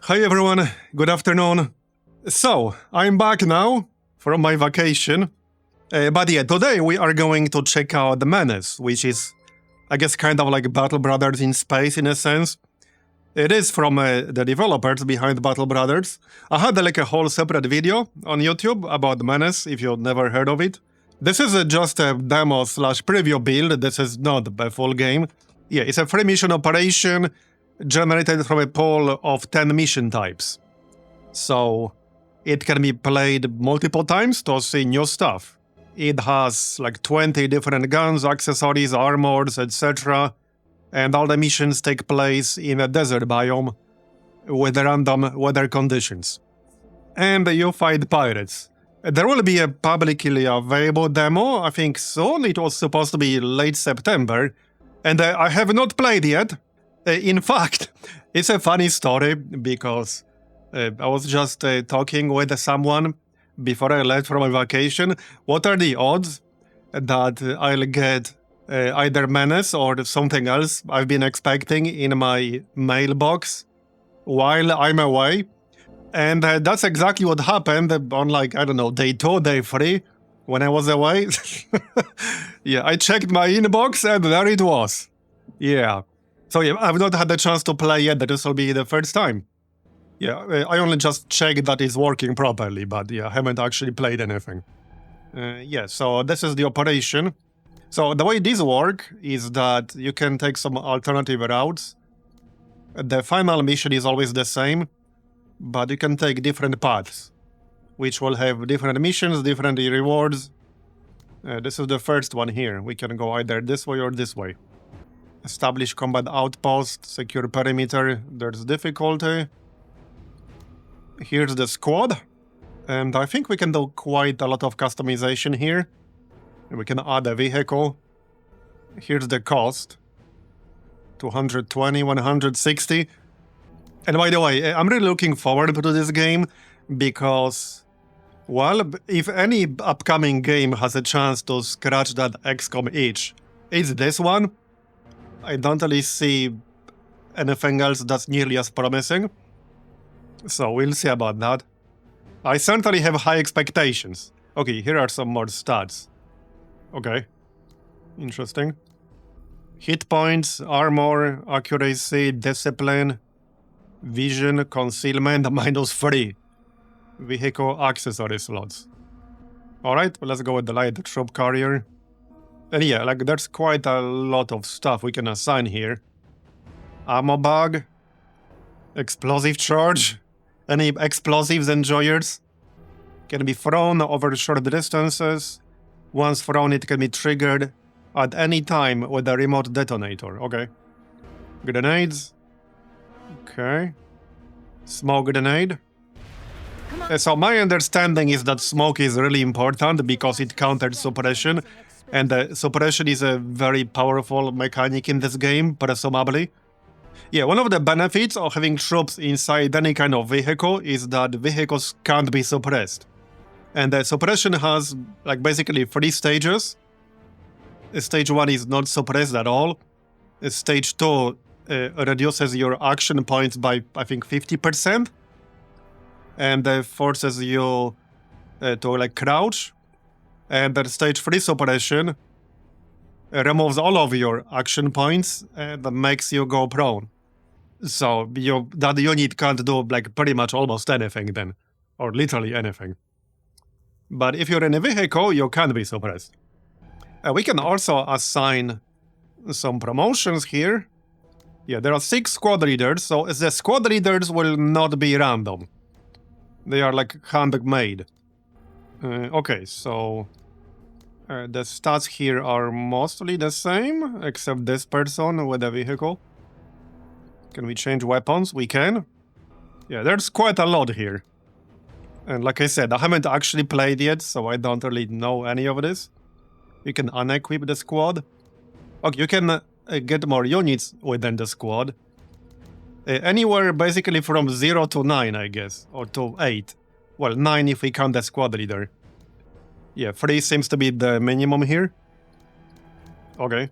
Hi everyone, good afternoon. So, I'm back now from my vacation. But yeah, today we are going to check out the MENACE, which is, I guess, kind of like Battle Brothers in space in a sense. It is from the developers behind Battle Brothers. I had like a whole separate video on YouTube about MENACE, if you've never heard of it. This is just a demo slash preview build, this is not a full game. Yeah, it's a free mission operation generated from a pool of 10 mission types. So it can be played multiple times to see new stuff. It has like 20 different guns, accessories, armors, etc. And all the missions take place in a desert biome with random weather conditions. And you fight pirates. There will be a publicly available demo, I think soon. It was supposed to be late September. And I have not played yet. In fact, it's a funny story because I was just talking with someone before I left for my vacation. What are the odds that I'll get either MENACE or something else I've been expecting in my mailbox while I'm away? And that's exactly what happened on, like, I don't know, day 2, day 3, when I was away. Yeah, I checked my inbox and there it was. Yeah. So yeah, I've not had the chance to play yet, this will be the first time. Yeah, I only just checked that it's working properly, but yeah, I haven't actually played anything. Yeah, so this is the operation. So the way these work is that you can take some alternative routes. The final mission is always the same, but you can take different paths, which will have different missions, different rewards. This is the first one here. We can go either this way or this way. Establish combat outpost, secure perimeter, there's difficulty. Here's the squad. And I think we can do quite a lot of customization here. We can add a vehicle. Here's the cost. 220, 160. And by the way, I'm really looking forward to this game because, well, if any upcoming game has a chance to scratch that XCOM itch, it's this one. I don't really see anything else that's nearly as promising. So we'll see about that. I certainly have high expectations. Okay, here are some more stats. Okay. Interesting. Hit points, armor, accuracy, discipline, vision, concealment, -3. Vehicle accessory slots. Alright, well, let's go with the light troop carrier. And yeah, like there's quite a lot of stuff we can assign here. Ammo bag. Explosive charge. Any explosives enjoyers? Can be thrown over short distances. Once thrown, it can be triggered at any time with a remote detonator. Okay. Grenades. Okay. Smoke grenade. So my understanding is that smoke is really important because it counters suppression. And suppression is a very powerful mechanic in this game, presumably. Yeah, one of the benefits of having troops inside any kind of vehicle is that vehicles can't be suppressed. And the suppression has, like, basically 3 stages. Stage 1 is not suppressed at all. Stage 2 reduces your action points by, I think, 50%. And forces you to, like, crouch. And the stage 3 suppression removes all of your action points and makes you go prone. So that unit can't do, like, pretty much almost anything then. Or literally anything. But if you're in a vehicle, you can be suppressed. We can also assign some promotions here. Yeah, there are 6 squad leaders, so the squad leaders will not be random. They are, like, handmade. Okay, so the stats here are mostly the same, except this person with a vehicle. Can we change weapons? We can. Yeah, there's quite a lot here. And like I said, I haven't actually played yet, so I don't really know any of this. You can unequip the squad. Okay, you can get more units within the squad. Anywhere basically from 0 to 9, I guess. Or to 8. Well, 9 if we count the squad leader. Yeah, 3 seems to be the minimum here. Okay.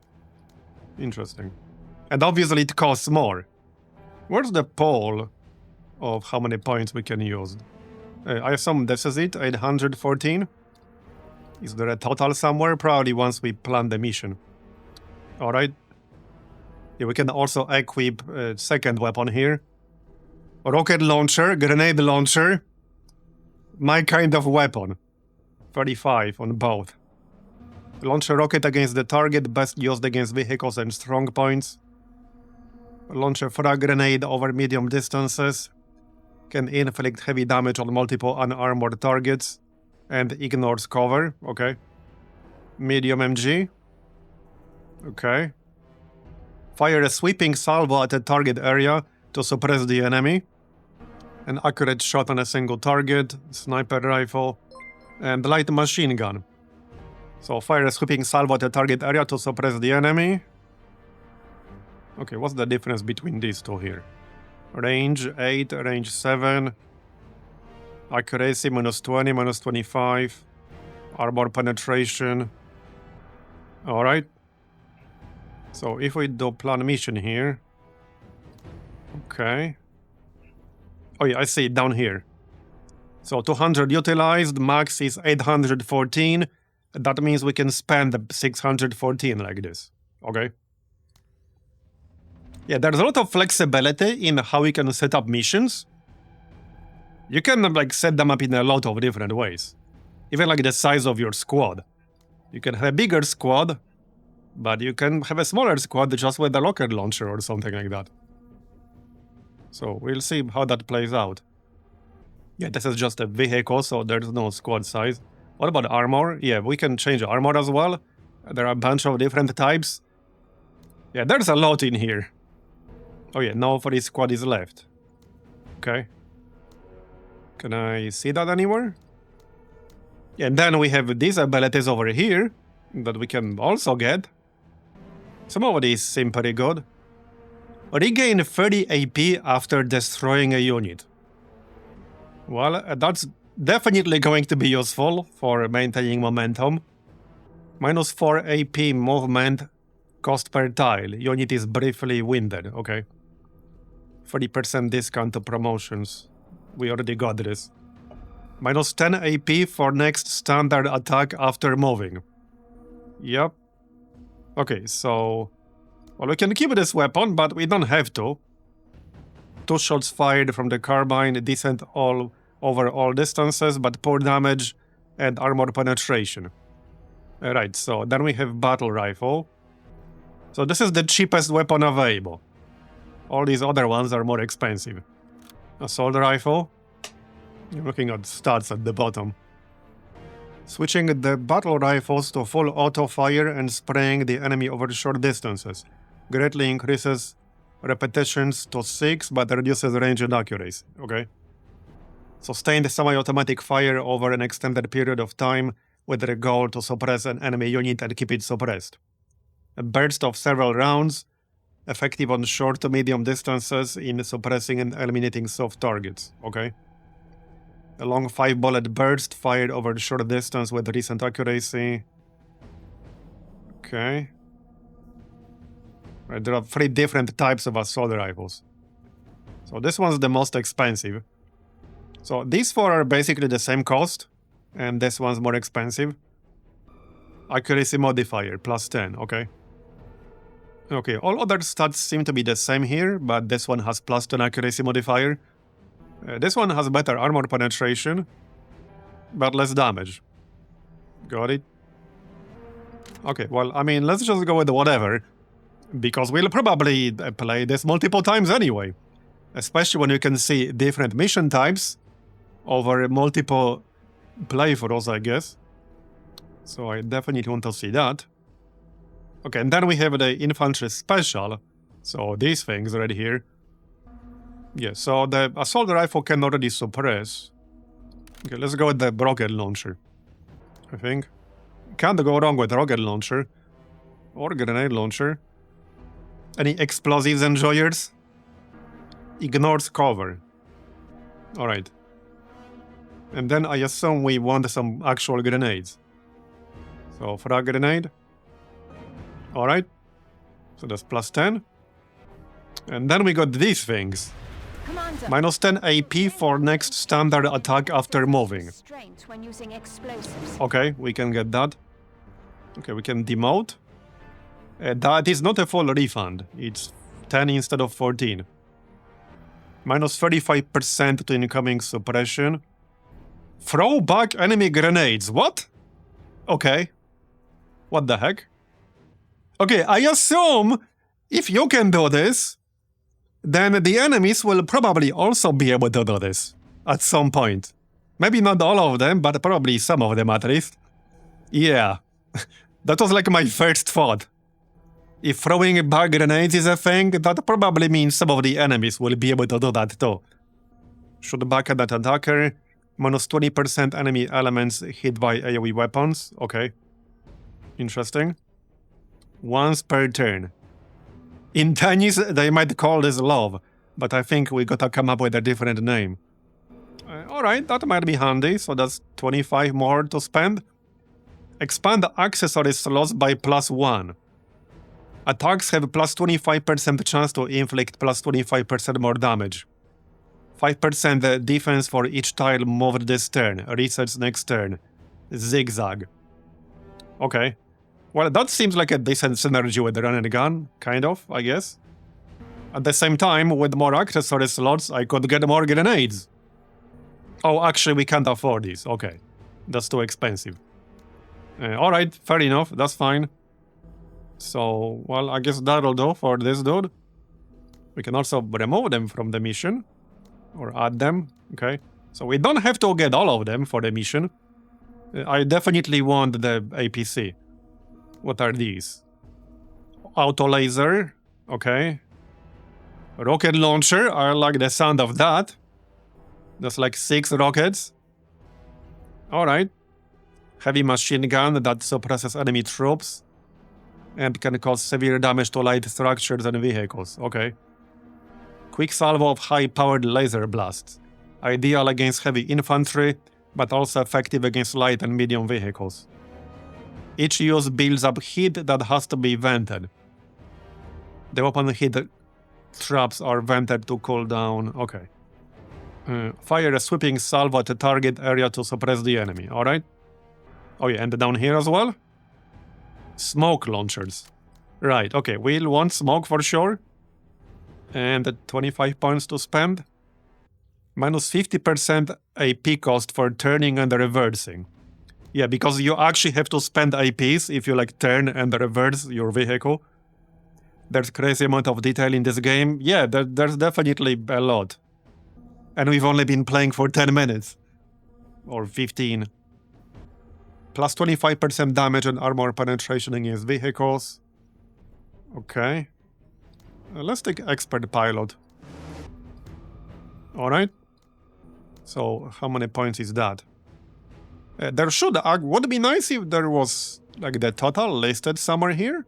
Interesting. And obviously it costs more. Where's the poll of how many points we can use. I assume this is it, 814. Is there a total somewhere? Probably once we plan the mission. Alright. Yeah, we can also equip a second weapon here. Rocket launcher, grenade launcher. My kind of weapon. 35 on both. Launch a rocket against the target, best used against vehicles and strong points. Launch a frag grenade over medium distances. Can inflict heavy damage on multiple unarmored targets. And ignores cover, okay. Medium MG. Okay. Fire a sweeping salvo at a target area to suppress the enemy. An accurate shot on a single target. Sniper rifle. And light machine gun. So fire a sweeping salvo at a target area to suppress the enemy. Okay, what's the difference between these two here? Range 8, range 7. Accuracy -20, -25. Armor penetration. Alright. So if we do plan mission here. Okay. Oh yeah, I see it down here. So 200 utilized, max is 814. That means we can spend 614 like this. Okay. Yeah, there's a lot of flexibility in how we can set up missions. You can like set them up in a lot of different ways. Even like the size of your squad. You can have a bigger squad, but you can have a smaller squad just with a rocket launcher or something like that. So we'll see how that plays out. Yeah, this is just a vehicle, so there's no squad size. What about armor? Yeah, we can change armor as well. There are a bunch of different types. Yeah, there's a lot in here. Oh yeah, no free squad is left. Okay. Can I see that anywhere? Yeah, and then we have these abilities over here that we can also get. Some of these seem pretty good. Regain 30 AP after destroying a unit. Well, that's definitely going to be useful for maintaining momentum. -4 AP movement cost per tile. Unit is briefly winded. Okay. 30% discount to promotions. We already got this. -10 AP for next standard attack after moving. Yep. Okay, so... Well, we can keep this weapon, but we don't have to. 2 shots fired from the carbine, decent over all distances, but poor damage and armor penetration. Alright, so then we have battle rifle. So this is the cheapest weapon available. All these other ones are more expensive. Assault rifle. You're looking at stats at the bottom. Switching the battle rifles to full auto fire and spraying the enemy over short distances. Greatly increases repetitions to 6, but reduces range and accuracy. Okay. Sustained semi-automatic fire over an extended period of time with the goal to suppress an enemy unit and keep it suppressed. A burst of several rounds, effective on short to medium distances in suppressing and eliminating soft targets. Okay. A long 5-bullet burst fired over short distance with decent accuracy. Okay. Right, there are 3 different types of assault rifles. So this one's the most expensive. So these 4 are basically the same cost, and this one's more expensive. Accuracy modifier, +10, okay. Okay, all other stats seem to be the same here, but this one has +10 accuracy modifier. This one has better armor penetration, but less damage. Got it? Okay, well, I mean, let's just go with whatever, because we'll probably play this multiple times anyway. Especially when you can see different mission types over multiple playthroughs, I guess. So I definitely want to see that. Okay, and then we have the infantry special. So these things right here. Yeah, so the assault rifle can already suppress. Okay, let's go with the rocket launcher, I think. Can't go wrong with rocket launcher. Or grenade launcher. Any explosives enjoyers? Ignores cover. Alright. And then I assume we want some actual grenades. So frag grenade. Alright. So that's +10. And then we got these things. Commander, Minus 10 AP for next standard attack after moving. restraint when using explosives. Okay, we can get that. Okay, we can demote. That is not a full refund. It's 10 instead of 14. Minus 35% to incoming suppression. Throw back enemy grenades. What? Okay. What the heck? Okay, I assume if you can do this, then the enemies will probably also be able to do this at some point. Maybe not all of them, but probably some of them at least. Yeah, that was like my first thought. If throwing back grenades is a thing, that probably means some of the enemies will be able to do that too. Shoot back at that attacker. Minus 20% enemy elements hit by AoE weapons. Okay. Interesting. Once per turn. In Chinese, they might call this love, but I think we gotta come up with a different name. Alright, that might be handy, so that's 25 more to spend. Expand accessory slots by +1. Attacks have plus 25% chance to inflict plus 25% more damage. 5% defense for each tile moved this turn. Resets next turn. Zigzag. Okay. Well, that seems like a decent synergy with the run and gun, kind of, I guess. At the same time, with more accessory slots, I could get more grenades. Oh, actually, we can't afford these. Okay. That's too expensive. Alright, fair enough. That's fine. So, well, I guess that'll do for this dude. We can also remove them from the mission. Or add them. Okay. So we don't have to get all of them for the mission. I definitely want the APC. What are these? Auto laser. Okay. Rocket launcher. I like the sound of that. That's like 6 rockets. Alright. Heavy machine gun that suppresses enemy troops. And can cause severe damage to light structures and vehicles. Okay. Quick salvo of high-powered laser blasts. Ideal against heavy infantry, but also effective against light and medium vehicles. Each use builds up heat that has to be vented. The weapon heat traps are vented to cool down. Okay. Fire a sweeping salvo at the target area to suppress the enemy. Alright. Oh yeah, and down here as well? Smoke launchers. Right, okay, we'll want smoke for sure. And 25 points to spend. Minus 50% AP cost for turning and reversing. Yeah, because you actually have to spend APs if you like turn and reverse your vehicle. There's crazy amount of detail in this game. Yeah, there's definitely a lot. And we've only been playing for 10 minutes. Or 15. Plus 25% damage and armor penetration against vehicles. Okay. Let's take expert pilot. Alright. So, how many points is that? There should... would be nice if there was, like, the total listed somewhere here.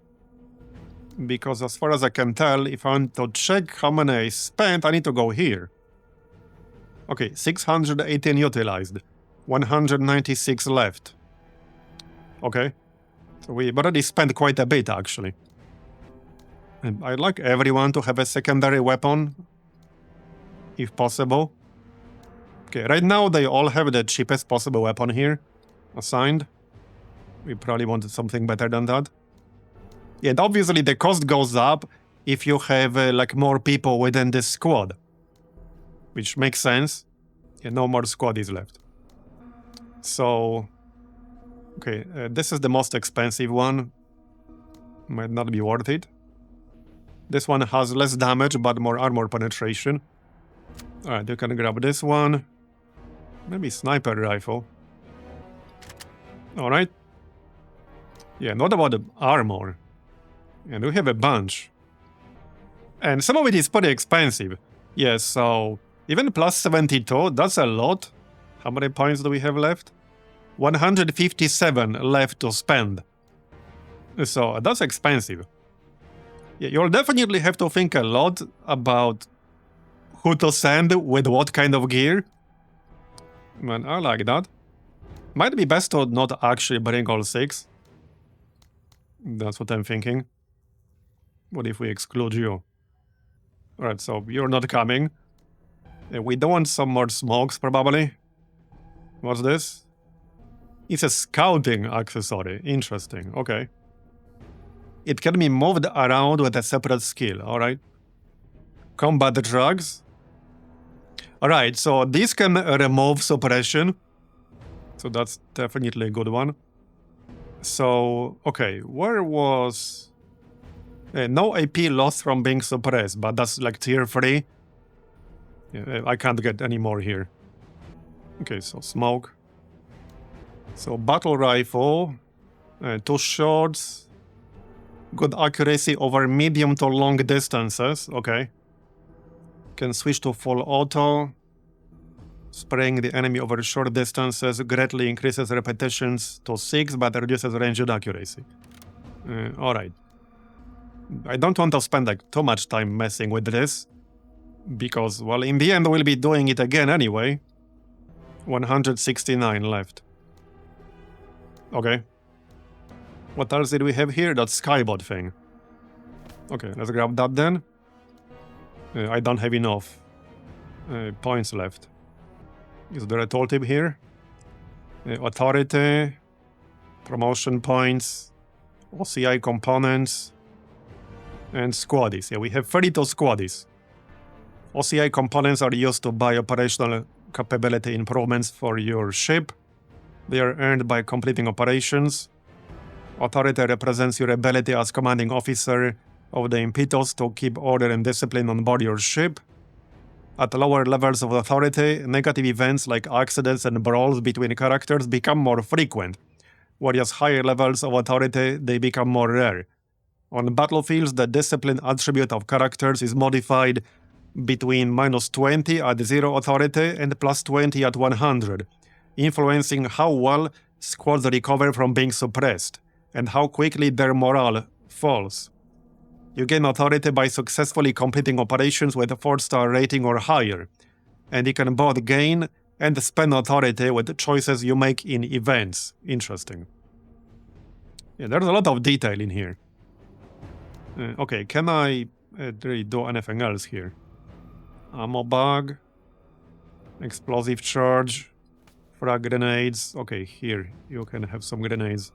Because as far as I can tell, if I want to check how many I spent, I need to go here. Okay, 618 utilized. 196 left. Okay. So we've already spent quite a bit, actually. And I'd like everyone to have a secondary weapon, if possible. Okay, right now they all have the cheapest possible weapon here, assigned. We probably wanted something better than that. Yeah, and obviously the cost goes up if you have like more people within this squad. Which makes sense. Yeah, no more squad is left. So... Okay, this is the most expensive one. Might not be worth it. This one has less damage, but more armor penetration. Alright, you can grab this one. Maybe sniper rifle. Alright. Yeah, what about the armor? And we have a bunch. And some of it is pretty expensive. Yeah, so... Even plus 72, that's a lot. How many points do we have left? 157 left to spend. So, that's expensive. Yeah, you'll definitely have to think a lot about who to send with what kind of gear. Man, I like that. Might be best to not actually bring all 6. That's what I'm thinking. What if we exclude you? Alright, so you're not coming. We don't want some more smokes, probably. What's this? It's a scouting accessory. Interesting. Okay. It can be moved around with a separate skill. Alright. Combat drugs. Alright, so this can remove suppression. So that's definitely a good one. So, okay, where was... no AP lost from being suppressed, but that's like tier 3. I can't get any more here. Okay, so smoke. So battle rifle. 2 shots. Good accuracy over medium to long distances. Okay. Can switch to full auto. Spraying the enemy over short distances greatly increases repetitions to 6, but reduces range and accuracy. Alright. I don't want to spend like too much time messing with this. Because, well, in the end we'll be doing it again anyway. 169 left. Okay. What else did we have here? That skybot thing. Okay, let's grab that then. I don't have enough points left. Is there a tooltip here? Authority, promotion points, OCI components, and squaddies. Yeah, we have 32 squaddies. OCI components are used to buy operational capability improvements for your ship. They are earned by completing operations. Authority represents your ability as commanding officer of the impetus to keep order and discipline on board your ship. At lower levels of authority, negative events like accidents and brawls between characters become more frequent, whereas higher levels of authority, they become more rare. On battlefields, the discipline attribute of characters is modified between -20 at 0 authority and +20 at 100, influencing how well squads recover from being suppressed, and how quickly their morale falls. You gain authority by successfully completing operations with a 4-star rating or higher, and you can both gain and spend authority with choices you make in events. Interesting. Yeah, there's a lot of detail in here. Okay, can I really do anything else here? Ammo bag, explosive charge, frag grenades. Okay, here, you can have some grenades.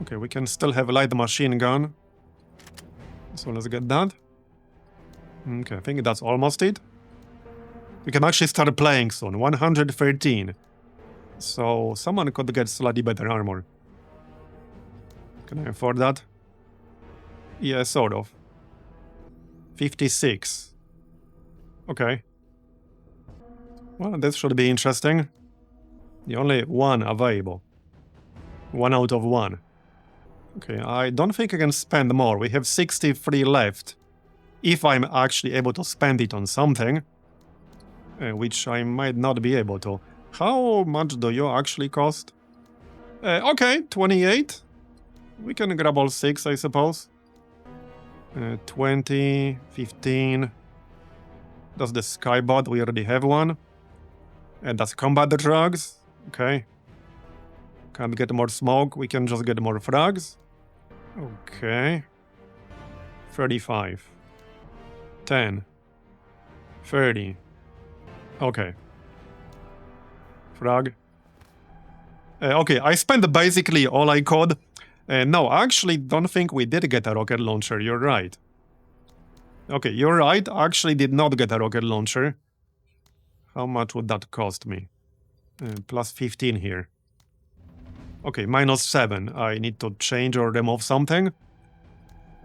Okay, we can still have a light machine gun. So let's get that. Okay, I think that's almost it. We can actually start playing soon. 113. So someone could get slightly better armor. Can I afford that? Yeah, sort of. 56. Okay. Well, this should be interesting. The only one available. 1 out of 1. Okay, I don't think I can spend more. We have 63 left. If I'm actually able to spend it on something. Which I might not be able to. How much do you actually cost? Okay, 28. We can grab all 6, I suppose. 20, 15. That's the skybot, we already have one. And that's combat drugs. Okay. Can't get more smoke, we can just get more frags. Okay. 35. 10. 30. Okay. Frag. Okay, I spent basically all I could. No, I actually don't think we did get a rocket launcher, you're right. Okay, you're right, I actually did not get a rocket launcher. How much would that cost me? Plus 15 here. Okay, -7. I need to change or remove something.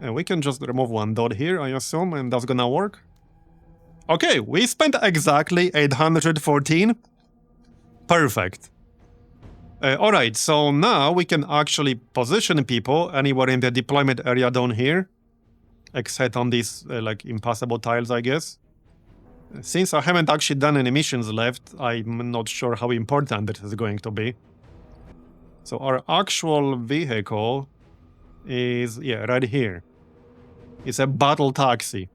We can just remove 1 dot here, I assume, and that's gonna work. Okay, we spent exactly 814. Perfect. Alright, so now we can actually position people anywhere in the deployment area down here. Except on these, like, impassable tiles, I guess. Since I haven't actually done any missions left, I'm not sure how important this is going to be. So our actual vehicle is, yeah, right here. It's a battle taxi.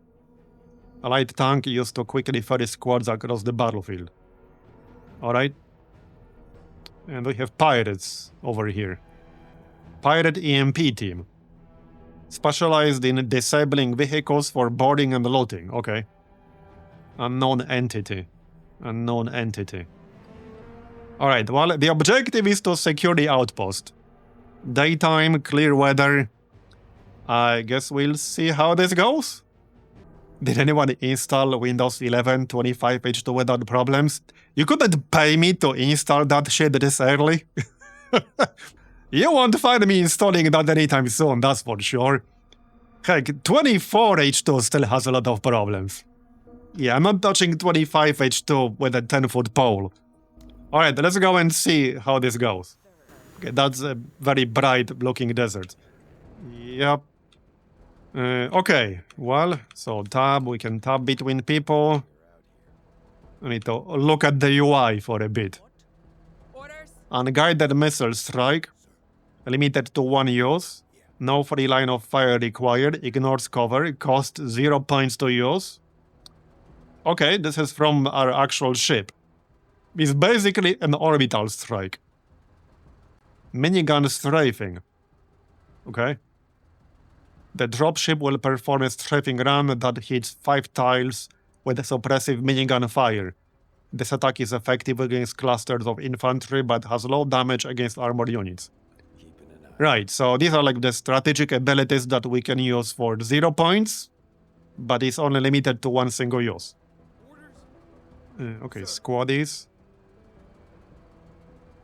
A light tank used to quickly ferry squads across the battlefield. Alright. And we have pirates over here. Pirate EMP team. Specialized in disabling vehicles for boarding and looting. Okay. Unknown entity. Unknown entity. Alright, well, the objective is to secure the outpost. Daytime, clear weather. I guess we'll see how this goes. Did anyone install Windows 11 25H2 without problems? You couldn't pay me to install that shit this early. You won't find me installing that anytime soon, that's for sure. Heck, 24H2 still has a lot of problems. Yeah, I'm not touching 25H2 with a 10-foot pole. Alright, let's go and see how this goes. Okay, that's a very bright-looking desert. Yep. Okay, well, so tab, we can tab between people. I need to look at the UI for a bit. Unguided missile strike. Limited to 1 use. No free line of fire required. Ignores cover. Cost 0 points to use. Okay, this is from our actual ship. It's basically an orbital strike. Minigun strafing. Okay. The dropship will perform a strafing run that hits 5 tiles with a suppressive minigun fire. This attack is effective against clusters of infantry but has low damage against armored units. Right, so these are like the strategic abilities that we can use for 0 points, but it's only limited to 1 single use. Okay, squaddies.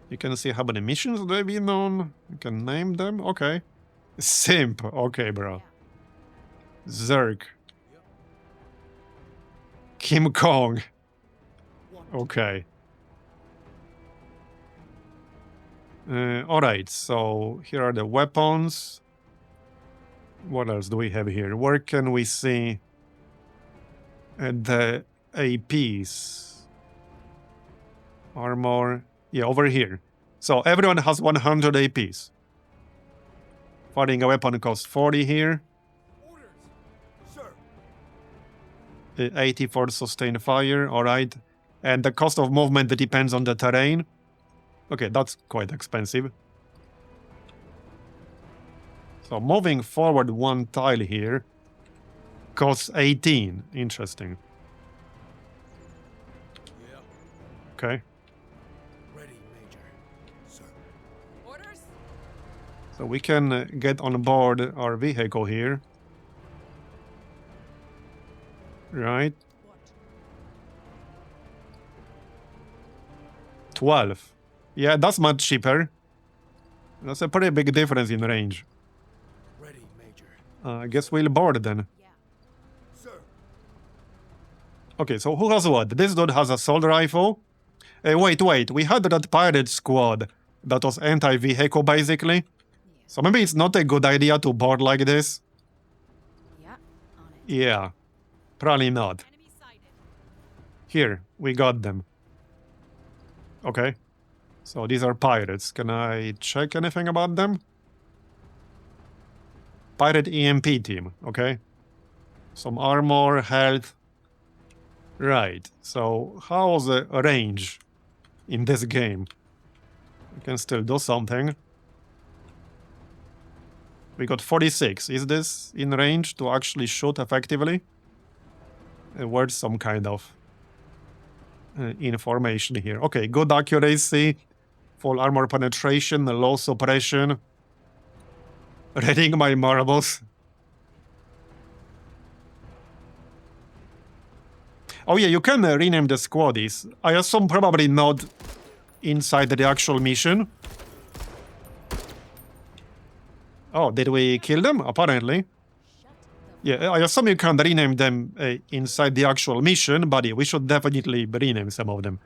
You can see how many missions they've been on. You can name them. Okay. Simp. Okay, bro. Zerg. Kim Kong. Okay. Alright, so here are the weapons. What else do we have here? Where can we see the APs? Armor. Yeah, over here. So everyone has 100 APs. Firing a weapon costs 40 here. 80 for sustained fire, alright. And the cost of movement depends on the terrain. Okay, that's quite expensive. So moving forward 1 tile here costs 18. Interesting. Okay. So we can get on board our vehicle here. Right. 12. Yeah, that's much cheaper. That's a pretty big difference in range. Ready, Major. I guess we'll board then. Sir. Okay, so who has what? This dude has assault rifle. Wait, we had that pirate squad that was anti-vehicle basically. So maybe it's not a good idea to board like this. Yeah, on it. Yeah, probably not. Here, we got them. Okay. So these are pirates. Can I check anything about them? Pirate EMP team, okay. Some armor, health. Right, so how's the range in this game? We can still do something. We got 46. Is this in range to actually shoot effectively? Where's some kind of information here? Okay, good accuracy, full armor penetration, low suppression. Reading my marbles. Oh yeah, you can rename the squaddies. I assume probably not inside the actual mission. Oh, did we kill them? Apparently. Yeah, I assume you can rename them inside the actual mission, but yeah, we should definitely rename some of them.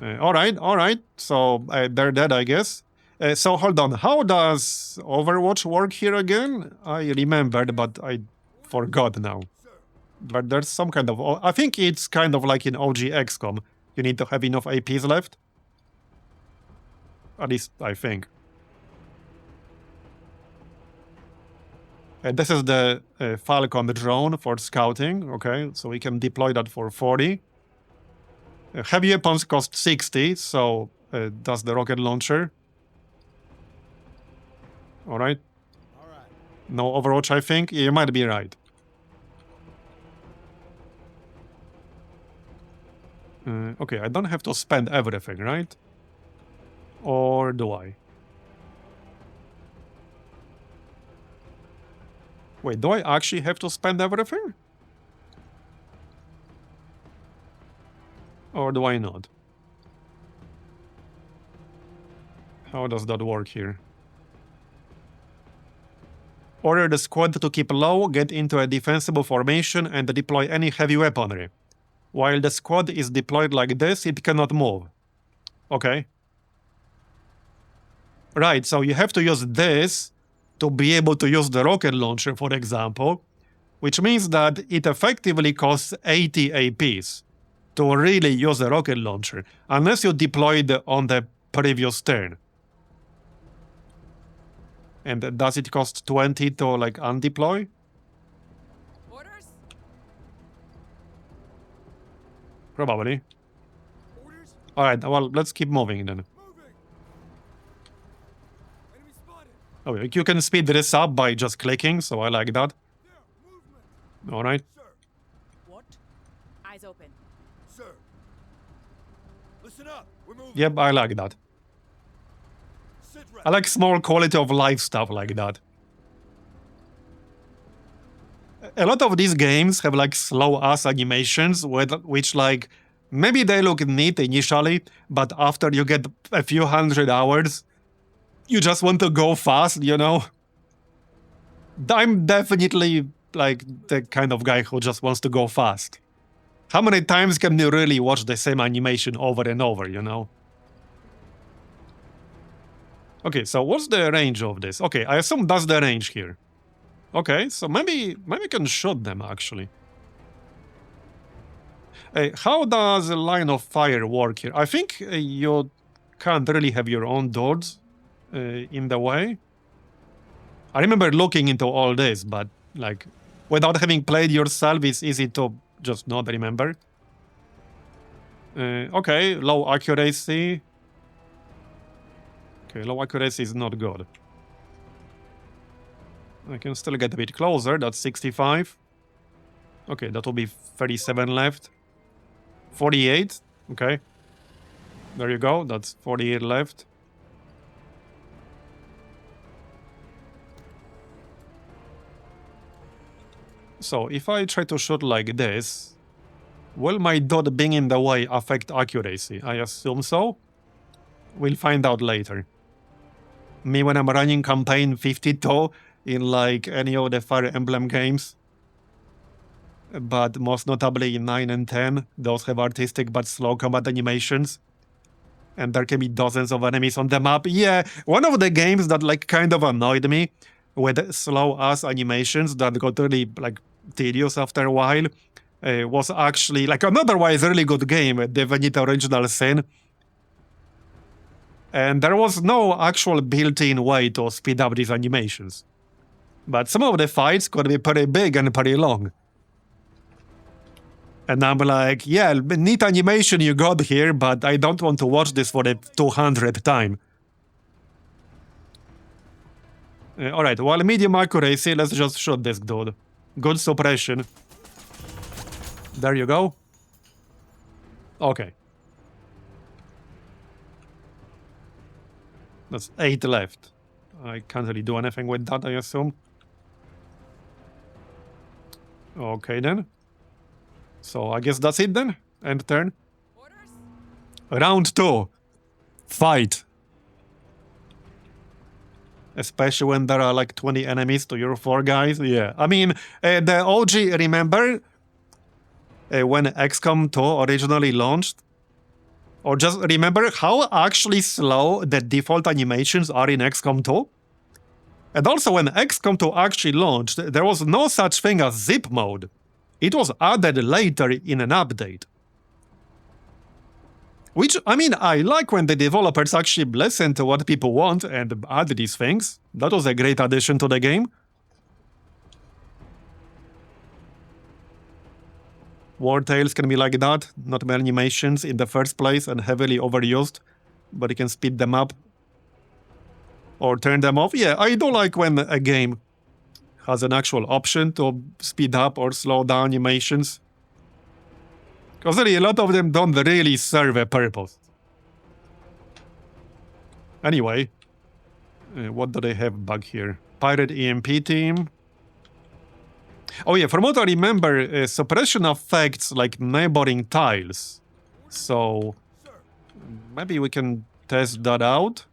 Alright. So, they're dead, I guess. So, hold on. How does Overwatch work here again? I remembered, but I forgot now. But there's some kind of... I think it's kind of like in OG XCOM. You need to have enough APs left. At least, I think. This is the Falcon drone for scouting. Okay, so we can deploy that for 40. Heavy weapons cost 60, so that's the rocket launcher. Alright. No Overwatch, I think. Yeah, you might be right. Okay, I don't have to spend everything, right? Or do I? Wait, do I actually have to spend everything? Or do I not? How does that work here? Order the squad to keep low, get into a defensible formation, and deploy any heavy weaponry. While the squad is deployed like this, it cannot move. Okay. Right, so you have to use this to be able to use the rocket launcher, for example, which means that it effectively costs 80 APs to really use the rocket launcher, unless you deployed on the previous turn. And does it cost 20 to, like, undeploy? Orders? Probably. Orders? Alright, well, let's keep moving then. Moving! Enemy spotted! Oh, you can speed this up by just clicking, so I like that. There! Movement! Alright. Sir! What? Eyes open. Sir! Listen up! We're moving! Yep, I like that. Sit rep! I like small quality of life stuff like that. A lot of these games have like slow ass animations which like maybe they look neat initially, but after you get a few hundred hours, you just want to go fast, you know? I'm definitely like the kind of guy who just wants to go fast. How many times can you really watch the same animation over and over, you know? Okay, so what's the range of this? Okay, I assume that's the range here. Okay, so maybe I can shoot them, actually. How does a line of fire work here? I think you can't really have your own doors in the way. I remember looking into all this, but, like, without having played yourself, it's easy to just not remember. Okay, low accuracy. Okay, low accuracy is not good. I can still get a bit closer, that's 65. Okay, that will be 37 left. 48, okay. There you go, that's 48 left. So, if I try to shoot like this, will my dot being in the way affect accuracy? I assume so. We'll find out later. Me when I'm running campaign 52 in like any of the Fire Emblem games. But most notably in 9 and 10, those have artistic but slow combat animations. And there can be dozens of enemies on the map. Yeah, one of the games that like kind of annoyed me with slow-ass animations that got really like tedious after a while was actually like an otherwise really good game, the Veneta Original Sin. And there was no actual built-in way to speed up these animations. But some of the fights could be pretty big and pretty long. And I'm like, yeah, neat animation you got here, but I don't want to watch this for the 200th time. Alright, while medium accuracy, let's just shoot this dude. Good suppression. There you go. Okay. That's 8 left. I can't really do anything with that, I assume. Okay then. So I guess that's it then. End turn. Orders? Round 2. Fight. Especially when there are like 20 enemies to your 4 guys. Yeah. I mean, the OG, remember when XCOM 2 originally launched? Or just remember how actually slow the default animations are in XCOM 2? And also when XCOM 2 actually launched, there was no such thing as zip mode. It was added later in an update. Which, I mean, I like when the developers actually listen to what people want and add these things. That was a great addition to the game. War Tales can be like that, not many animations in the first place and heavily overused, but you can speed them up or turn them off. Yeah, I do like when a game has an actual option to speed up or slow down animations. Because really, a lot of them don't really serve a purpose. Anyway, what do they have back here? Pirate EMP team. Oh yeah, from what I remember, suppression affects like neighboring tiles. So Sir, maybe we can test that out.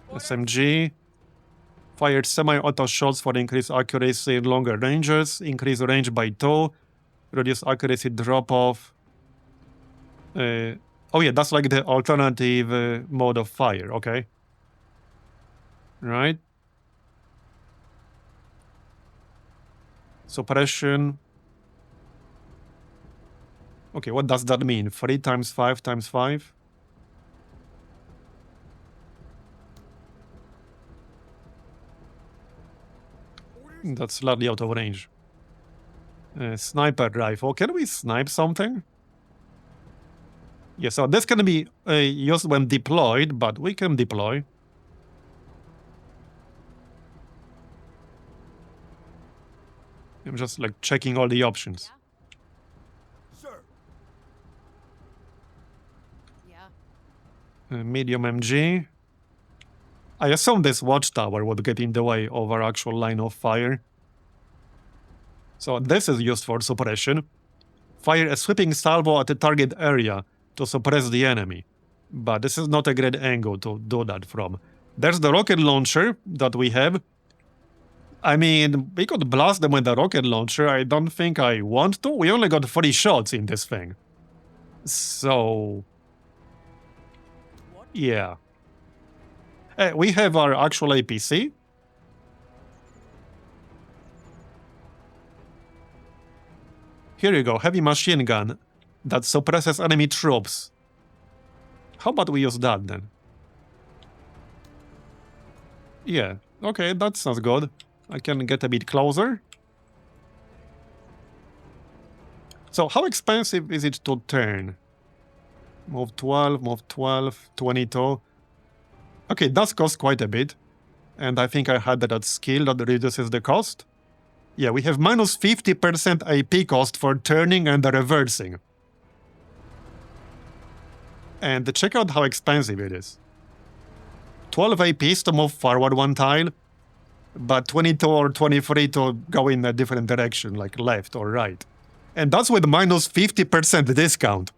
What? SMG. Fired semi-auto shots for increased accuracy in longer ranges. Increase range by 2. Reduce accuracy drop-off. Oh yeah, that's like the alternative mode of fire, okay. Right. Suppression. Okay, what does that mean? 3 times 5 times 5? That's slightly out of range. Sniper rifle. Can we snipe something? Yeah, so this can be used when deployed, but we can deploy. I'm just like checking all the options. sir. Yeah. Medium MG. I assume this watchtower would get in the way of our actual line of fire. So this is used for suppression. Fire a sweeping salvo at the target area to suppress the enemy. But this is not a great angle to do that from. There's the rocket launcher that we have. I mean, we could blast them with the rocket launcher. I don't think I want to. We only got 40 shots in this thing. So... What? yeah. We have our actual APC. Here you go, heavy machine gun that suppresses enemy troops. How about we use that then? Yeah, okay, that sounds good. I can get a bit closer. So how expensive is it to turn? Move 12, 22. Okay, it does cost quite a bit. And I think I had that skill that reduces the cost. Yeah, we have minus 50% AP cost for turning and reversing. And check out how expensive it is. 12 APs to move forward one tile, but 22 or 23 to go in a different direction, like left or right. And that's with minus 50% discount.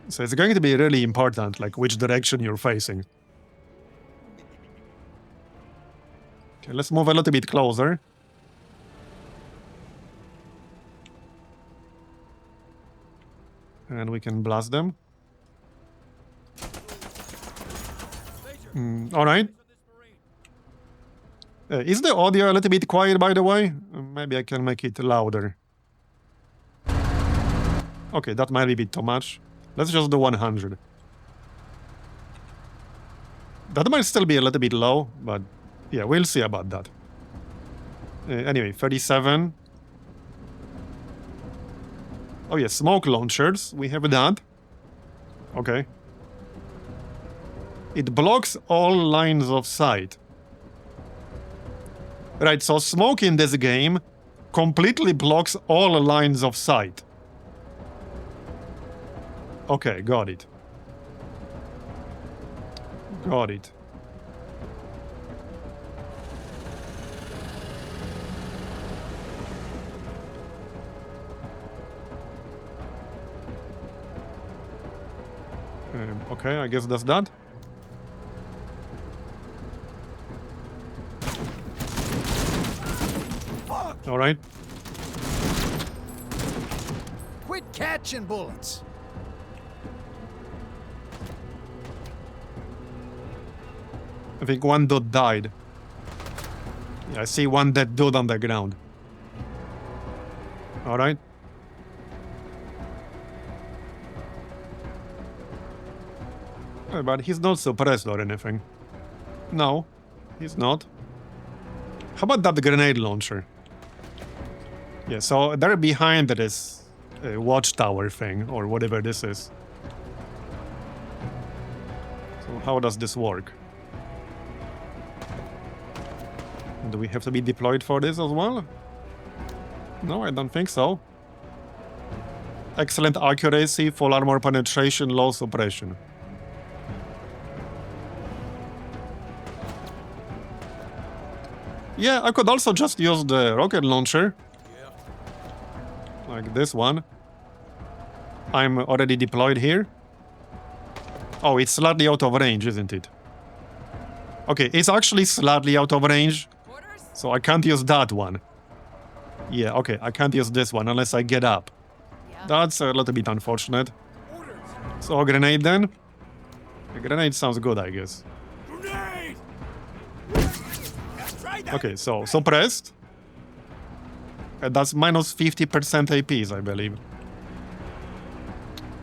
So it's going to be really important, like which direction you're facing. Okay, let's move a little bit closer. And we can blast them. All right. Is the audio a little bit quiet, by the way? Maybe I can make it louder. Okay, that might be a bit too much. Let's just do 100. That might still be a little bit low, but yeah, we'll see about that. Anyway, 37. Oh yeah, smoke launchers. We have that. Okay. It blocks all lines of sight. Right, so smoke in this game completely blocks all lines of sight. Okay, got it. Got it. Okay, I guess that's that. All right. Quit catching bullets. I think one dude died. Yeah, I see one dead dude on the ground. All right. But he's not suppressed or anything. No, he's not. How about that grenade launcher? Yeah, so they're behind this watchtower thing, or whatever this is. So how does this work? Do we have to be deployed for this as well? No, I don't think so. Excellent accuracy, full armor penetration, low suppression. Yeah, I could also just use the rocket launcher. Like this one. I'm already deployed here. Oh, it's slightly out of range, isn't it? Okay, it's actually slightly out of range, Orders? so I can't use that one. Yeah, okay, I can't use this one unless I get up. Yeah. That's a little bit unfortunate. Orders. So a grenade then? A grenade sounds good, I guess. Grenade! Try that. Okay, so suppressed. And that's minus 50% APs, I believe.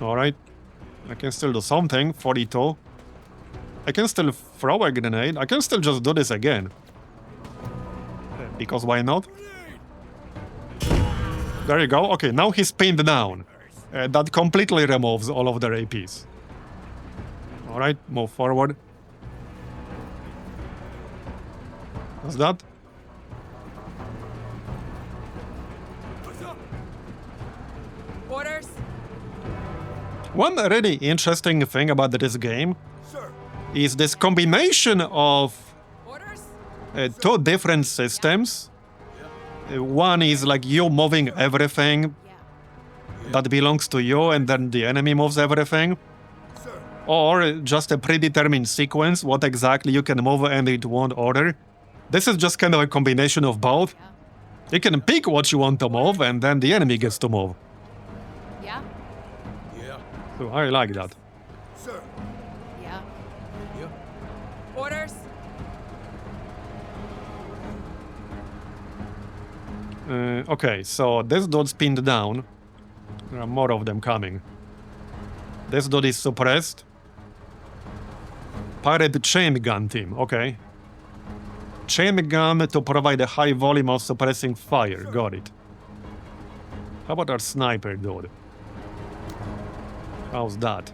Alright. I can still do something. 42. I can still throw a grenade. I can still just do this again. Because why not? There you go. Okay, now he's pinned down. That completely removes all of their APs. Alright, move forward. What's that? What's up? Orders? One really interesting thing about this game Sir. is this combination of Orders? two different systems. One is like you moving everything Yeah. that belongs to you, and then the enemy moves everything. Sir. Or just a predetermined sequence, what exactly you can move and it won't order. This is just kind of a combination of both. Yeah. You can pick what you want to move, and then the enemy gets to move. Yeah. Yeah. So I like that. Sir. Yeah. Yep. Orders? Okay, so this dude's pinned down. There are more of them coming. This dude is suppressed. Pirate chain gun team, okay. Chain gun to provide a high volume of suppressing fire, got it. How about our sniper dude? How's that?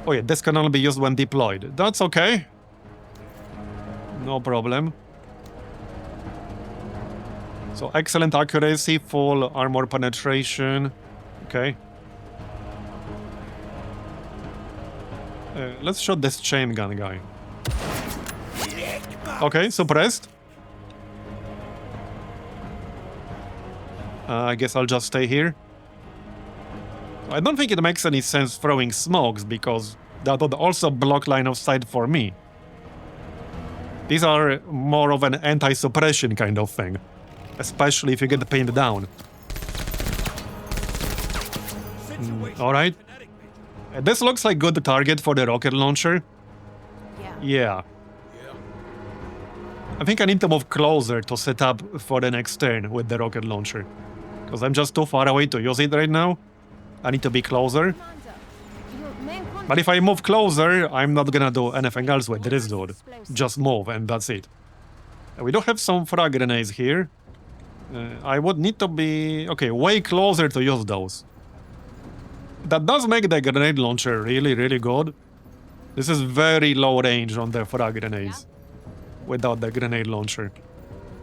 Oh yeah, this can only be used when deployed. That's okay. No problem. So excellent accuracy, full armor penetration. Okay. Let's shoot this chain gun guy. Okay, suppressed. I guess I'll just stay here. I don't think it makes any sense throwing smokes, because that would also block line of sight for me. These are more of an anti-suppression kind of thing. Especially if you get pinned down. Alright. This looks like good target for the rocket launcher. Yeah. Yeah. I think I need to move closer to set up for the next turn with the rocket launcher. Because I'm just too far away to use it right now. I need to be closer. But if I move closer, I'm not gonna do anything else with this dude. Just move and that's it. We do have some frag grenades here. I would need to be, okay, way closer to use those. That does make the grenade launcher really, really good. This is very low range on the frag grenades. Without the grenade launcher.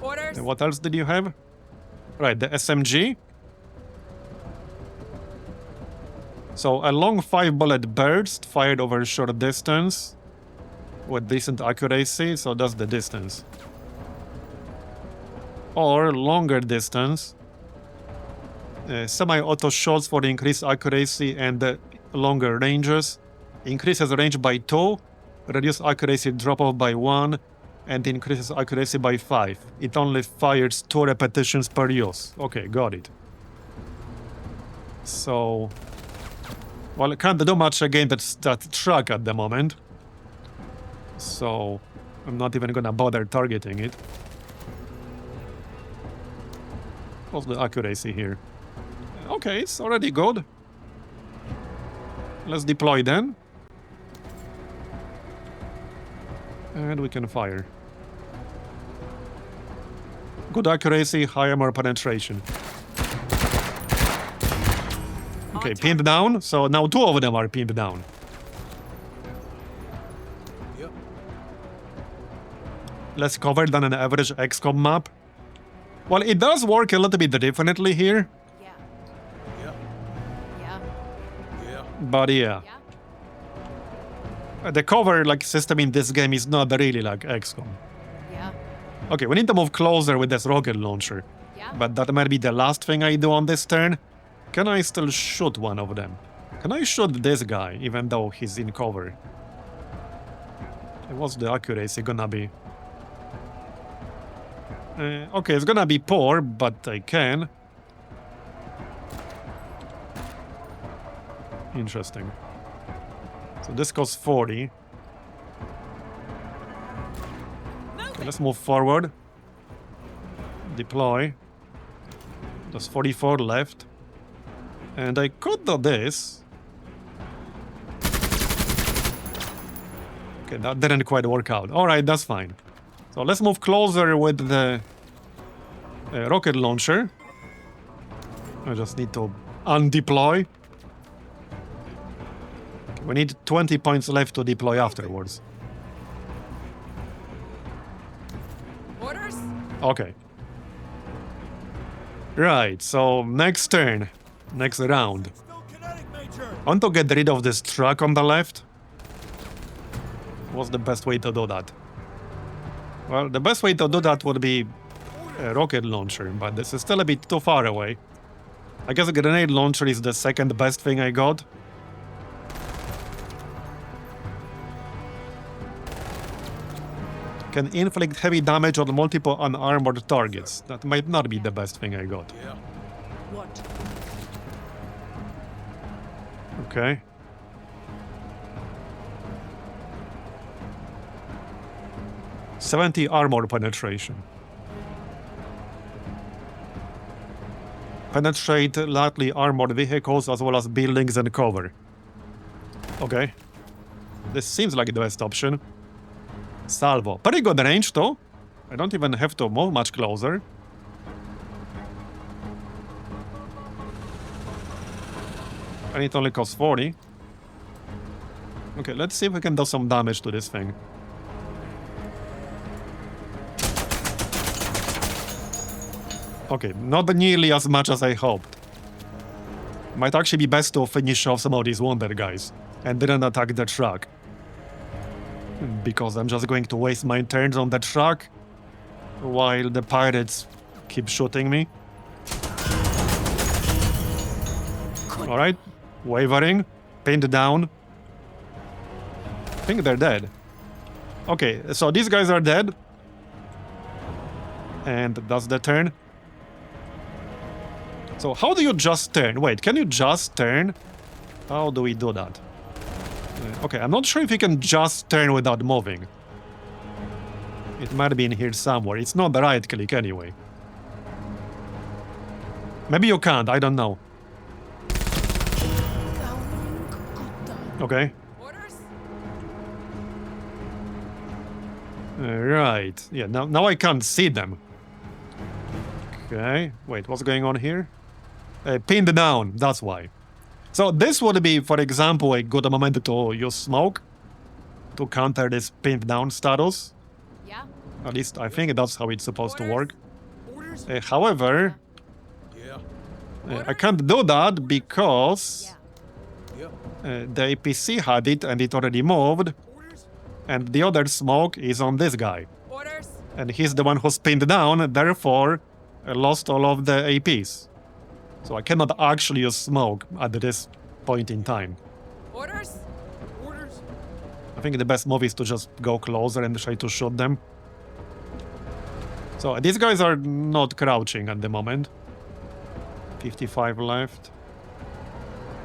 Orders? And what else did you have? Right, the SMG. So a long 5-bullet burst fired over a short distance. With decent accuracy, so that's the distance. Or longer distance. Semi-auto shots for increased accuracy and longer ranges. Increases range by 2, reduce accuracy drop-off by 1, and increases accuracy by 5. It only fires 2 repetitions per use. Okay, got it. So... well, I can't do much against that truck at the moment. So... I'm not even gonna bother targeting it. What's the accuracy here? Okay, it's already good. Let's deploy then. And we can fire. Good accuracy, high armor penetration. Okay, pinned down. So now 2 of them are pinned down. Yep. Let's cover than an average XCOM map. Well, it does work a little bit differently here, Yeah. Yeah. Yeah. Yeah. but yeah. Yeah. The cover like system in this game is not really like XCOM. Yeah. Okay, we need to move closer with this rocket launcher. Yeah. But that might be the last thing I do on this turn. Can I still shoot one of them? Can I shoot this guy, even though he's in cover? What's the accuracy gonna be? Okay, it's gonna be poor, but I can. Interesting. So this costs 40. Okay, let's move forward. Deploy. There's 44 left. And I could do this. Okay, that didn't quite work out. Alright, that's fine. So let's move closer with the rocket launcher. I just need to undeploy. Okay, we need 20 points left to deploy afterwards. Orders? Okay. Right, so next turn. Next round. Still kinetic, Major. I want to get rid of this truck on the left. What's the best way to do that? Well, the best way to do that would be a rocket launcher, but this is still a bit too far away. I guess a grenade launcher is the second best thing I got. Can inflict heavy damage on multiple unarmored targets. That might not be the best thing I got. Yeah. What? Okay. .70 armor penetration. Penetrate lightly armored vehicles as well as buildings and cover. Okay. This seems like the best option. Salvo. Pretty good range though. I don't even have to move much closer. And it only costs 40. Okay, let's see if we can do some damage to this thing. Okay, not nearly as much as I hoped. Might actually be best to finish off some of these wonder guys and didn't attack the truck. Because I'm just going to waste my turns on the truck while the pirates keep shooting me. Alright, wavering, pinned down. I think they're dead. Okay, so these guys are dead. And that's the turn. So how do you just turn? Wait, can you just turn? How do we do that? Okay, I'm not sure if you can just turn without moving. It might be in here somewhere. It's not the right click anyway. Maybe you can't, I don't know. Okay. Orders? Right. Yeah, now I can't see them. Okay. Wait, what's going on here? Pinned down, that's why. So this would be, for example, a good moment to use smoke to counter this pinned down status. Yeah. At least I think that's how it's supposed to work. Orders? However, Yeah. I can't do that because Yeah. Yeah. the APC had it and it already moved, Orders? and the other smoke is on this guy. Orders? And he's the one who's pinned down, therefore lost all of the APs. So I cannot actually use smoke at this point in time. Orders? Orders? I think the best move is to just go closer and try to shoot them. So these guys are not crouching at the moment. 55 left.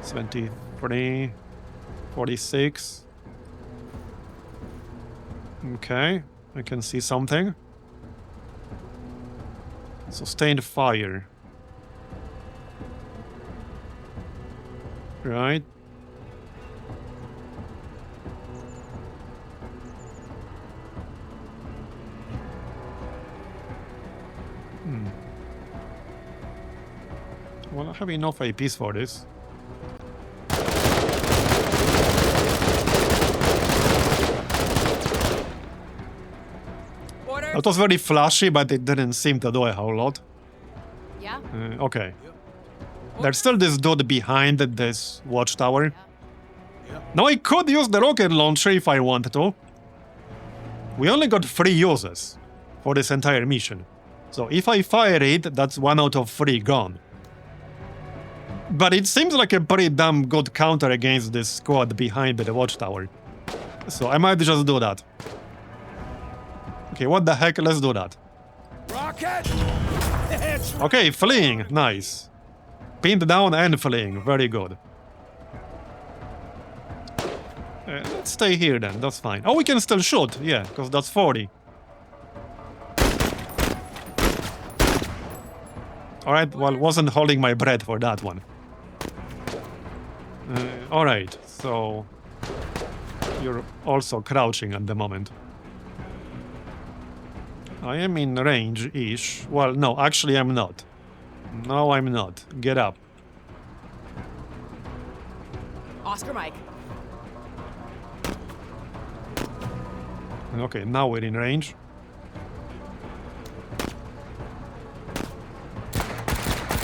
73. 46. Okay, I can see something. Sustained fire. Right. Well, I have enough APs for this. Orders? It was very flashy, but it didn't seem to do a whole lot. Okay. There's still this dude behind this watchtower. Now I could use the rocket launcher if I wanted to. We only got 3 uses for this entire mission. So if I fire it, that's 1 out of 3 gone. But it seems like a pretty damn good counter against this squad behind the watchtower. So I might just do that. Okay, what the heck, let's do that. Rocket! Okay, fleeing, nice. Pinned down and fleeing, very good. Let's stay here then, that's fine. Oh, we can still shoot, yeah, because that's 40. Alright, well, wasn't holding my breath for that one. Alright, so... You're also crouching at the moment. I am in range-ish. Well, no, actually I'm not. No, I'm not. Get up. Oscar Mike. Okay, now we're in range.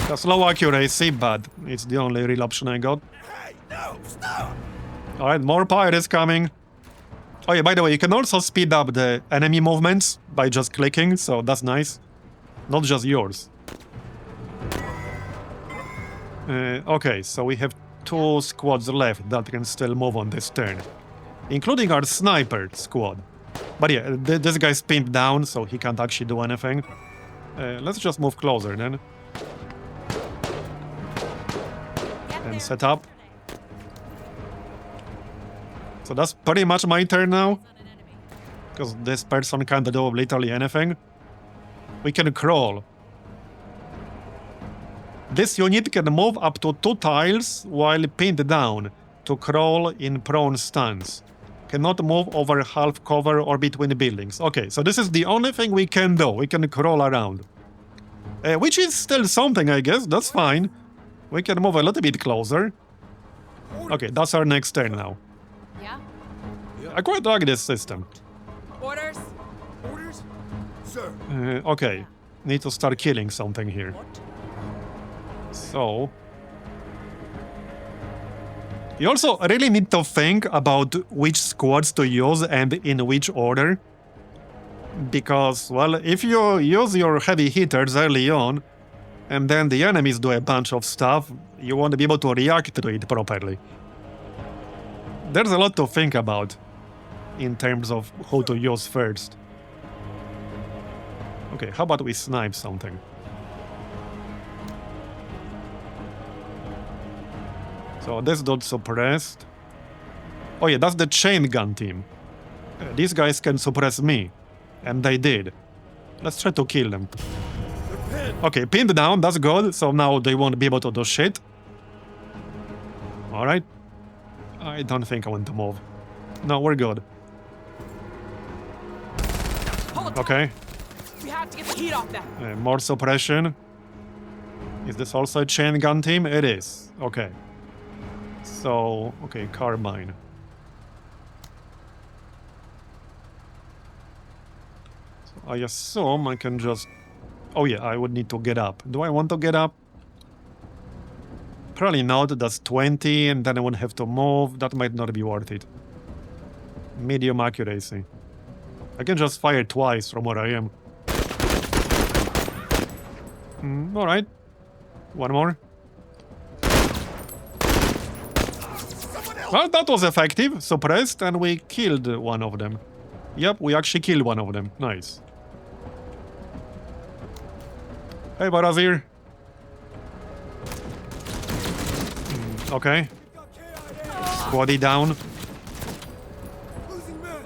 That's low accuracy, but it's the only real option I got. Hey, no, stop! Alright, more pirates coming. Oh yeah, by the way, you can also speed up the enemy movements by just clicking, so that's nice. Not just yours. Okay, so we have 2 squads left that can still move on this turn. Including our sniper squad. But yeah, this guy's pinned down, so he can't actually do anything. Let's just move closer then. And set up. So that's pretty much my turn now. Because this person can't do literally anything. We can crawl. This unit can move up to 2 tiles while pinned down to crawl in prone stance. Cannot move over half cover or between buildings. Okay, so this is the only thing we can do. We can crawl around. Which is still something, I guess. That's fine. We can move a little bit closer. Okay, that's our next turn now. Yeah? I quite like this system. Orders? Orders? Sir. Okay, need to start killing something here. What? So... You also really need to think about which squads to use and in which order. Because, well, if you use your heavy hitters early on, and then the enemies do a bunch of stuff, you won't be able to react to it properly. There's a lot to think about in terms of who to use first. Okay, how about we snipe something? So this dude suppressed. Oh yeah, that's the chain gun team. These guys can suppress me. And they did. Let's try to kill them. Okay, pinned down, that's good. So now they won't be able to do shit. Alright. I don't think I want to move. No, we're good. Hold Okay. We have to get the heat off them. More suppression. Is this also a chain gun team? It is. Okay. So, okay, carbine. So I assume I can just... Oh yeah, I would need to get up. Do I want to get up? Probably not. That's 20, and then I would have to move. That might not be worth it. Medium accuracy. I can just fire twice from where I am. Alright. One more. Well, that was effective. Suppressed, and we killed one of them. Yep, we actually killed one of them. Nice. Hey, Marbozir. Okay. Squaddy down. Losing men.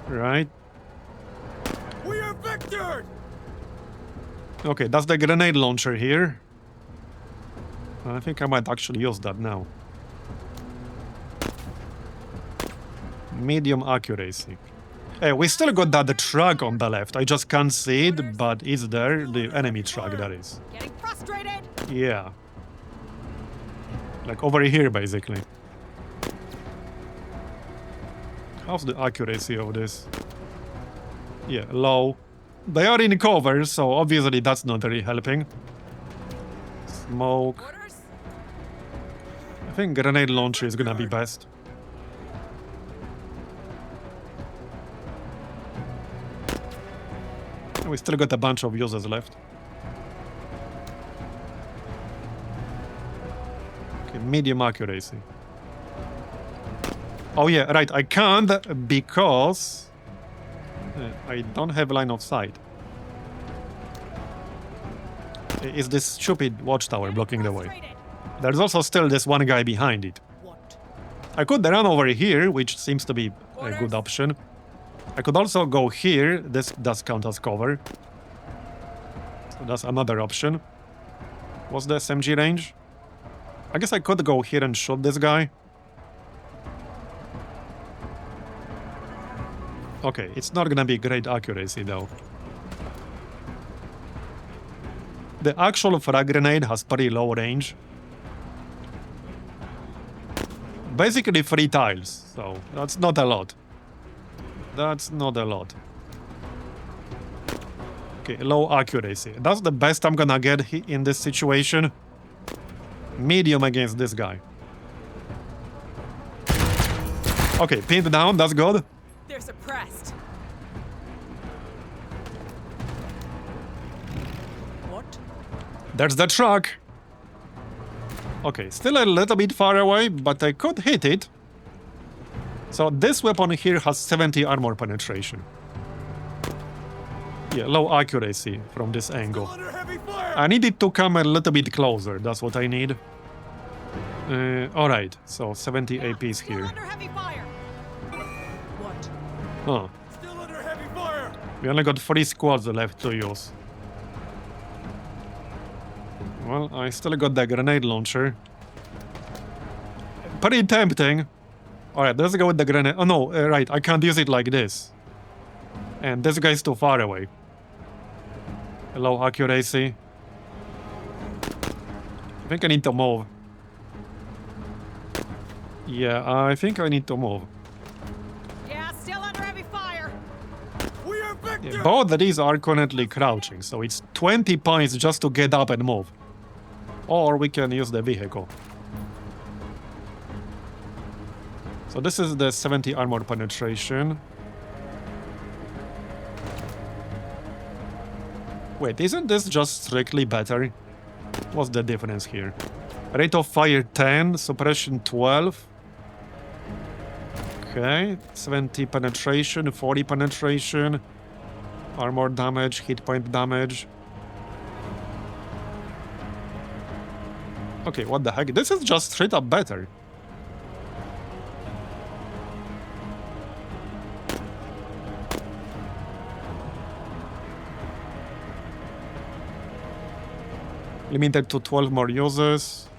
Right. We are victored! Okay, that's the grenade launcher here. I think I might actually use that now. Medium accuracy. Hey, we still got that truck on the left. I just can't see it, but it's there. The enemy truck, that is. Getting frustrated. Yeah. Like over here, basically. How's the accuracy of this? Yeah, low. They are in cover, so obviously that's not really helping. Smoke. Orders? I think grenade launcher is gonna be best. We still got a bunch of users left. Okay, medium accuracy. Oh yeah, right, I can't because I don't have line of sight. Is this stupid watchtower blocking the way? Frustrated. There's also still this one guy behind it. What? I could run over here, which seems to be a good option. I could also go here. This does count as cover. So that's another option. What's the SMG range? I guess I could go here and shoot this guy. Okay, it's not gonna be great accuracy though. The actual frag grenade has pretty low range. Basically 3 tiles, so that's not a lot. That's not a lot. Okay, low accuracy. That's the best I'm gonna get in this situation. Medium against this guy. Okay, pinned down, that's good. They're suppressed. What? There's the truck. Okay, still a little bit far away, but I could hit it. So this weapon here has 70 armor penetration. Yeah, low accuracy from this angle. Under heavy fire! I need it to come a little bit closer. That's what I need. Alright, so 70 APs Still here. under heavy fire. What? Huh. Still under heavy fire! We only got 3 squads left to use. Well, I still got the grenade launcher. Pretty tempting. Alright, let's go with the grenade. Oh no, right, I can't use it like this. And this guy's too far away. Low accuracy. I think I need to move. Yeah, I think I need to move. Yeah, still under heavy fire. We are victors! Yeah, both of these are currently crouching, so it's 20 points just to get up and move. Or we can use the vehicle. So this is the 70 armor penetration. Wait, isn't this just strictly better? What's the difference here? Rate of fire 10, suppression 12. Okay, 70 penetration, 40 penetration. Armor damage, hit point damage. Okay, what the heck? This is just straight up better. Limited to 12 more users.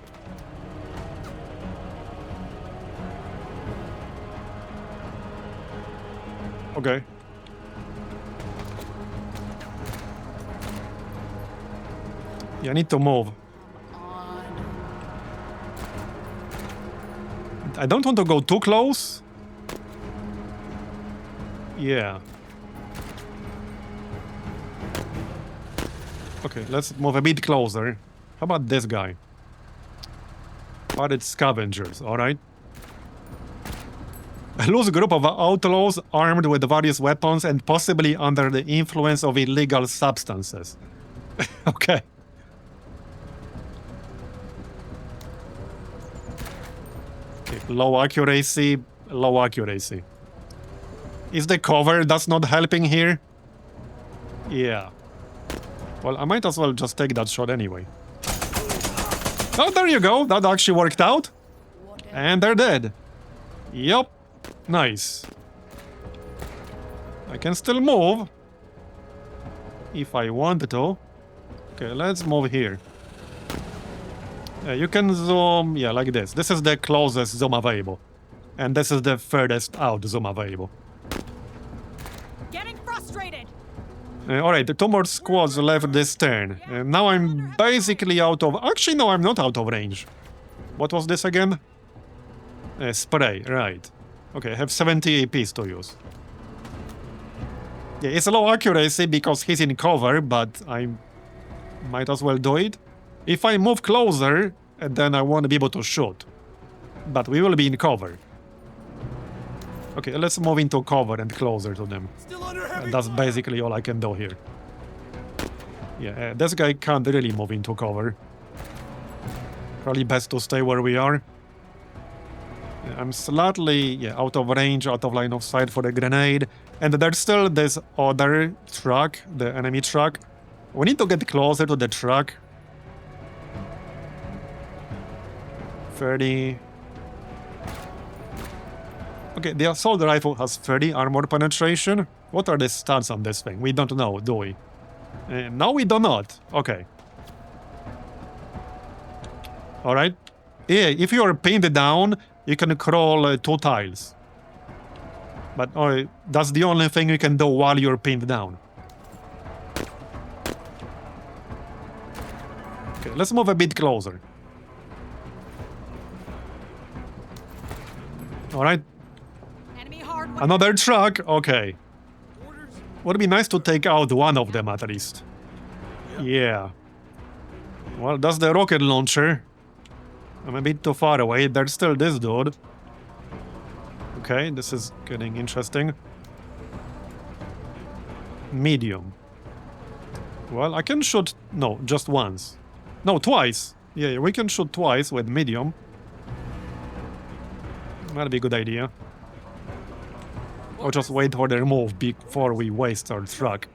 Okay. Yeah, I need to move. I don't want to go too close. Yeah. Okay, let's move a bit closer. How about this guy? Spotted scavengers, alright. A loose group of outlaws armed with various weapons and possibly under the influence of illegal substances. Okay. Okay, low accuracy, low accuracy. Is the cover that's not helping here? Yeah. Well, I might as well just take that shot anyway. Oh, there you go. That actually worked out. And they're dead. Yup. Nice. I can still move. If I want to. Okay, let's move here. You can zoom, yeah, like this. This is the closest zoom available. And this is the furthest out zoom available. Getting frustrated. Alright, 2 more squads left this turn. Now I'm basically out of... Actually, no, I'm not out of range. What was this again? Spray, right. Okay, I have 70 APs to use. Yeah, it's a low accuracy because he's in cover, but I might as well do it. If I move closer, then I won't be able to shoot. But we will be in cover. Okay, let's move into cover and closer to them. Still under heavy And that's fire. basically all I can do here. Yeah, this guy can't really move into cover. Probably best to stay where we are. I'm slightly out of range, out of line of sight for the grenade. And there's still this other truck, the enemy truck. We need to get closer to the truck. 30. Okay, the assault rifle has 30 armor penetration. What are the stats on this thing? We don't know, do we? No, we do not. Okay. Alright. Yeah, if you are pinned down, you can crawl 2 tiles. But that's the only thing you can do while you're pinned down. Okay, let's move a bit closer. Alright. Enemy hard. Another truck? Okay. Orders. Would be nice to take out one of them at least. Yeah. Well, that's the rocket launcher. I'm a bit too far away. There's still this dude. Okay, this is getting interesting. Medium. Well, I can shoot... No, just once. No, twice. Yeah, we can shoot twice with medium. That'd be a good idea. Or just wait for their move before we waste our truck.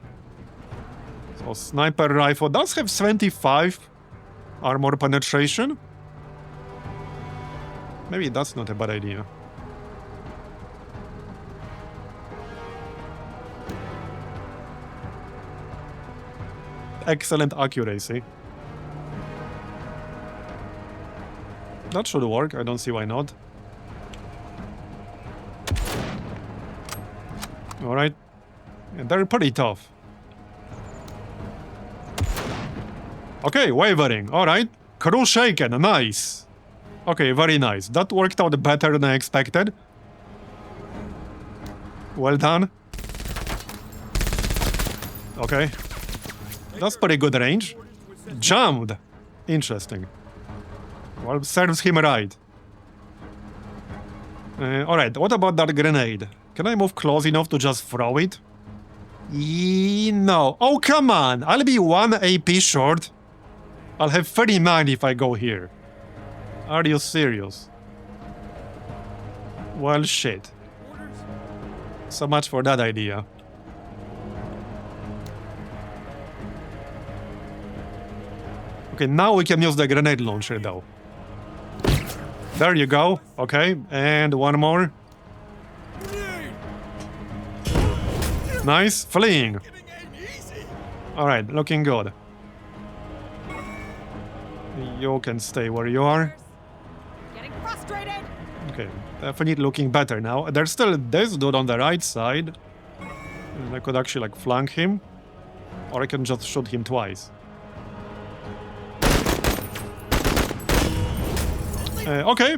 So, sniper rifle does have 75 armor penetration. Maybe that's not a bad idea. Excellent accuracy. That should work, I don't see why not. Alright. Yeah, they're pretty tough. Okay, wavering. Alright. Crew shaken. Nice. Okay, very nice. That worked out better than I expected. Well done. Okay. That's pretty good range. Jammed. Interesting. Well, serves him right. Alright, what about that grenade? Can I move close enough to just throw it? No. Oh, come on! I'll be 1 AP short. I'll have 39 if I go here. Are you serious? Well, shit. So much for that idea. Okay, now we can use the grenade launcher, though. There you go. Okay, and one more. Nice. Fleeing. Alright, looking good. You can stay where you are. Getting frustrated. Okay, definitely looking better now. There's still this dude on the right side. I could actually, like, flank him. Or I can just shoot him twice. Okay.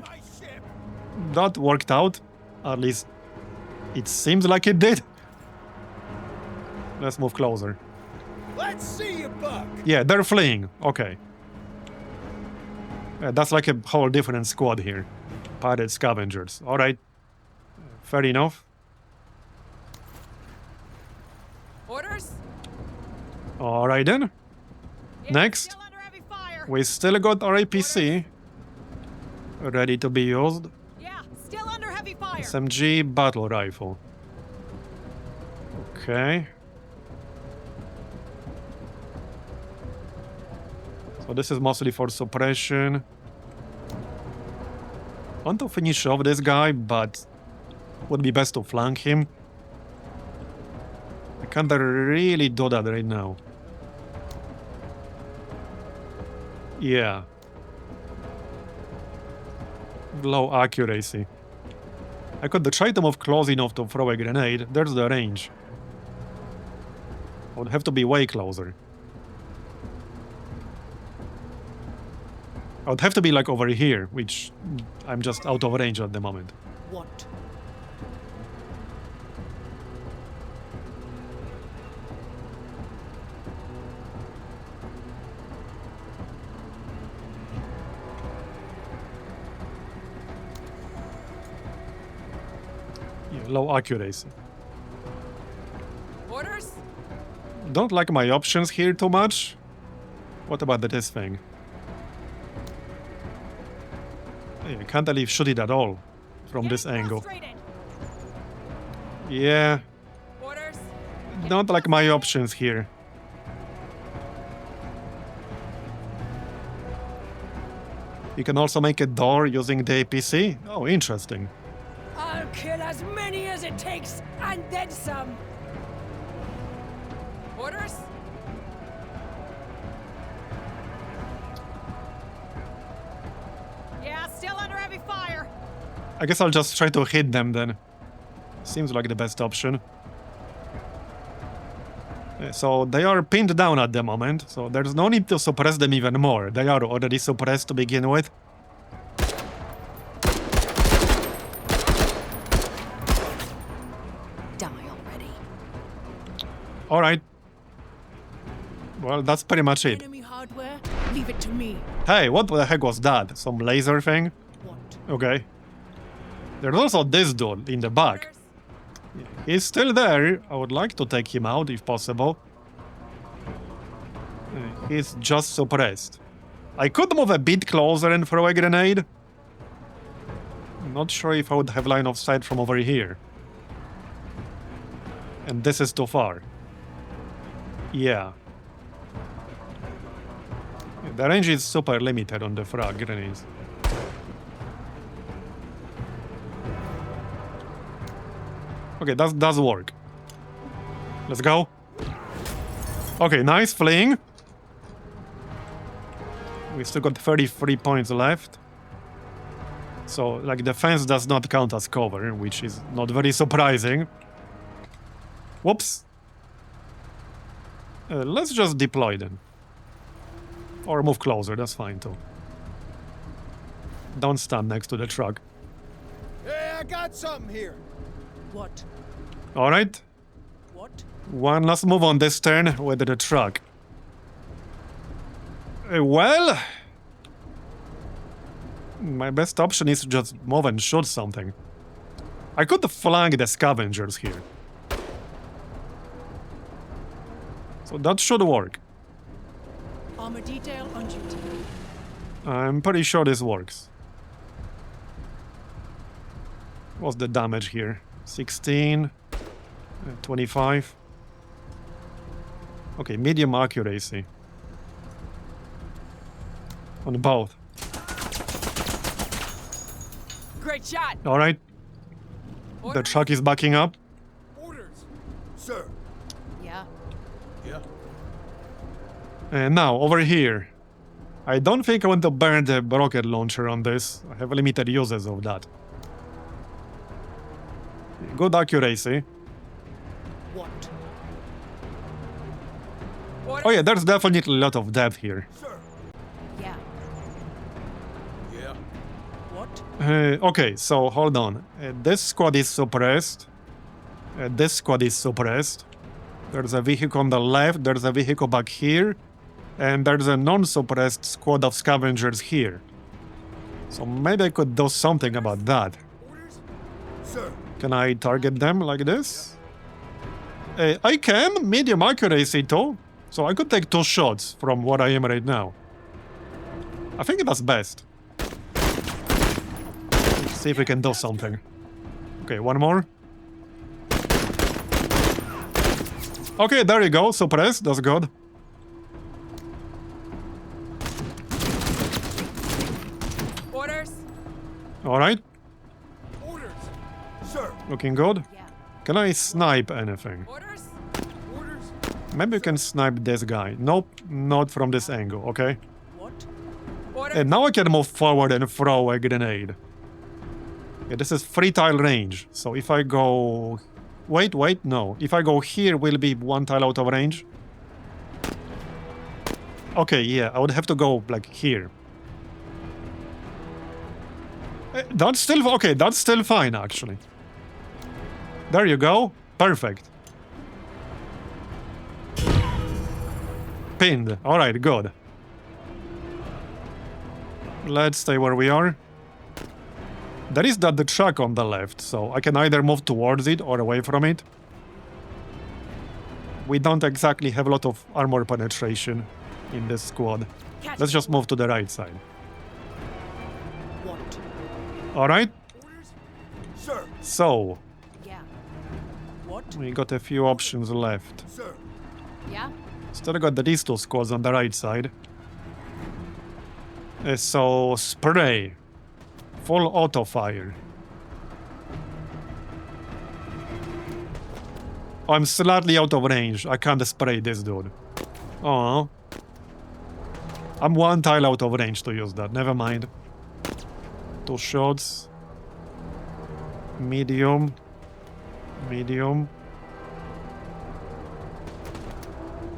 That worked out. At least it seems like it did. Let's move closer. Let's see you buck. Yeah, they're fleeing. Okay. That's like a whole different squad here. Pirate scavengers. Alright. Fair enough. Orders. Alright then. Yeah, Next. Still under heavy fire. We still got our APC. Ready to be used. Yeah, still under heavy fire. SMG battle rifle. Okay. So this is mostly for suppression. I want to finish off this guy, but would be best to flank him. I can't really do that right now. Yeah. Low accuracy. I could try to move close enough to throw a grenade. There's the range. I would have to be way closer. I would have to be like over here, which I'm just out of range at the moment. What? Low accuracy. Orders? Don't like my options here too much. What about this thing? Hey, I can't really shoot it at all from this Getting angle. frustrated. Yeah, Orders? don't like my options here. You can also make a door using the APC. Oh, interesting. I'll kill as many as it takes, and then some. Orders? Yeah, still under heavy fire. I guess I'll just try to hit them then. Seems like the best option. So they are pinned down at the moment, so there's no need to suppress them even more. They are already suppressed to begin with. Die already. Alright. Well, that's pretty much it. Enemy hardware? Leave it to me. Hey, what the heck was that? Some laser thing? What? Okay. There's also this dude in the back. Orders? He's still there. I would like to take him out if possible. He's just suppressed. I could move a bit closer and throw a grenade. Not sure if I would have line of sight from over here. And this is too far. Yeah. The range is super limited on the frag grenades. Okay, that does work. Let's go. Okay, nice fleeing. We still got 33 points left. So, like, defense does not count as cover, which is not very surprising. Whoops. Let's just deploy them. Or move closer, that's fine too. Don't stand next to the truck. Hey, I got something here. What? Alright. What? One last move on this turn with the truck. Well, my best option is to just move and shoot something. I could flank the scavengers here. So that should work. Armor detail on duty. I'm pretty sure this works. What's the damage here? 16, 25. Okay, medium accuracy. On both. Great shot. All right. The Orders? truck is backing up. Orders. Sir. Yeah. Yeah. And now, over here. I don't think I want to burn the rocket launcher on this. I have limited uses of that. Good accuracy. What? Orders? Oh yeah, there's definitely a lot of depth here. Sir. Yeah. Yeah. What? Okay, so hold on. This squad is suppressed. This squad is suppressed. There's a vehicle on the left, there's a vehicle back here. And there's a non-suppressed squad of scavengers here. So maybe I could do something about that. Orders. Sir. Can I target them like this? I can, medium accuracy too. So I could take 2 shots from where I am right now. I think that's best. Let's see if we can do something. Okay, one more. Okay, there you go, suppressed, that's good. Orders? Alright, Orders. Sir. looking good. Yeah. Can I snipe anything? Orders? Orders. Maybe we can snipe this guy. Nope, not from this angle, okay? What? Orders? And now I can move forward and throw a grenade. Yeah, this is 3 tile range, so if I go... Wait, no. If I go here, will be 1 tile out of range. Okay, yeah, I would have to go, like, here. That's still... Okay, that's still fine, actually. There you go. Perfect. Pinned. Alright, good. Let's stay where we are. There is the truck on the left, so I can either move towards it or away from it. We don't exactly have a lot of armor penetration in this squad. Let's just move to the right side. What? Alright, Orders? Sir. so Yeah. What? we got a few options left. Sir. Yeah? Still got these two squads on the right side. So, spray. Full auto fire. I'm slightly out of range. I can't spray this dude. Oh. I'm one tile out of range to use that. Never mind. 2 shots. Medium. Medium.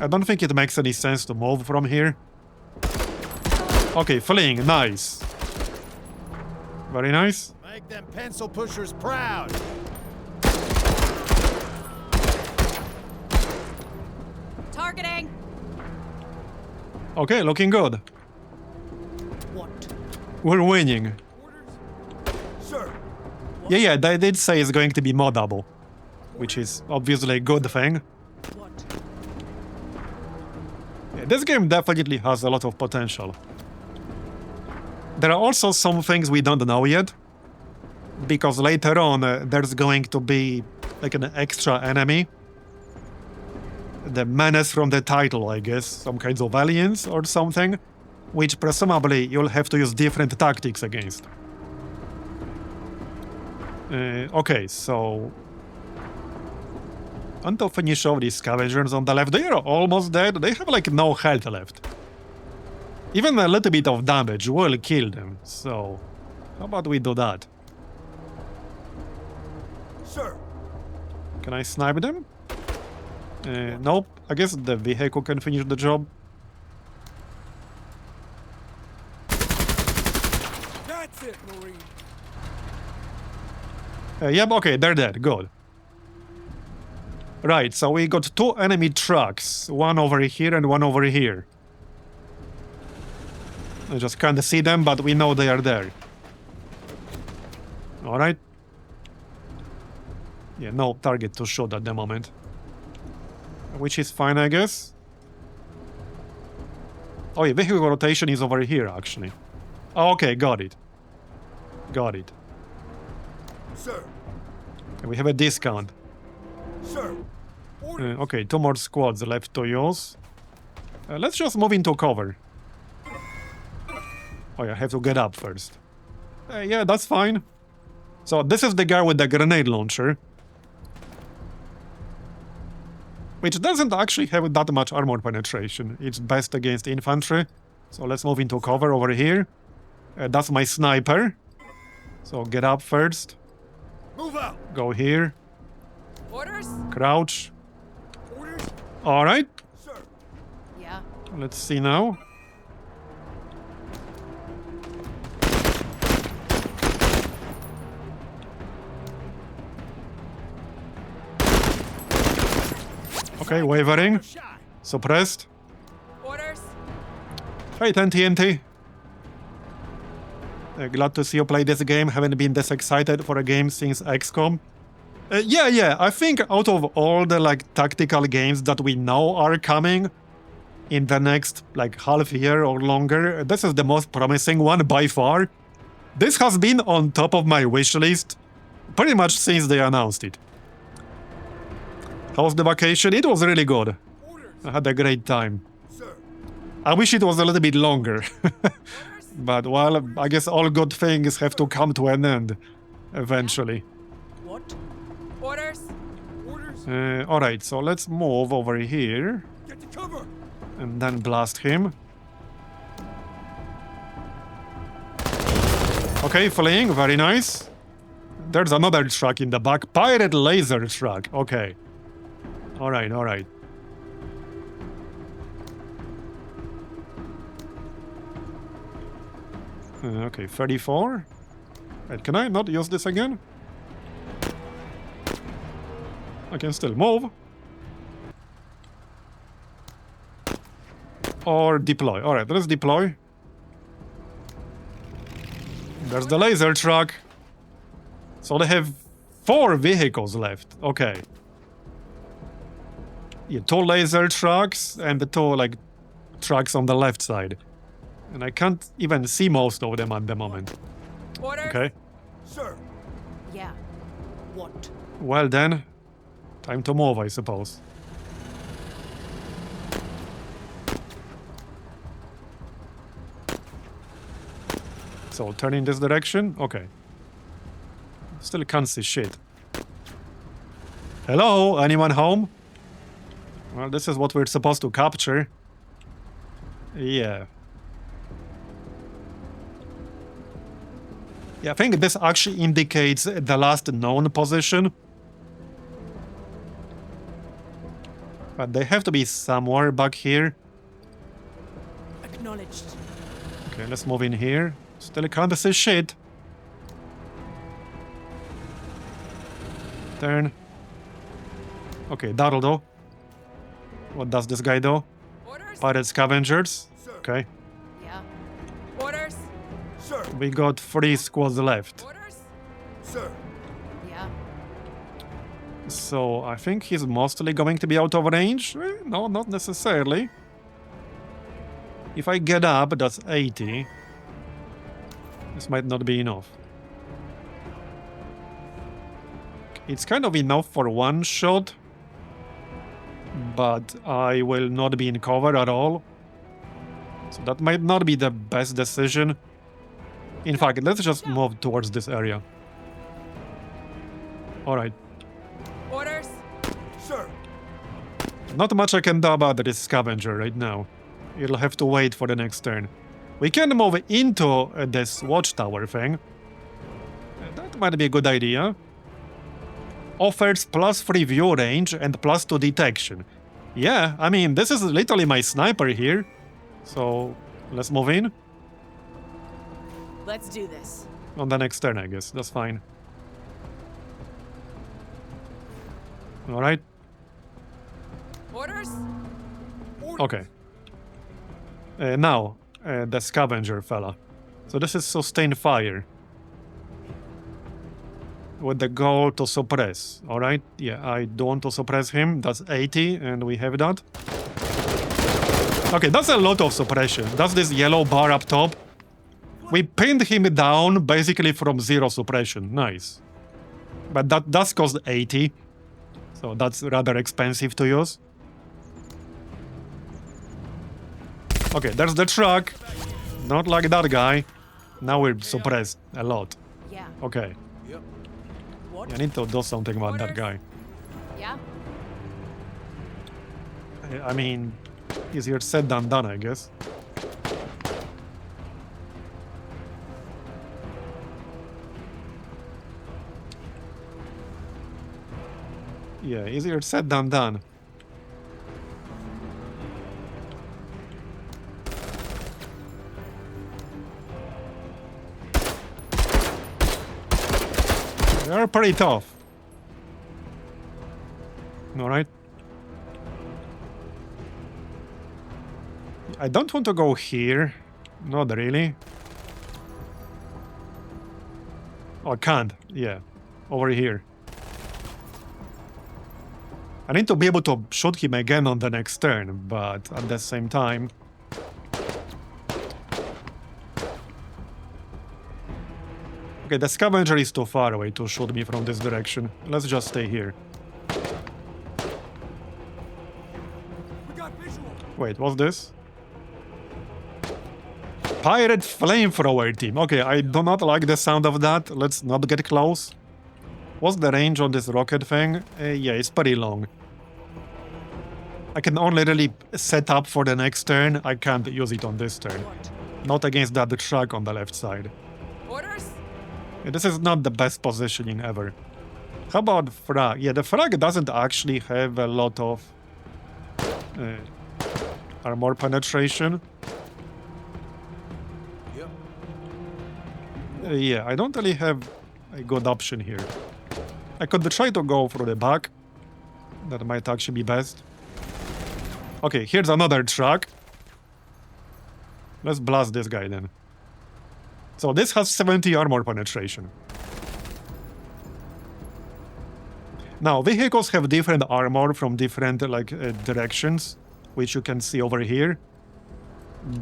I don't think it makes any sense to move from here. Okay, fleeing. Nice. Very nice. Make them pencil pushers proud. Targeting! Okay, looking good. What? We're winning. Orders? Sir. Yeah, they did say it's going to be moddable, which is obviously a good thing. What? Yeah, this game definitely has a lot of potential. There are also some things we don't know yet, because later on there's going to be like an extra enemy. The menace from the title, I guess, some kinds of aliens or something, which presumably you'll have to use different tactics against. Okay, so... And to finish off these scavengers on the left, they are almost dead. They have like no health left. Even a little bit of damage will kill them, so... How about we do that? Sir. Can I snipe them? Nope. I guess the vehicle can finish the job. That's it, Marine. Yep, okay, they're dead. Good. Right, so we got 2 enemy trucks. One over here and one over here. I just can't see them, but we know they are there. Alright. Yeah, no target to shoot at the moment. Which is fine, I guess. Oh yeah, vehicle rotation is over here, actually. Oh, okay, got it. Got it. Sir. We have a discount. Sir. Orders. Okay, 2 more squads left to use. Let's just move into cover. Oh yeah, I have to get up first. Yeah, that's fine. So this is the guy with the grenade launcher. Which doesn't actually have that much armor penetration. It's best against infantry. So let's move into cover over here. That's my sniper. So get up first. Move out. Go here. Orders? Crouch. Orders? Alright. Sir. Yeah. Let's see now. Okay, wavering. Shot. Suppressed. Orders? Hey, TNT. Glad to see you play this game. Haven't been this excited for a game since XCOM. Yeah. I think out of all the like tactical games that we know are coming in the next like half year or longer, this is the most promising one by far. This has been on top of my wish list pretty much since they announced it. How was the vacation? It was really good. Orders. I had a great time. Sir. I wish it was a little bit longer. But, well, I guess all good things have to come to an end eventually. What? Orders? Orders. Alright, so let's move over here Get to cover. and then blast him. Okay, fleeing, very nice. There's another truck in the back. Pirate laser truck. Okay. Alright. Okay, 34. Wait, can I not use this again? I can still move. Or deploy. Alright, let's deploy. There's the laser truck. So they have 4 vehicles left. Okay. Yeah, 2 laser trucks and the 2 like trucks on the left side. And I can't even see most of them at the moment. Orders? Okay. Sir. Yeah. What? Well then, time to move, I suppose. So, turn in this direction? Okay. Still can't see shit. Hello? Anyone home? Well, this is what we're supposed to capture. Yeah. Yeah, I think this actually indicates the last known position. But they have to be somewhere back here. Acknowledged. Okay, let's move in here. Still can't see shit. Turn. Okay, that'll do. What does this guy do? Orders? Pirate scavengers. Sir. Okay. Yeah. Orders? Sir. We got 3 squads left. Orders? Sir. Yeah. So I think he's mostly going to be out of range. No, not necessarily. If I get up, that's 80. This might not be enough. It's kind of enough for 1 shot, but I will not be in cover at all. So that might not be the best decision. In fact, let's just move towards this area. Alright. Orders? Sir. Not much I can do about this scavenger right now. You'll have to wait for the next turn. We can move into this watchtower thing. That might be a good idea. Offers +3 view range and +2 detection. Yeah, I mean, this is literally my sniper here. So, let's move in. Let's do this. On the next turn, I guess. That's fine. Alright. Orders? Okay. Now, the scavenger fella. So this is sustain fire. With the goal to suppress, alright? Yeah, I don't want to suppress him. That's 80, and we have that. Okay, that's a lot of suppression. That's this yellow bar up top. We pinned him down basically from 0 suppression. Nice. But that does cost 80. So that's rather expensive to use. Okay, there's the truck. Not like that guy. Now we're suppressed a lot. Yeah. Okay. Yep. What? I need to do something about that guy. Yeah. I mean, easier said than done, I guess. Yeah, easier said than done. They're pretty tough. Alright. I don't want to go here. Not really. Oh, I can't. Yeah. Over here. I need to be able to shoot him again on the next turn, but at the same time... Okay, the scavenger is too far away to shoot me from this direction. Let's just stay here. We got visual. Wait, what's this? Pirate flamethrower team. Okay, I do not like the sound of that. Let's not get close. What's the range on this rocket thing? Yeah, it's pretty long. I can only really set up for the next turn. I can't use it on this turn. What? Not against that truck on the left side. Orders? Yeah, this is not the best positioning ever. How about frag? Yeah, the frag doesn't actually have a lot of armor penetration. Yep. Yeah, I don't really have a good option here. I could try to go through the back. That might actually be best. Okay, here's another truck. Let's blast this guy then. So this has 70 armor penetration. Now, vehicles have different armor from different directions, which you can see over here.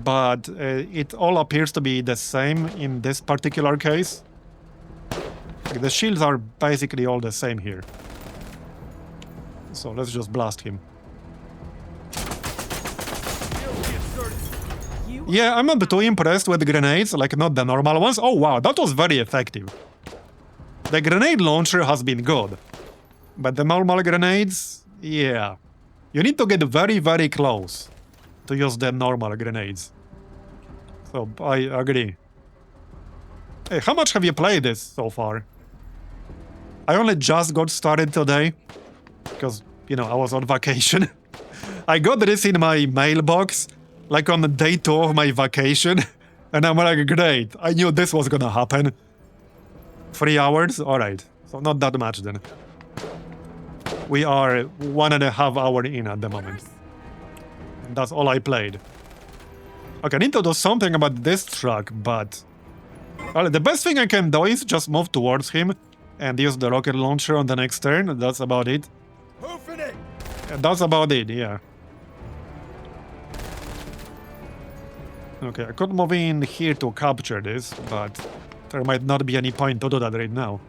But it all appears to be the same in this particular case. The shields are basically all the same here. So let's just blast him. Yeah, I'm not too impressed with grenades, like not the normal ones. Oh wow, that was very effective. The grenade launcher has been good. But the normal grenades, yeah. You need to get very, very close to use the normal grenades. So, I agree. Hey, how much have you played this so far? I only just got started today. Because, you know, I was on vacation. I got this in my mailbox, like on day 2 of my vacation. And I'm like, great, I knew this was gonna happen. 3 hours? Alright, so not that much then. We are 1.5 hours in at the moment. And that's all I played. Okay, I need to do something about this truck, but... Well, the best thing I can do is just move towards him and use the rocket launcher on the next turn. That's about it. Hoofing it! Yeah, that's about it, yeah. Okay, I could move in here to capture this, but there might not be any point to do that right now.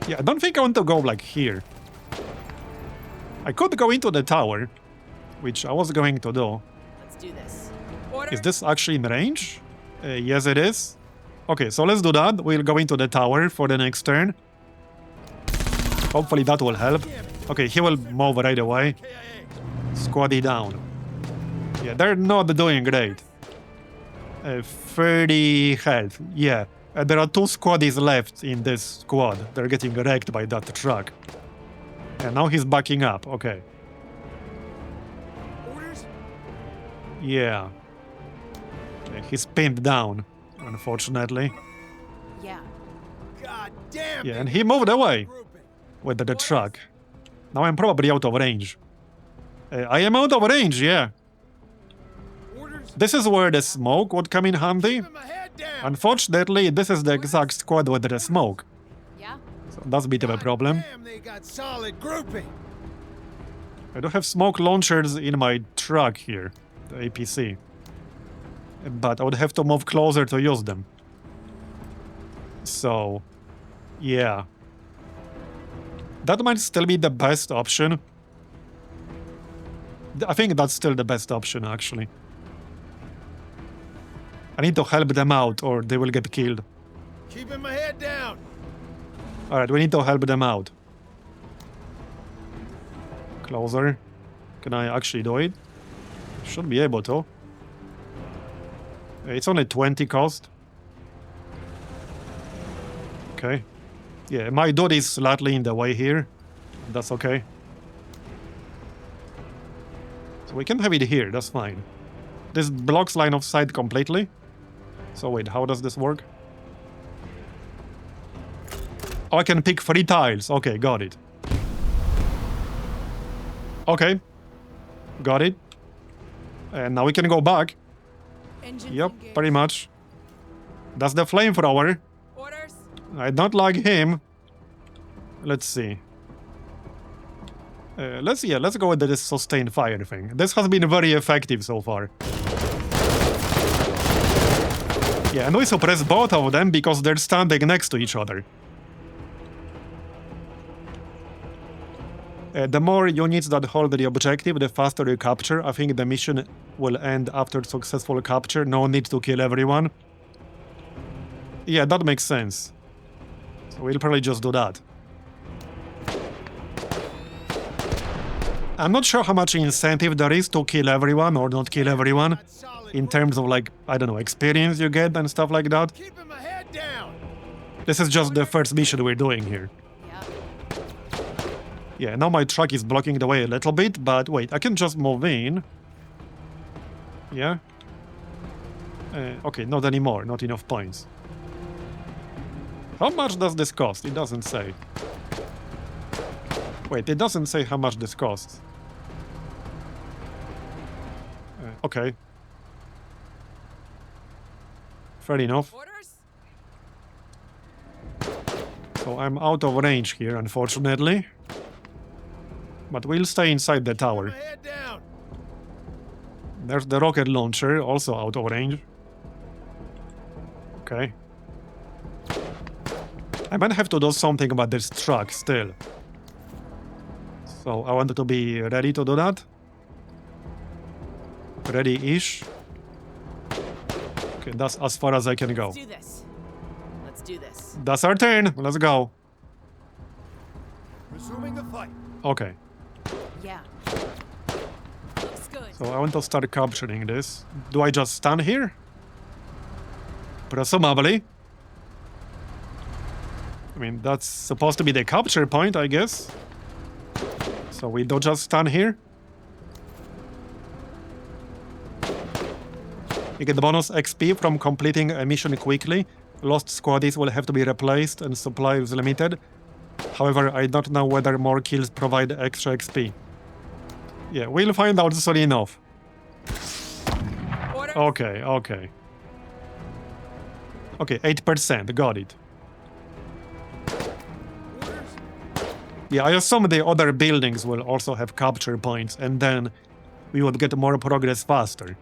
Yeah, I don't think I want to go like here. I could go into the tower, which I was going to do. Let's do this. Order. Is this actually in range? Yes, it is. Okay, so let's do that. We'll go into the tower for the next turn. Hopefully that will help. Okay, he will move right away. Squaddy down. Yeah, they're not doing great. 30 health, yeah. There are 2 squaddies left in this squad. They're getting wrecked by that truck. And now he's backing up, okay. Orders? Yeah. He's pinned down, unfortunately. Yeah. God damn! Yeah, and he moved away with the truck. Now I'm probably out of range. I am out of range, yeah. Orders? This is where the smoke would come in handy. Keeping my head down! Unfortunately, this is the exact squad with the smoke. Yeah. So that's a bit of a problem. Damn, they got solid grouping! I do have smoke launchers in my truck here, the APC. But I would have to move closer to use them. So, yeah. That might still be the best option. I think that's still the best option, actually. I need to help them out, or they will get killed. Keeping my head down! Alright, we need to help them out. Closer. Can I actually do it? Should be able to. It's only 20 cost. Okay. Yeah, my dude is slightly in the way here. That's okay. So we can have it here, that's fine. This blocks line of sight completely. So wait, how does this work? Oh, I can pick 3 tiles. Okay, got it. Okay. Got it. And now we can go back. Engines Yep, engaged. pretty much. That's the flamethrower. Orders. I don't like him. Let's see. Let's go with this sustained fire thing. This has been very effective so far. Yeah, and we suppress both of them because they're standing next to each other. The more units that hold the objective, the faster you capture. I think the mission will end after successful capture. No need to kill everyone. Yeah, that makes sense. So we'll probably just do that. I'm not sure how much incentive there is to kill everyone or not kill everyone. Got solid In terms of, like, I don't know, experience you get and stuff like that. Keeping my head down! This is just the first mission we're doing here. Yeah. Yeah, now my truck is blocking the way a little bit, but wait, I can just move in. Yeah? Okay, not anymore, not enough points. How much does this cost? It doesn't say. Wait, it doesn't say how much this costs. Okay. Fair enough. Orders. So I'm out of range here, unfortunately. But we'll stay inside the tower. My head down. There's the rocket launcher, also out of range. Okay. I might have to do something about this truck still. So I wanted to be ready to do that. Ready-ish. Okay, that's as far as I can go. Let's do this. Let's do this. That's our turn. Let's go. Resuming the fight. Okay. Yeah. Looks good. So I want to start capturing this. Do I just stand here? Presumably. I mean, that's supposed to be the capture point, I guess. So we don't just stand here. You get bonus XP from completing a mission quickly. Lost squaddies will have to be replaced and supply is limited. However, I don't know whether more kills provide extra XP. Yeah, we'll find out soon enough. Order. Okay, okay. Okay, 8%, got it. Yeah, I assume the other buildings will also have capture points, and then we would get more progress faster.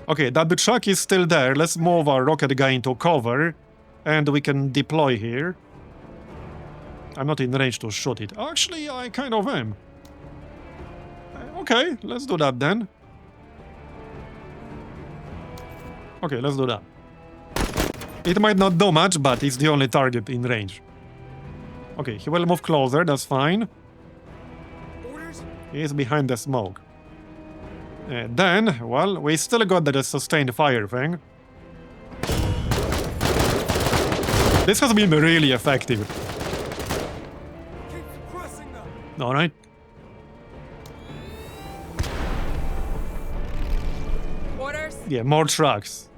Okay, that truck is still there. Let's move our rocket guy into cover, and we can deploy here. I'm not in range to shoot it. Actually, I kind of am. Okay, let's do that then. Okay, let's do that. It might not do much, but it's the only target in range. Okay, he will move closer, that's fine. Orders. He is behind the smoke. Then, well, we still got the sustained fire thing. This has been really effective. Keep suppressing them. Alright. Orders. Yeah, more trucks.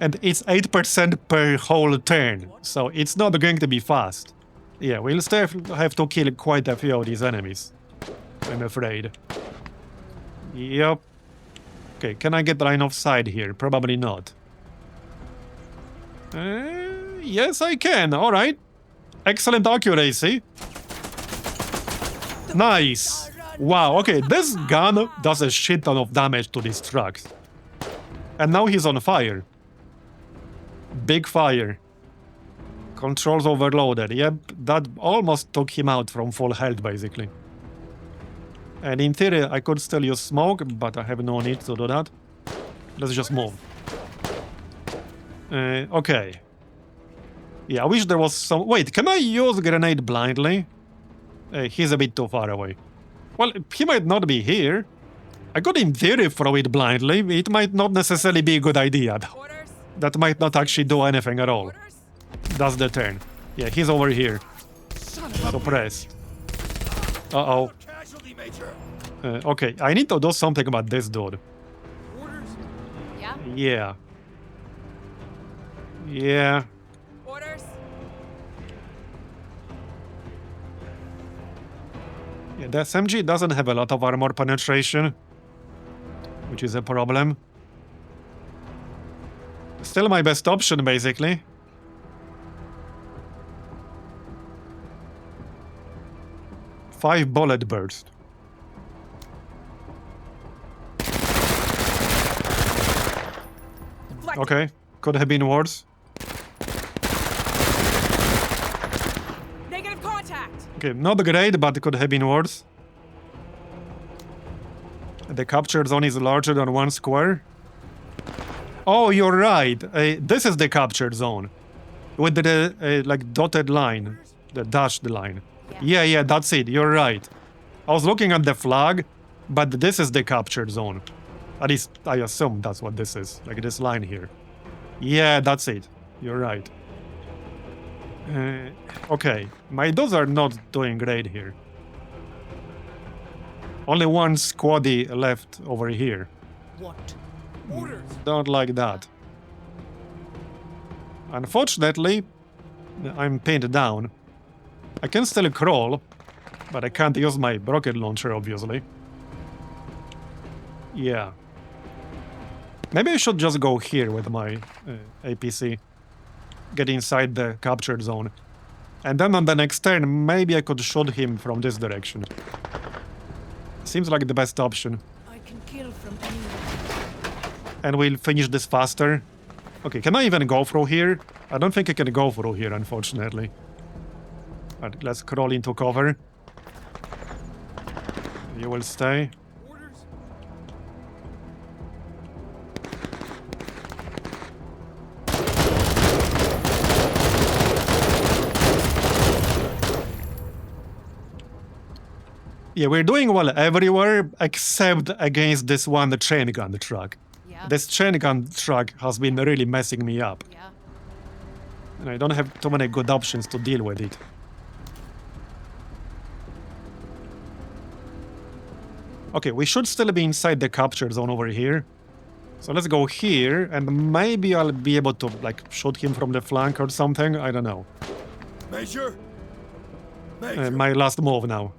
And it's 8% per whole turn, so it's not going to be fast. Yeah, we'll still have to kill quite a few of these enemies, I'm afraid. Yep. Okay, can I get line of sight here? Probably not. Yes, I can. Alright. Excellent accuracy. Nice. Wow, okay, this gun does a shit ton of damage to these trucks. And now he's on fire. Big fire. Controls overloaded. Yep, that almost took him out from full health, basically. And in theory, I could still use smoke, but I have no need to do that. Let's just move. Okay. Yeah, I wish there was some... Wait, can I use grenade blindly? He's a bit too far away. Well, he might not be here. I could in theory throw it blindly. It might not necessarily be a good idea, though. Orders. That might not actually do anything at all. Orders. That's the turn. Yeah, he's over here. Suppressed. Uh-oh. Casualty, Major. Okay, I need to do something about this dude. Orders. Yeah. Yeah. Yeah. Orders. Yeah, the SMG doesn't have a lot of armor penetration, which is a problem. Still my best option, basically. Five bullet burst. Deflect. Okay, could have been worse. Negative contact. Okay, not great, but could have been worse. The capture zone is larger than 1 square. Oh, you're right. This is the capture zone. With the, like, dotted line. The dashed line. Yeah, that's it. You're right. I was looking at the flag, but this is the capture zone. At least, I assume that's what this is. Like, this line here. Yeah, that's it. You're right. Okay. My dudes are not doing great here. Only one squaddy left over here. What? Orders. Don't like that. Unfortunately, I'm pinned down. I can still crawl, but I can't use my rocket launcher, obviously. Yeah. Maybe I should just go here with my APC. Get inside the captured zone. And then on the next turn, maybe I could shoot him from this direction. Seems like the best option. I can kill from anywhere. And we'll finish this faster. Okay, can I even go through here? I don't think I can go through here, unfortunately. But let's crawl into cover. You will stay. Orders? Yeah, we're doing well everywhere except against this one chain gun truck. Yeah. This chain gun truck has been really messing me up. Yeah. And I don't have too many good options to deal with it. Okay, we should still be inside the capture zone over here. So let's go here, and maybe I'll be able to, like, shoot him from the flank or something. I don't know. Major? Major. My last move now.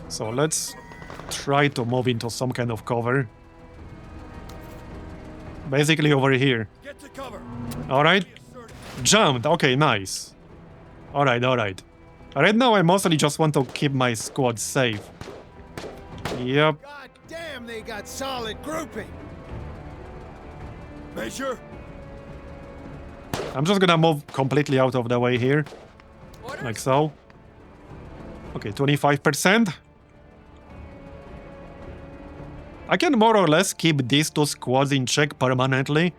So let's try to move into some kind of cover. Basically over here. Get to cover. Alright. Assertive. Jumped. Okay, nice. Alright, alright. Right now I mostly just want to keep my squad safe. Yep. God damn, they got solid grouping. Major? I'm just gonna move completely out of the way here. Orders? Like so. Okay, 25%. I can more or less keep these two squads in check permanently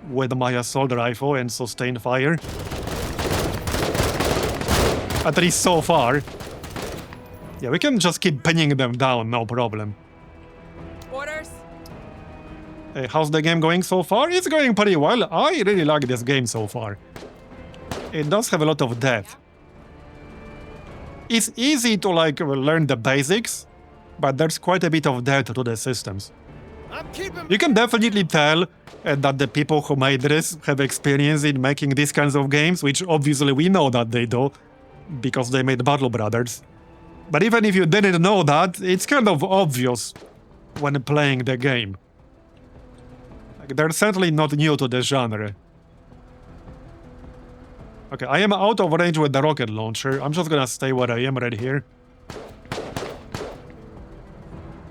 with my assault rifle and sustained fire. At least so far. Yeah, we can just keep pinning them down, no problem. Orders? How's the game going so far? It's going pretty well. I really like this game so far. It does have a lot of depth. It's easy to like learn the basics, but there's quite a bit of depth to the systems. I'm keeping. You can definitely tell that the people who made this have experience in making these kinds of games, which obviously we know that they do, because they made Battle Brothers. But even if you didn't know that, it's kind of obvious when playing the game. Like, they're certainly not new to the genre. Okay, I am out of range with the rocket launcher. I'm just gonna stay where I am right here.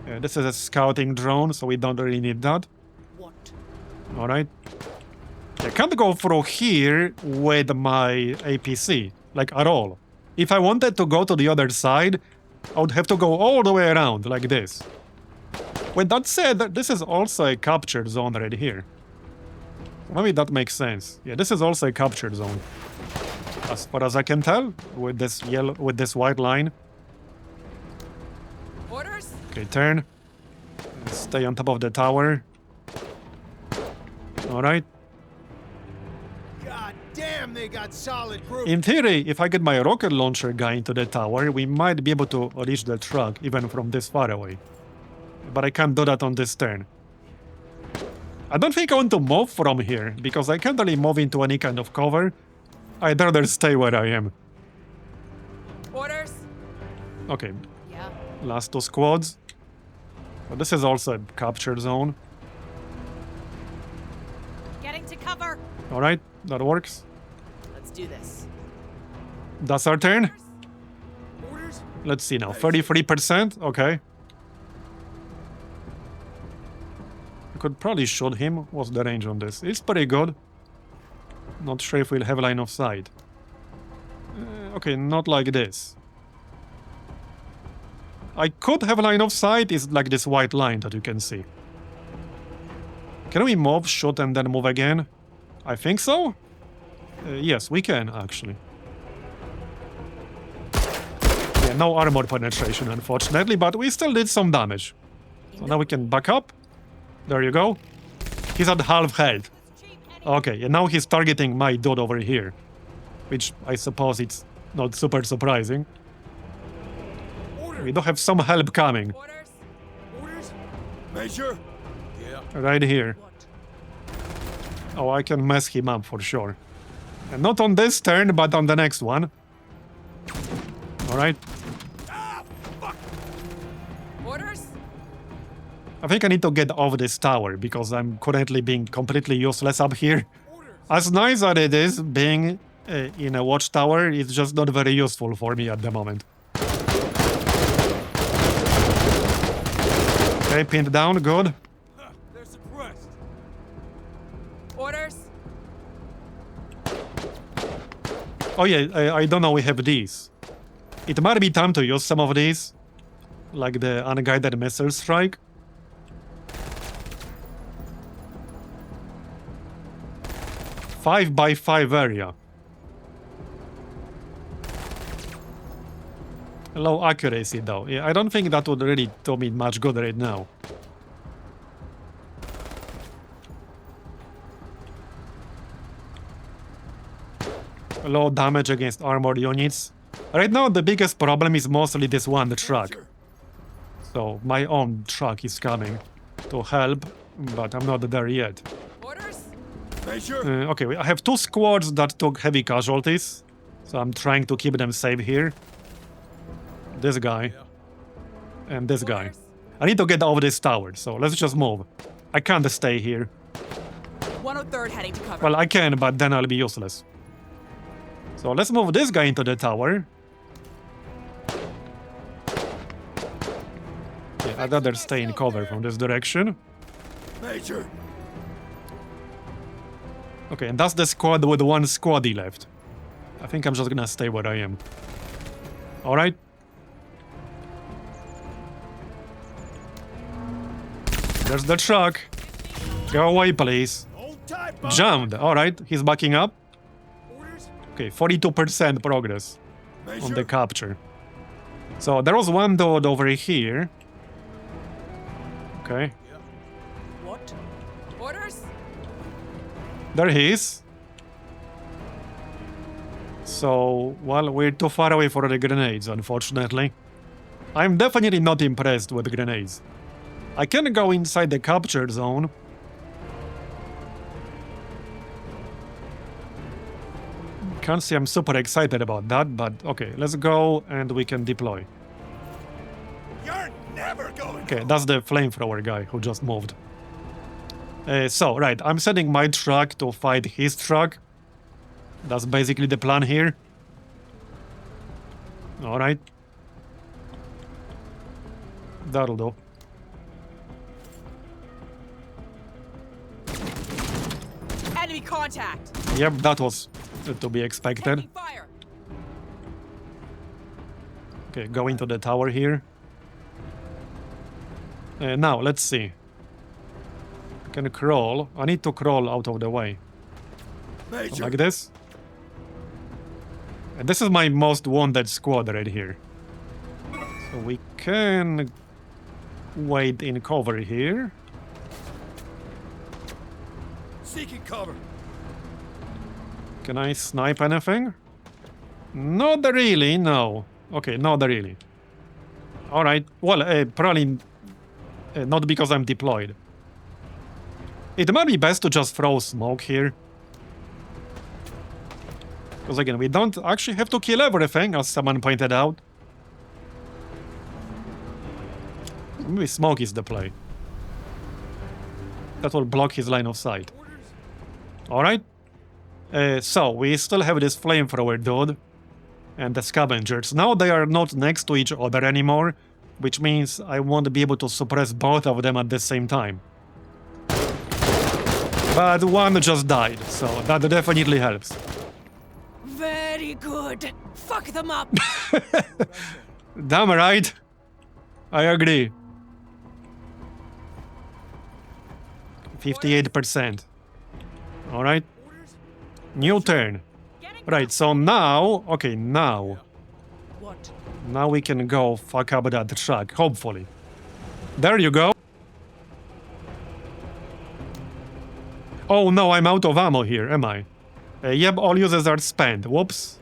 Yeah, this is a scouting drone, so we don't really need that. What? Alright. I can't go through here with my APC, like at all. If I wanted to go to the other side, I would have to go all the way around, like this. With that said, this is also a captured zone right here. Maybe that makes sense. Yeah, this is also a captured zone. As far as I can tell, with this yellow, with this white line. Orders? Okay, turn. Stay on top of the tower. Alright. God damn, they got solid grouping. In theory, if I get my rocket launcher guy into the tower, we might be able to reach the truck even from this far away. But I can't do that on this turn. I don't think I want to move from here, because I can't really move into any kind of cover. I'd rather stay where I am. Orders? Okay, Yeah. last two squads. But this is also a captured zone. Getting to cover. Alright, that works. Let's do this. That's our turn. Orders? Let's see now, 33%, okay. I could probably shoot him. What's the range on this? It's pretty good. Not sure if we'll have line of sight. Okay, not like this. I could have line of sight, it's like this white line that you can see. Can we move, shoot, and then move again? I think so? Yes, we can, actually. Yeah, no armor penetration, unfortunately, but we still did some damage. So now we can back up. There you go. He's at half health. Okay, and now he's targeting my dude over here. Which I suppose it's not super surprising. Order. We do have some help coming. Orders? Orders? Major? Yeah. Right here. What? Oh, I can mess him up for sure. And not on this turn, but on the next one. Alright. Ah, fuck! Orders? I think I need to get off this tower because I'm currently being completely useless up here. As nice as it is being in a watchtower, it's just not very useful for me at the moment. Okay, pinned down, good. They're suppressed. Orders. Oh yeah, I don't know we have these. It might be time to use some of these. Like the unguided missile strike. Five by 5 area. Low accuracy though. Yeah, I don't think that would really do me much good right now. Low damage against armored units. Right now the biggest problem is mostly this one truck. So my own truck is coming to help, but I'm not there yet. Orders. Major. Okay, I have 2 squads that took heavy casualties, so I'm trying to keep them safe here. This guy. And this guy. Orders. I need to get over this tower, so let's just move. I can't stay here. 103rd heading to cover. Well, I can, but then I'll be useless. So let's move this guy into the tower. Yeah, I'd rather stay in cover from this direction. Major. Okay, and that's the squad with 1 squaddy left. I think I'm just gonna stay where I am. Alright. There's the truck. Go away, please. Hold tight, Bob. Jammed. Alright, he's backing up. Orders. Okay, 42% progress on the Major. capture. So there was one dude over here. Okay, What? Orders. there he is. So, well, we're too far away for the grenades, unfortunately. I'm definitely not impressed with grenades. I can go inside the capture zone. Can't say I'm super excited about that, but okay, let's go and we can deploy. You're never going. Okay, that's the flamethrower guy who just moved. So, right, I'm sending my truck to fight his truck. That's basically the plan here. Alright. That'll do. Enemy contact. Yep, that was to be expected. Taking fire. Okay, go into the tower here. Now, let's see. I can crawl. I need to crawl out of the way. Major. Like this. And this is my most wanted squad right here. So we can wait in cover here. Seeking cover. Can I snipe anything? Not really, no. Okay, not really. Alright, well, probably not because I'm deployed. It might be best to just throw smoke here. Because again, we don't actually have to kill everything, as someone pointed out. Maybe smoke is the play. That will block his line of sight. Alright. So, we still have this flamethrower dude. And the scavengers. Now they are not next to each other anymore. Which means I won't be able to suppress both of them at the same time. But one just died, so that definitely helps. Very good. Fuck them up. Damn right. I agree. 58%. Alright. New turn. Getting Right, so now... Okay, now. What? Now we can go fuck up that truck, hopefully. There you go. Oh no, I'm out of ammo here, am I? Yep, all uses are spent. Whoops.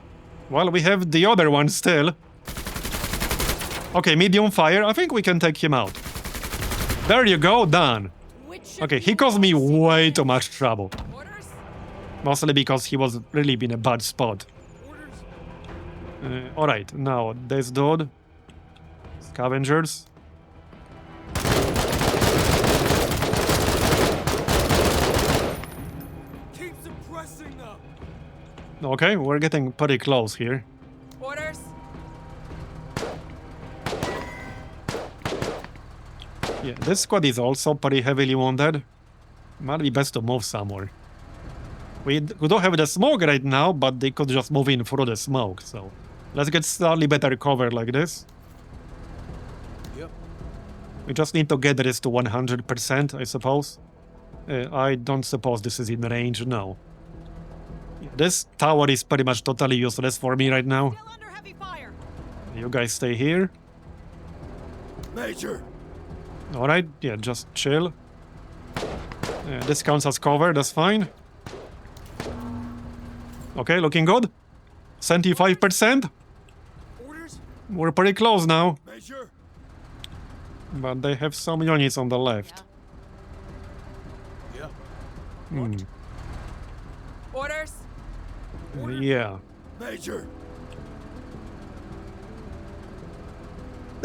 Well, we have the other one still. Okay, medium fire. I think we can take him out. There you go, done. Which Okay, he caused me way too much trouble. Orders. Mostly because he was really in a bad spot. Alright, now this dude. Scavengers. Okay, we're getting pretty close here. Orders? Yeah, this squad is also pretty heavily wounded. Might be best to move somewhere. We don't have the smoke right now, but they could just move in through the smoke, so... Let's get slightly better cover like this. Yep. We just need to get this to 100%, I suppose. I don't suppose this is in range, no. This tower is pretty much totally useless for me right now. Still under heavy fire. You guys stay here. Major! Alright, yeah, just chill. This counts as cover, that's fine. Okay, looking good. 75%. Orders? We're pretty close now. Major! But they have some units on the left. Yeah. Hmm. Orders? Yeah. Major!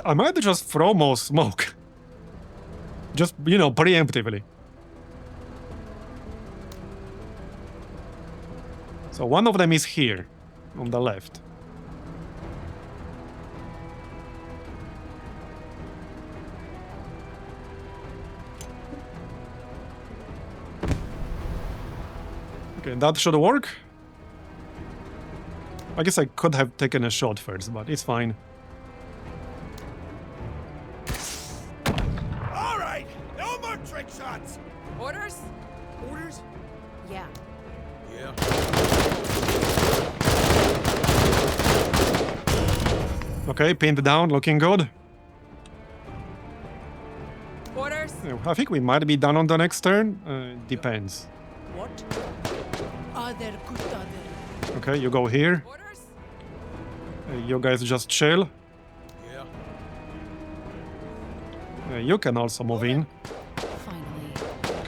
I might just throw more smoke. Just, you know, preemptively. So one of them is here, on the left. Okay, that should work. I guess I could have taken a shot first, but it's fine. All right! No more trick shots! Orders? Orders? Yeah. Yeah. Okay, pinned down, looking good. Orders? I think we might be done on the next turn. Depends. What? Other good other. Okay, you go here. Orders? You guys just chill. Yeah. You can also move in. Finally.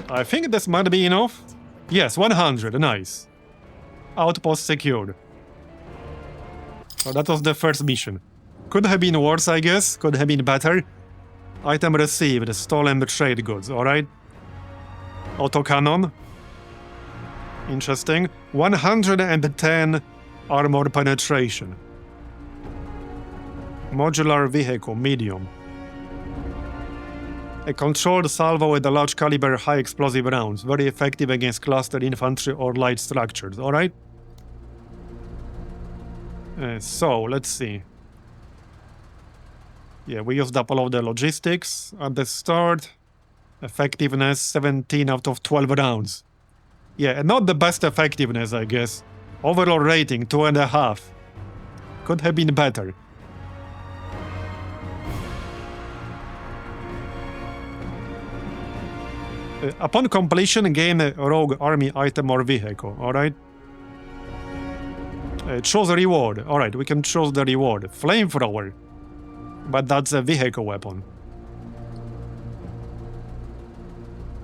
I think this might be enough. Yes, 100, nice. Outpost secured. So that was the first mission. Could have been worse, I guess. Could have been better. Item received, stolen trade goods, alright. Autocannon. Interesting. 110 armor penetration. Modular vehicle, medium. A controlled salvo with a large caliber high explosive rounds, very effective against cluster infantry or light structures, alright? So, let's see. Yeah, we used up all of the logistics at the start. Effectiveness, 17 out of 12 rounds. Yeah, not the best effectiveness, I guess. Overall rating, 2.5. Could have been better. Upon completion, gain a rogue army item or vehicle, alright? Choose a reward. Alright, we can choose the reward. Flamethrower. But that's a vehicle weapon.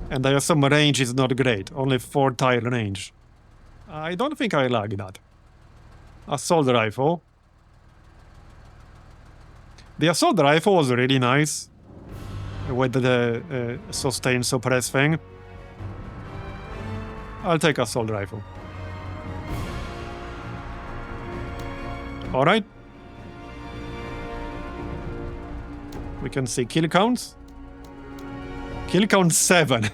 And I assume range is not great. Only 4 tile range. I don't think I like that. Assault rifle. The assault rifle was really nice. With the sustain suppress thing. I'll take assault rifle. Alright. We can see kill counts. Kill count 7.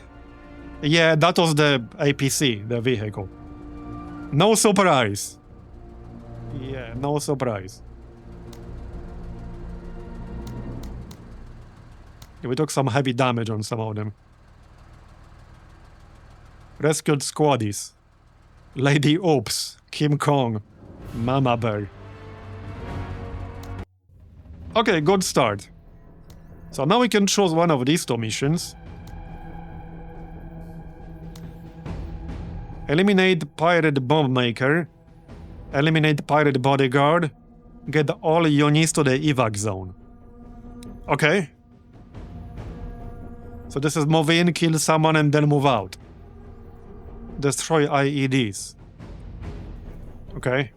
Yeah, that was the APC, the vehicle. No surprise. Yeah, no surprise. We took some heavy damage on some of them. Rescued squaddies. Lady Oops, Kim Kong, Mama Bear. Okay, good start. So now we can choose one of these 2 missions. Eliminate Pirate Bomb Maker. Eliminate Pirate Bodyguard. Get all units to the evac zone. Okay. So this is move in, kill someone, and then move out. Destroy IEDs. Okay.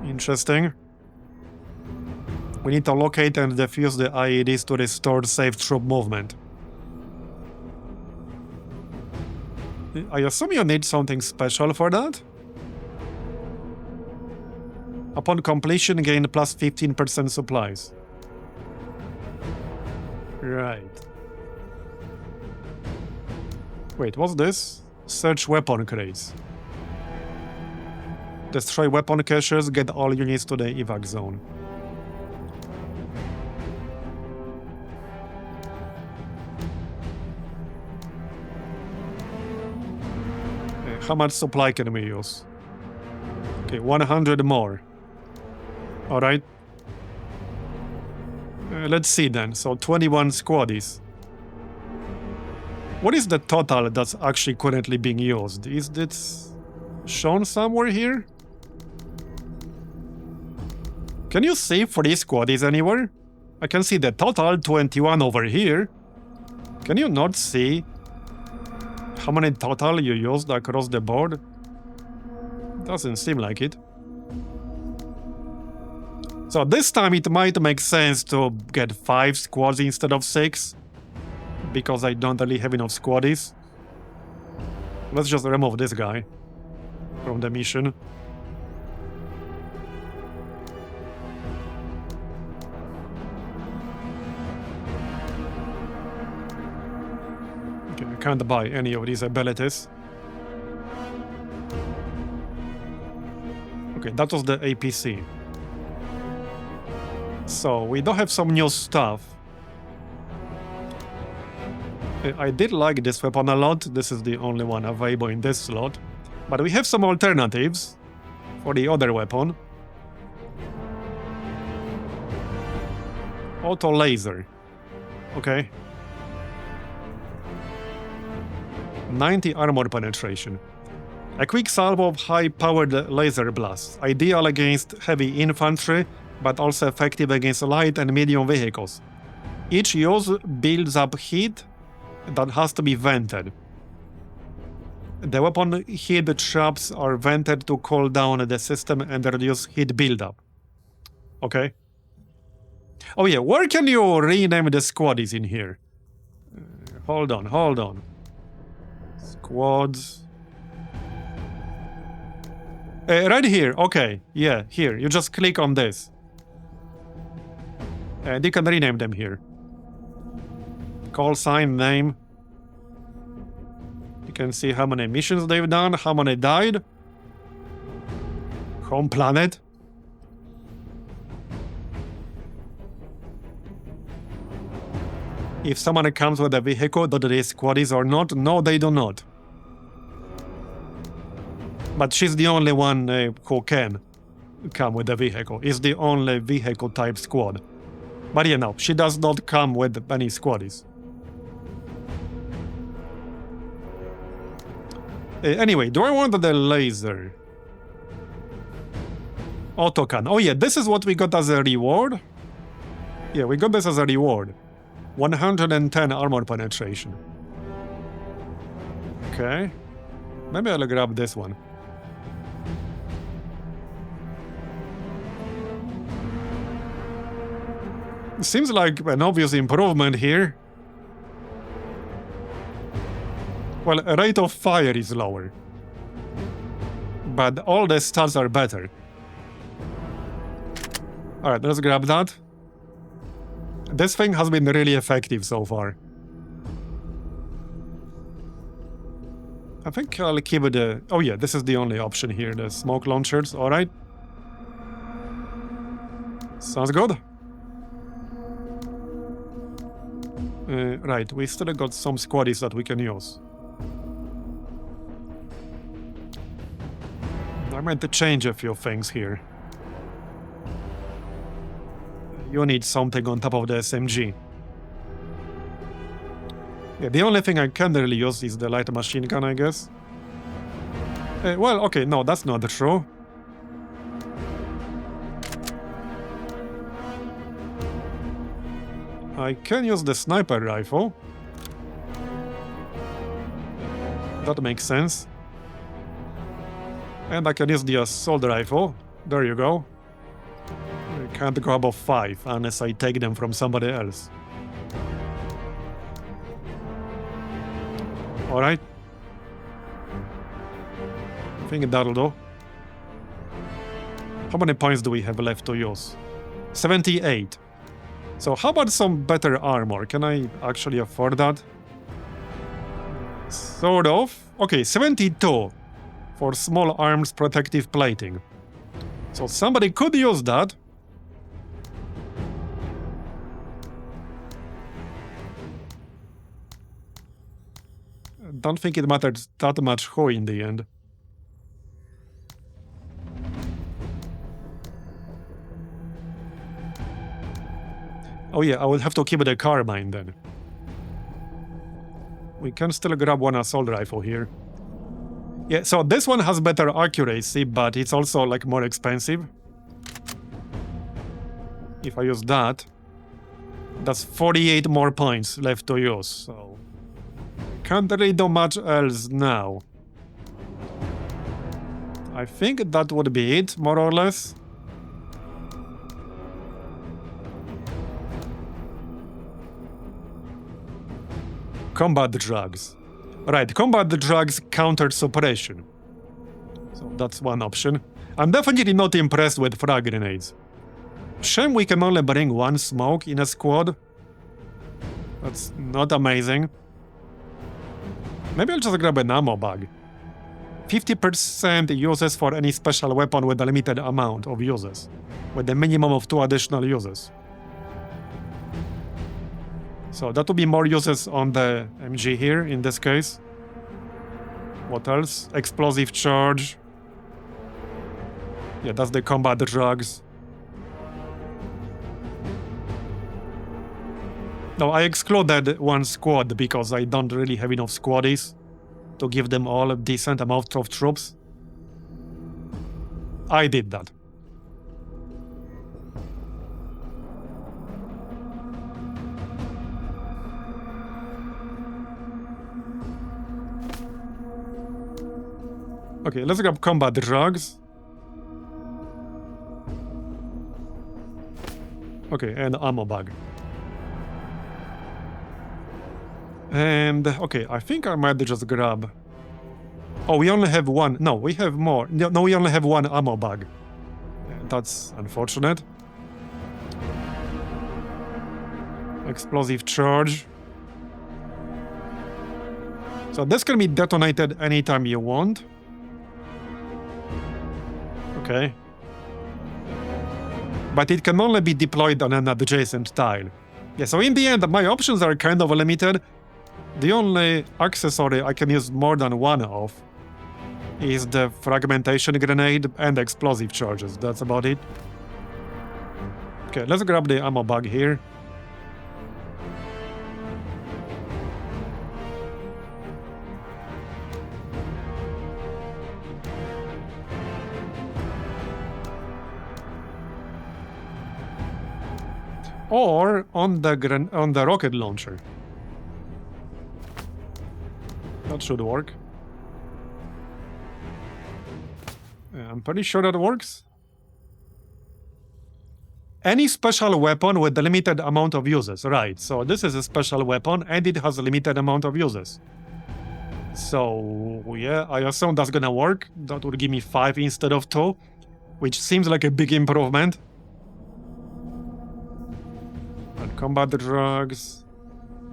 Interesting. We need to locate and defuse the IEDs to restore safe troop movement. I assume you need something special for that? Upon completion, gain plus 15% supplies. Right. Wait, what's this? Search weapon crates. Destroy weapon caches, get all units to the evac zone. How much supply can we use? Okay, 100 more. Alright. Let's see then. So 21 squaddies. What is the total that's actually currently being used? Is this shown somewhere here? Can you see 3 squaddies anywhere? I can see the total 21 over here. Can you not see how many total you used across the board? Doesn't seem like it. So this time it might make sense to get 5 squads instead of 6. Because I don't really have enough squaddies. Let's just remove this guy from the mission. Okay, I can't buy any of these abilities. Okay, that was the APC. So we do have some new stuff. I did like this weapon a lot. This is the only one available in this slot. But we have some alternatives for the other weapon. Auto laser. Okay. 90 armor penetration. A quick salvo of high-powered laser blasts, ideal against heavy infantry, but also effective against light and medium vehicles. Each use builds up heat that has to be vented. The weapon heat traps are vented to cool down the system and reduce heat buildup. Okay. Oh yeah, where can you rename the squaddies in here? Hold on. Squads. Right here, okay. Yeah, here. You just click on this. And you can rename them here. Call sign, name. You can see how many missions they've done, how many died. Home planet. If someone comes with a vehicle, do they squaddies or not? No, they do not. But she's the only one who can come with a vehicle. Is the only vehicle type squad. But yeah, no, she does not come with any squaddies. Anyway, do I want the laser? Autocan. Oh yeah, this is what we got as a reward. Yeah, we got this as a reward. 110 armor penetration. Okay. Maybe I'll grab this one. Seems like an obvious improvement here. Well, rate of fire is lower. But all the stats are better. Alright, let's grab that. This thing has been really effective so far. I think I'll keep it a... Oh yeah, this is the only option here, the smoke launchers, alright. Sounds good. Right, we still got some squaddies that we can use. I meant to change a few things here. You need something on top of the SMG. Yeah, the only thing I can really use is the light machine gun, I guess. Well, okay, no, that's not true. I can use the sniper rifle. That makes sense. And I can use the assault rifle. There you go. I can't go above 5 unless I take them from somebody else. Alright. I think that'll do. How many points do we have left to use? 78. So how about some better armor? Can I actually afford that? Sort of. Okay, 72 for small arms protective plating. So somebody could use that. Don't think it mattered that much who in the end. Oh yeah, I will have to keep the carbine then. We can still grab one assault rifle here. Yeah, so this one has better accuracy, but it's also like more expensive. If I use that, that's 48 more points left to use, so can't really do much else now. I think that would be it, more or less. Combat drugs. Right, combat drugs counter suppression. So that's one option. I'm definitely not impressed with frag grenades. Shame we can only bring one smoke in a squad. That's not amazing. Maybe I'll just grab an ammo bag. 50% uses for any special weapon with a limited amount of uses, with a minimum of 2 additional uses. So that would be more uses on the MG here, in this case. What else? Explosive charge. Yeah, that's the combat drugs. No, I excluded one squad because I don't really have enough squaddies to give them all a decent amount of troops. I did that. Okay, let's grab combat drugs. Okay, and ammo bag. And, okay, I think I might just grab... Oh, we only have one. No, we have more. No, we only have one ammo bag. That's unfortunate. Explosive charge. So this can be detonated anytime you want. Okay. But it can only be deployed on an adjacent tile. Yeah, so in the end, my options are kind of limited. The only accessory I can use more than one of is the fragmentation grenade and explosive charges. That's about it. Okay, let's grab the ammo bag here. Or on the rocket launcher. That should work. I'm pretty sure that works. Any special weapon with a limited amount of uses. Right, so this is a special weapon and it has a limited amount of uses. So, yeah, I assume that's gonna work. That would give me 5 instead of 2, which seems like a big improvement. And combat drugs.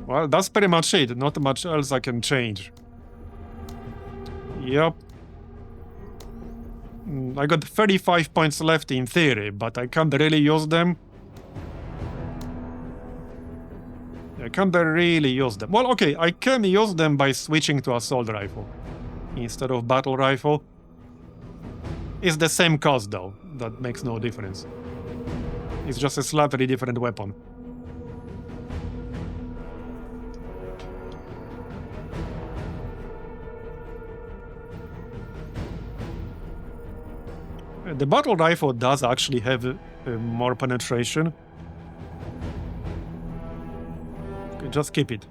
Well, that's pretty much it. Not much else I can change. Yep. I got 35 points left in theory, but I can't really use them. I can't really use them. Well, okay, I can use them by switching to assault rifle instead of battle rifle. It's the same cost though. That makes no difference. It's just a slightly different weapon. The battle rifle does actually have more penetration. Okay, just keep it.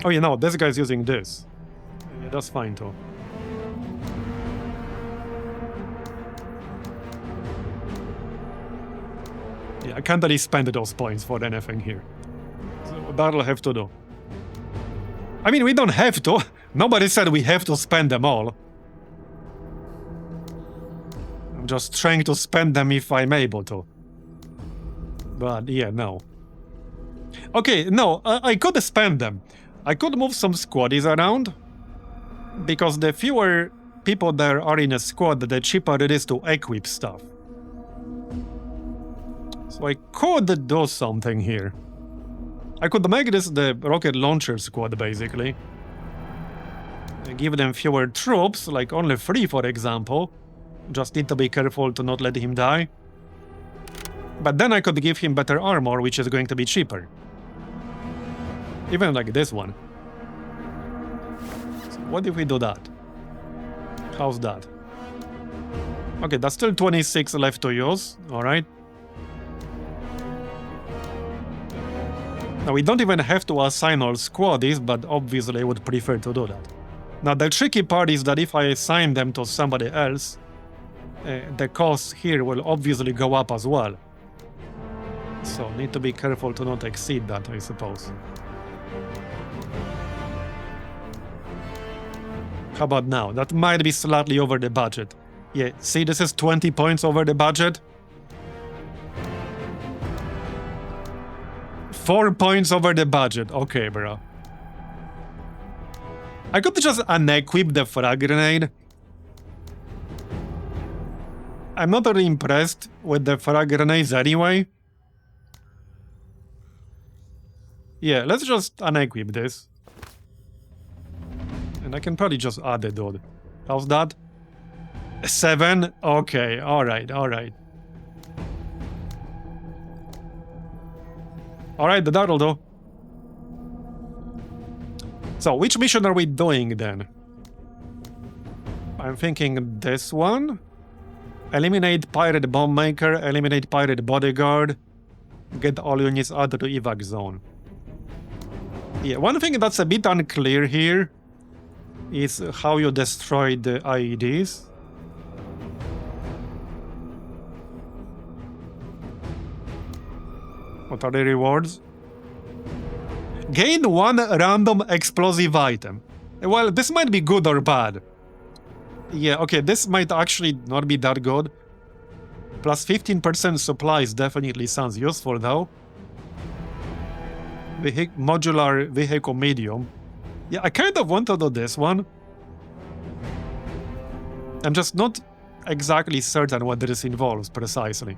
Oh, you know, this guy's using this. Yeah, that's fine too. Yeah, I can't really spend those points for anything here. So that'll have to do. I mean, we don't have to, Nobody said we have to spend them all. I'm just trying to spend them if I'm able to. But yeah, no. Okay, no, I could spend them. I could move some squaddies around. Because the fewer people there are in a squad, the cheaper it is to equip stuff. So I could do something here. I could make this the rocket launcher squad, basically. Give them fewer troops, like only 3, for example. Just need to be careful to not let him die. But then I could give him better armor, which is going to be cheaper. Even like this one. So what if we do that? How's that? Okay, that's still 26 left to use, alright. Now we don't even have to assign all squaddies, but obviously I would prefer to do that. Now the tricky part is that if I assign them to somebody else, the cost here will obviously go up as well. So need to be careful to not exceed that, I suppose. How about now? That might be slightly over the budget. Yeah, see, this is 20 points over the budget. 4 points over the budget. Okay, bro. I could just unequip the frag grenade. I'm not really impressed with the frag grenades anyway. Yeah, let's just unequip this. And I can probably just add it, dude. How's that? 7? Okay, alright, alright. Alright, that'll do. So, which mission are we doing then? I'm thinking this one. Eliminate Pirate Bomb Maker, eliminate Pirate Bodyguard. Get all units out to evac zone. Yeah, one thing that's a bit unclear here is how you destroy the IEDs. What are the rewards? Gain 1 random explosive item. Well, this might be good or bad. Yeah, okay, this might actually not be that good. Plus 15% supplies definitely sounds useful though. Modular vehicle medium. Yeah, I kind of want to do this one. I'm just not exactly certain what this involves precisely.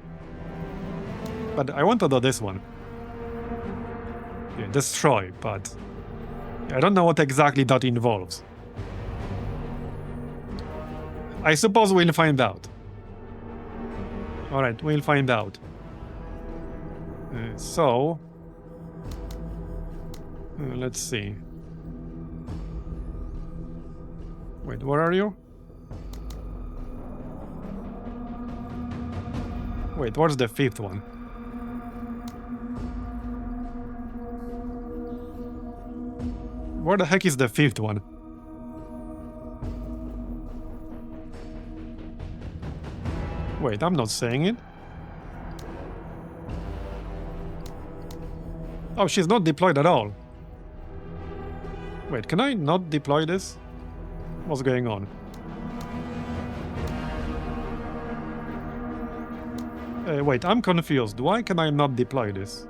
But I want to do this one. Yeah, destroy, but I don't know what exactly that involves. I suppose we'll find out. Alright, we'll find out. Let's see. Wait, where are you? Wait, what's the 5th one? Where the heck is the 5th one? Wait, I'm not saying it. Oh, she's not deployed at all. Wait, can I not deploy this? What's going on? Wait, I'm confused. Why can I not deploy this?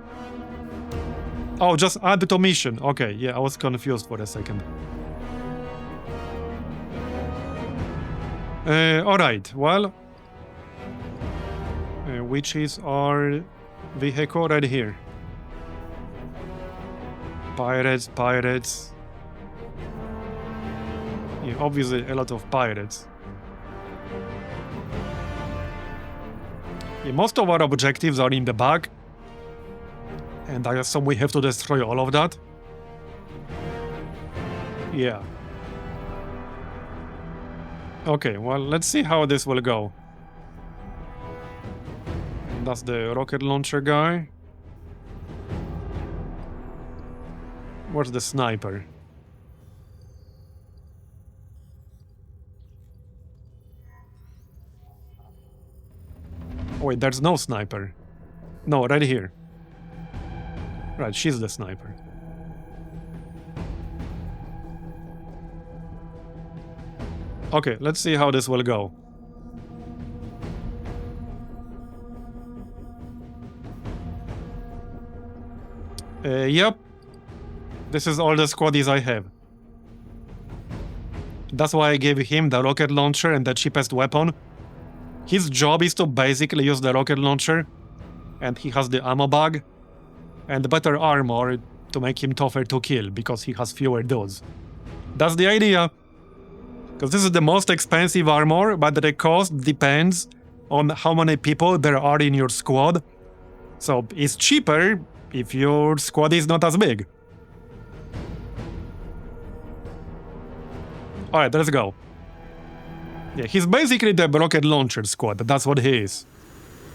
Oh, just add to mission. Okay, yeah, I was confused for a second. Alright, well... which is our vehicle right here? Pirates, pirates... Yeah, obviously a lot of pirates. Yeah, most of our objectives are in the back. And I assume we have to destroy all of that. Yeah. Okay, well, let's see how this will go. That's the rocket launcher guy. Where's the sniper? Wait, there's no sniper. No, right here. Right, she's the sniper. Okay, let's see how this will go. Yep. This is all the squaddies I have. That's why I gave him the rocket launcher and the cheapest weapon. His job is to basically use the rocket launcher, and he has the ammo bag and better armor to make him tougher to kill because he has fewer dudes. That's the idea. Because this is the most expensive armor, but the cost depends on how many people there are in your squad. So it's cheaper if your squad is not as big. Alright, let's go. Yeah, he's basically the rocket launcher squad. That's what he is.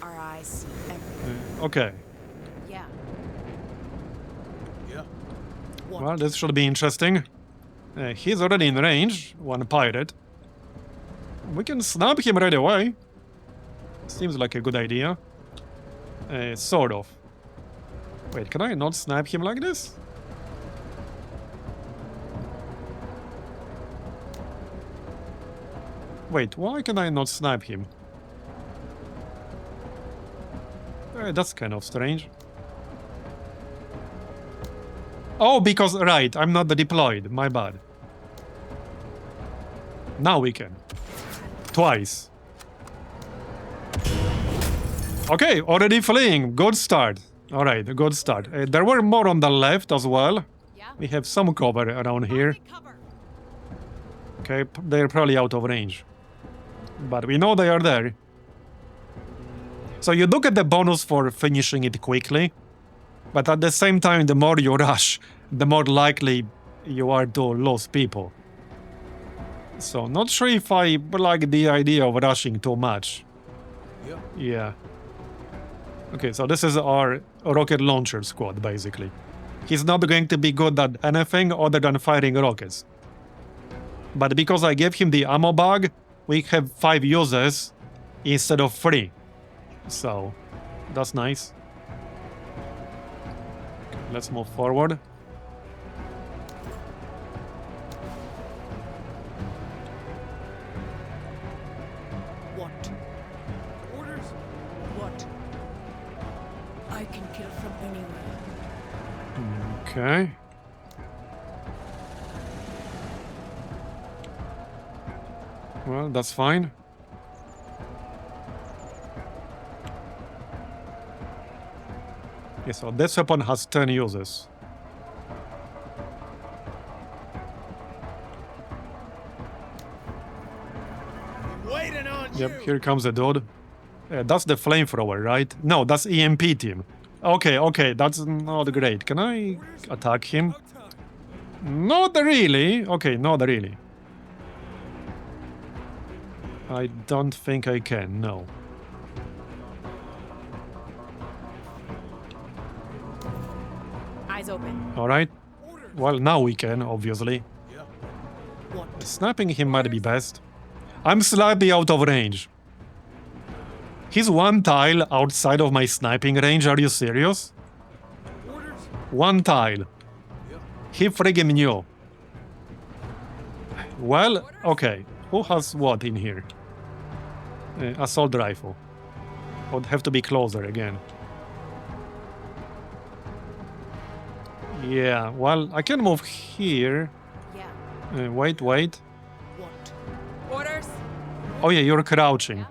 Our eyes see everything. Okay. Yeah. Yeah. Well, this should be interesting. He's already in range, one pirate. We can snap him right away. Seems like a good idea. Sort of. Wait, can I not snap him like this? Wait, why can I not snap him? That's kind of strange. Oh, because, right, I'm not deployed, my bad. Now we can. Twice. Okay, already fleeing, good start. Alright, good start. There were more on the left as well. Yeah. We have some cover around here. Cover. Okay, they're probably out of range. But we know they are there. So you do get the bonus for finishing it quickly. But at the same time, the more you rush, the more likely you are to lose people. So not sure if I like the idea of rushing too much. Yeah. Yeah. Okay, so this is our rocket launcher squad, basically. He's not going to be good at anything other than firing rockets. But because I gave him the ammo bag, we have 5 uses instead of 3. So, that's nice. Let's move forward. What? Orders? What? I can kill from anywhere. Okay. Well, that's fine. Yeah, so this weapon has 10 uses. Waiting on Yep, you. here comes the dude. That's the flamethrower, right? No, that's EMP team. Okay, okay, that's not great. Can I attack him? About time. Not really. Okay, not really. I don't think I can, no. Eyes open. Alright. Well, now we can, obviously. Yeah. What? Snapping him might be best. I'm slightly out of range. He's 1 tile outside of my sniping range, are you serious? Orders? 1 tile. Yeah. He friggin' knew. Well, okay. Who has what in here? Assault rifle. Would have to be closer again. Yeah, well, I can move here. Yeah. Wait. What? Orders? Oh yeah, you're crouching. Yeah.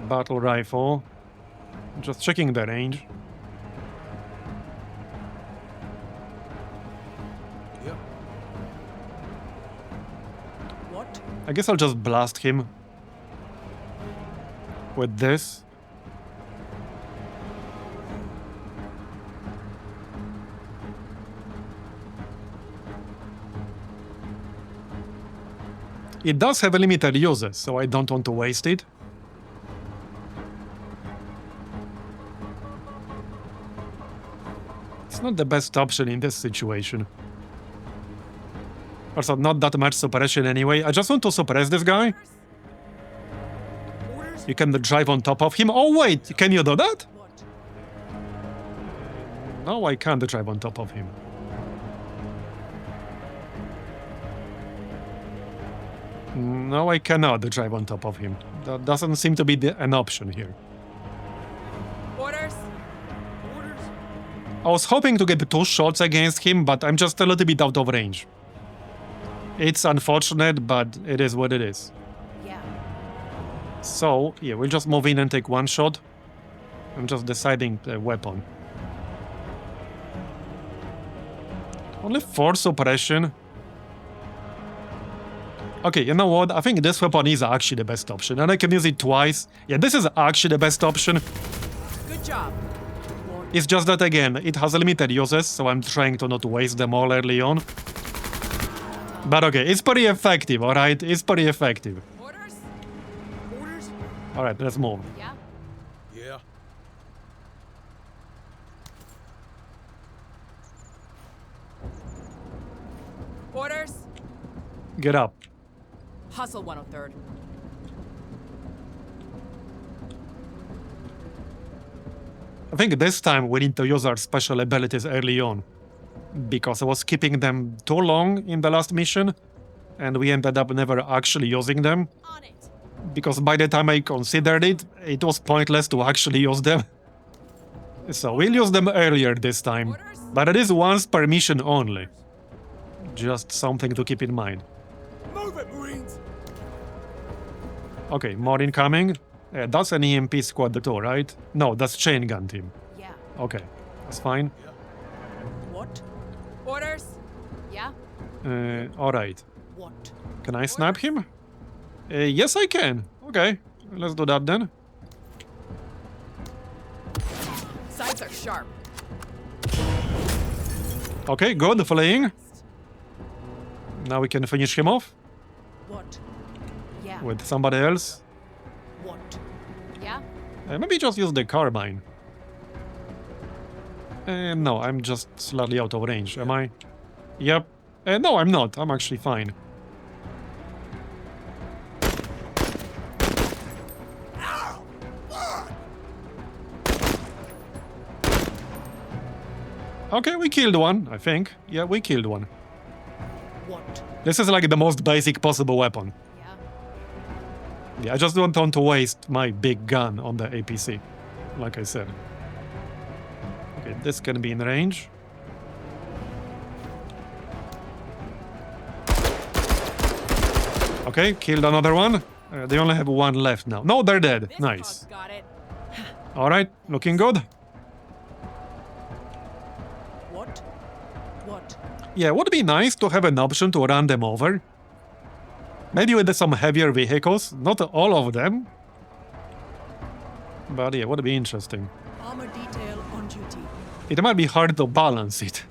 Battle rifle. Just checking the range. Yeah. What? I guess I'll just blast him. With this. It does have a limited uses, so I don't want to waste it. It's not the best option in this situation. Also, not that much suppression anyway. I just want to suppress this guy. Orders? You can drive on top of him. Oh wait, can you do that? What? No, I can't drive on top of him. No, I cannot drive on top of him. That doesn't seem to be an option here. Orders? Orders? I was hoping to get 2 shots against him, but I'm just a little bit out of range. It's unfortunate, but it is what it is. Yeah. So, yeah, we'll just move in and take 1 shot. I'm just deciding the weapon. Only 4 suppression. Okay, you know what? I think this weapon is actually the best option, and I can use it twice. Yeah, this is actually the best option. Good job. It's just that, again, it has limited uses, so I'm trying to not waste them all early on. But okay, it's pretty effective, alright? It's pretty effective. Orders? Orders? Alright, let's move. Yeah. Yeah. Orders? Get up. Hustle 103rd. I think this time we need to use our special abilities early on, because I was keeping them too long in the last mission, and we ended up never actually using them, On it. because by the time I considered it, it was pointless to actually use them. So we'll use them earlier this time, but it is once per mission only. Just something to keep in mind. Move it, Marines! Okay, more incoming. That's an EMP squad too, right? No, that's chain gun team. Yeah. Okay, that's fine. What? Orders? Yeah. Alright. What? Can I snap him? Yes, I can. Okay, let's do that then. Sights are sharp. Okay, good, fleeing. Now we can finish him off What? Yeah. with somebody else. What? Yeah. Maybe just use the carbine. No, I'm just slightly out of range, am I? Yep. No, I'm not. I'm actually fine. Okay, we killed one, I think. Yeah, we killed one. What? This is like the most basic possible weapon. Yeah. Yeah, I just don't want to waste my big gun on the APC, like I said. Okay, this can be in range. Okay, killed another one. They only have 1 left now. No, they're dead. This Nice. bug's got it. Alright, looking good. What? What? Yeah, would be nice to have an option to run them over. Maybe with some heavier vehicles, not all of them. But yeah, would be interesting. Armor detail on duty. It might be hard to balance it.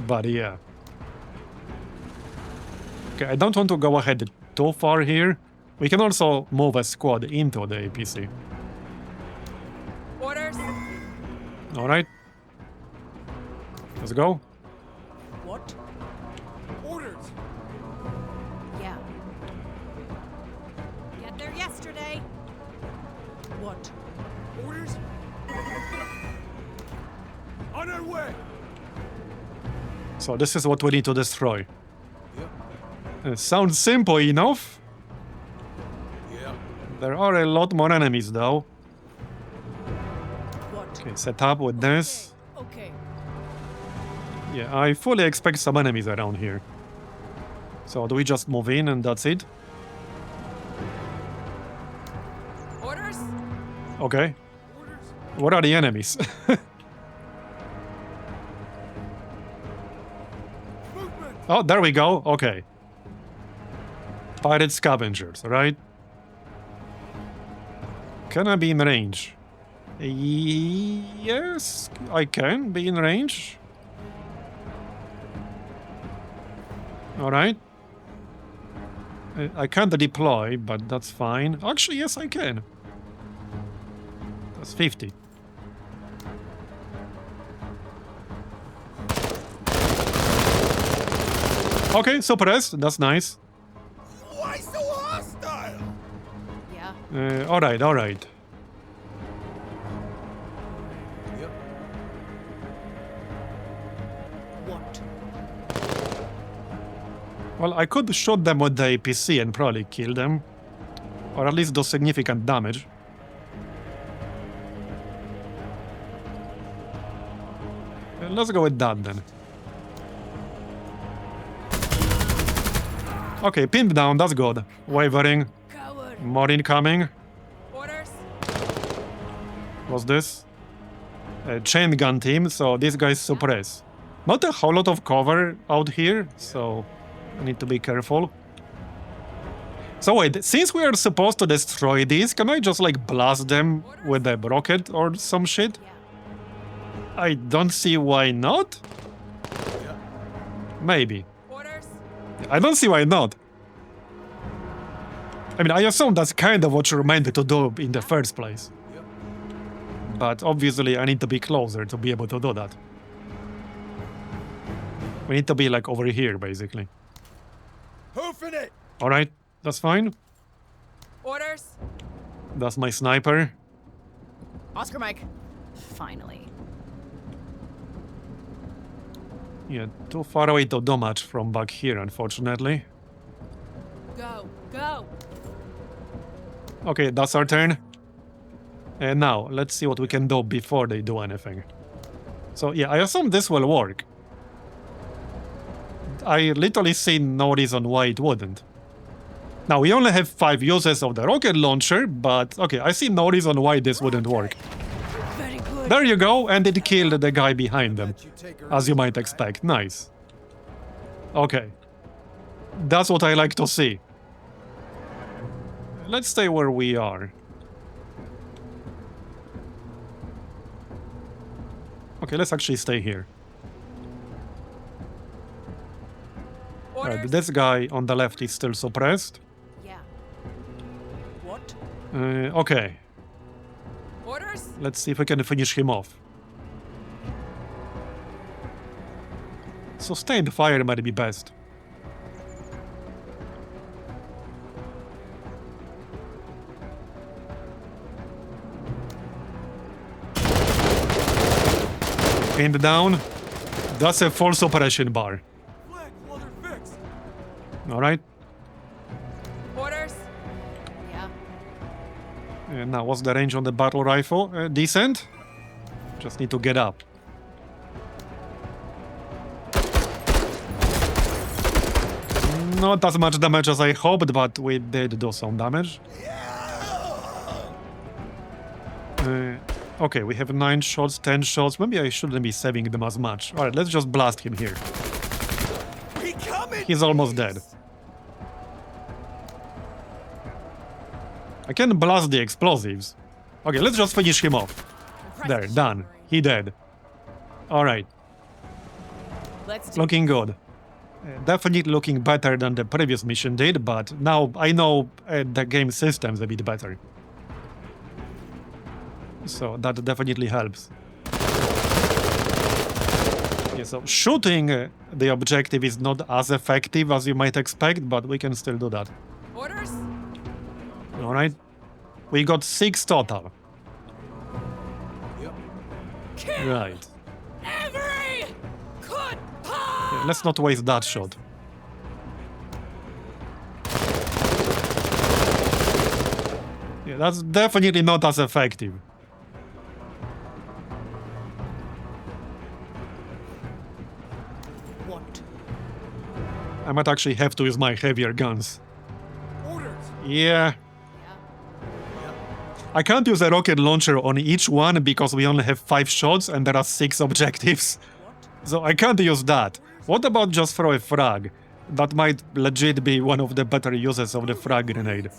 But yeah. Okay, I don't want to go ahead too far here. We can also move a squad into the APC. Orders? Alright. Let's go. What? Orders! Yeah. Get there yesterday. What? Orders? On our way! So this is what we need to destroy. Yep. Sounds simple enough. Yeah. There are a lot more enemies though. What? Okay, set up with this. Okay. Yeah, I fully expect some enemies around here. So do we just move in and that's it? Orders? Okay. Orders? What are the enemies? Movement! Oh, there we go. Okay. Pirate scavengers, right? Can I be in range? Yes, I can be in range. Alright. I can't deploy, but that's fine. Actually, yes, I can. That's 50. Okay, suppressed. That's nice. Why so hostile? Yeah. Alright, alright. Yep. What? Well, I could shoot them with the APC and probably kill them. Or at least do significant damage. Let's go with that then. Okay, pinned down, that's good. Wavering. Coward. More incoming. Orders? What's this? A chain gun team, so these guys suppress. Not a whole lot of cover out here, so I need to be careful. So wait, since we are supposed to destroy these, can I just like blast them with a rocket or some shit? Yeah. I don't see why not. Maybe. Orders? I don't see why not. I mean, I assume that's kind of what you're meant to do in the first place. But obviously I need to be closer to be able to do that. We need to be like over here, basically. Hoofing it! Alright, that's fine. Orders? That's my sniper. Oscar Mike. Finally. Yeah, too far away to do much from back here, unfortunately. Go. Go. Okay, that's our turn. And now, let's see what we can do before they do anything. So yeah, I assume this will work. I literally see no reason why it wouldn't. Now, we only have 5 uses of the rocket launcher, but okay, I see no reason why this wouldn't work. Very good. There you go, and it killed the guy behind them, Let you take her as you easy, might right? expect. Nice. Okay. That's what I like to see. Let's stay where we are. Okay, let's actually stay here. Orders? Alright, this guy on the left is still suppressed. Yeah. What? Okay, Orders? let's see if we can finish him off. Sustained fire might be best. Pinned down. That's a full suppression bar. Flank while they're fixed! Alright. Orders? Yeah. And now, what's the range on the battle rifle? Decent. Just need to get up. Not as much damage as I hoped, but we did do some damage. Okay, we have 9 shots, 10 shots. Maybe I shouldn't be saving them as much. Alright, let's just blast him here. We coming! He's almost dead. I can blast the explosives. Okay, let's just finish him off. There, done. He dead. Alright, Let's do looking good. Definitely looking better than the previous mission did, but now I know the game system's a bit better. So that definitely helps. Yeah, so shooting the objective is not as effective as you might expect, but we can still do that. Orders? Alright? We got 6 total. Yep. Kill Right. every good Yeah, let's not waste that shot. Yeah, that's definitely not as effective. What? I might actually have to use my heavier guns. Orders! Yeah. Yeah. I can't use a rocket launcher on each one because we only have 5 shots and there are 6 objectives. What? So I can't use that. What about just throw a frag? That might legit be one of the better uses of the frag grenade,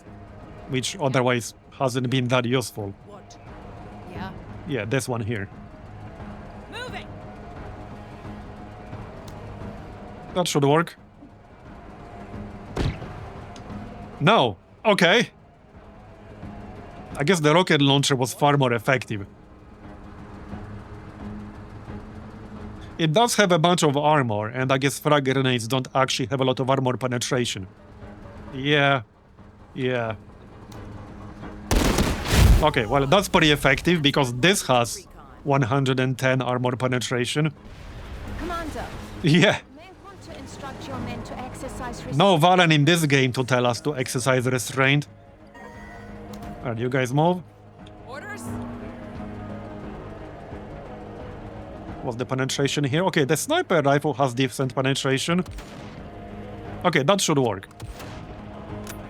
which otherwise hasn't been that useful. What? Yeah. Yeah, this one here. Moving! That should work. No. Okay. I guess the rocket launcher was far more effective. It does have a bunch of armor, and I guess frag grenades don't actually have a lot of armor penetration. Yeah. Yeah. Okay, well, that's pretty effective because this has 110 armor penetration. Commander, Yeah. you may want to instruct your men to exercise restraint. No Valen in this game to tell us to exercise restraint. Alright, you guys move. Orders? What's the penetration here? Okay, the sniper rifle has decent penetration. Okay, that should work.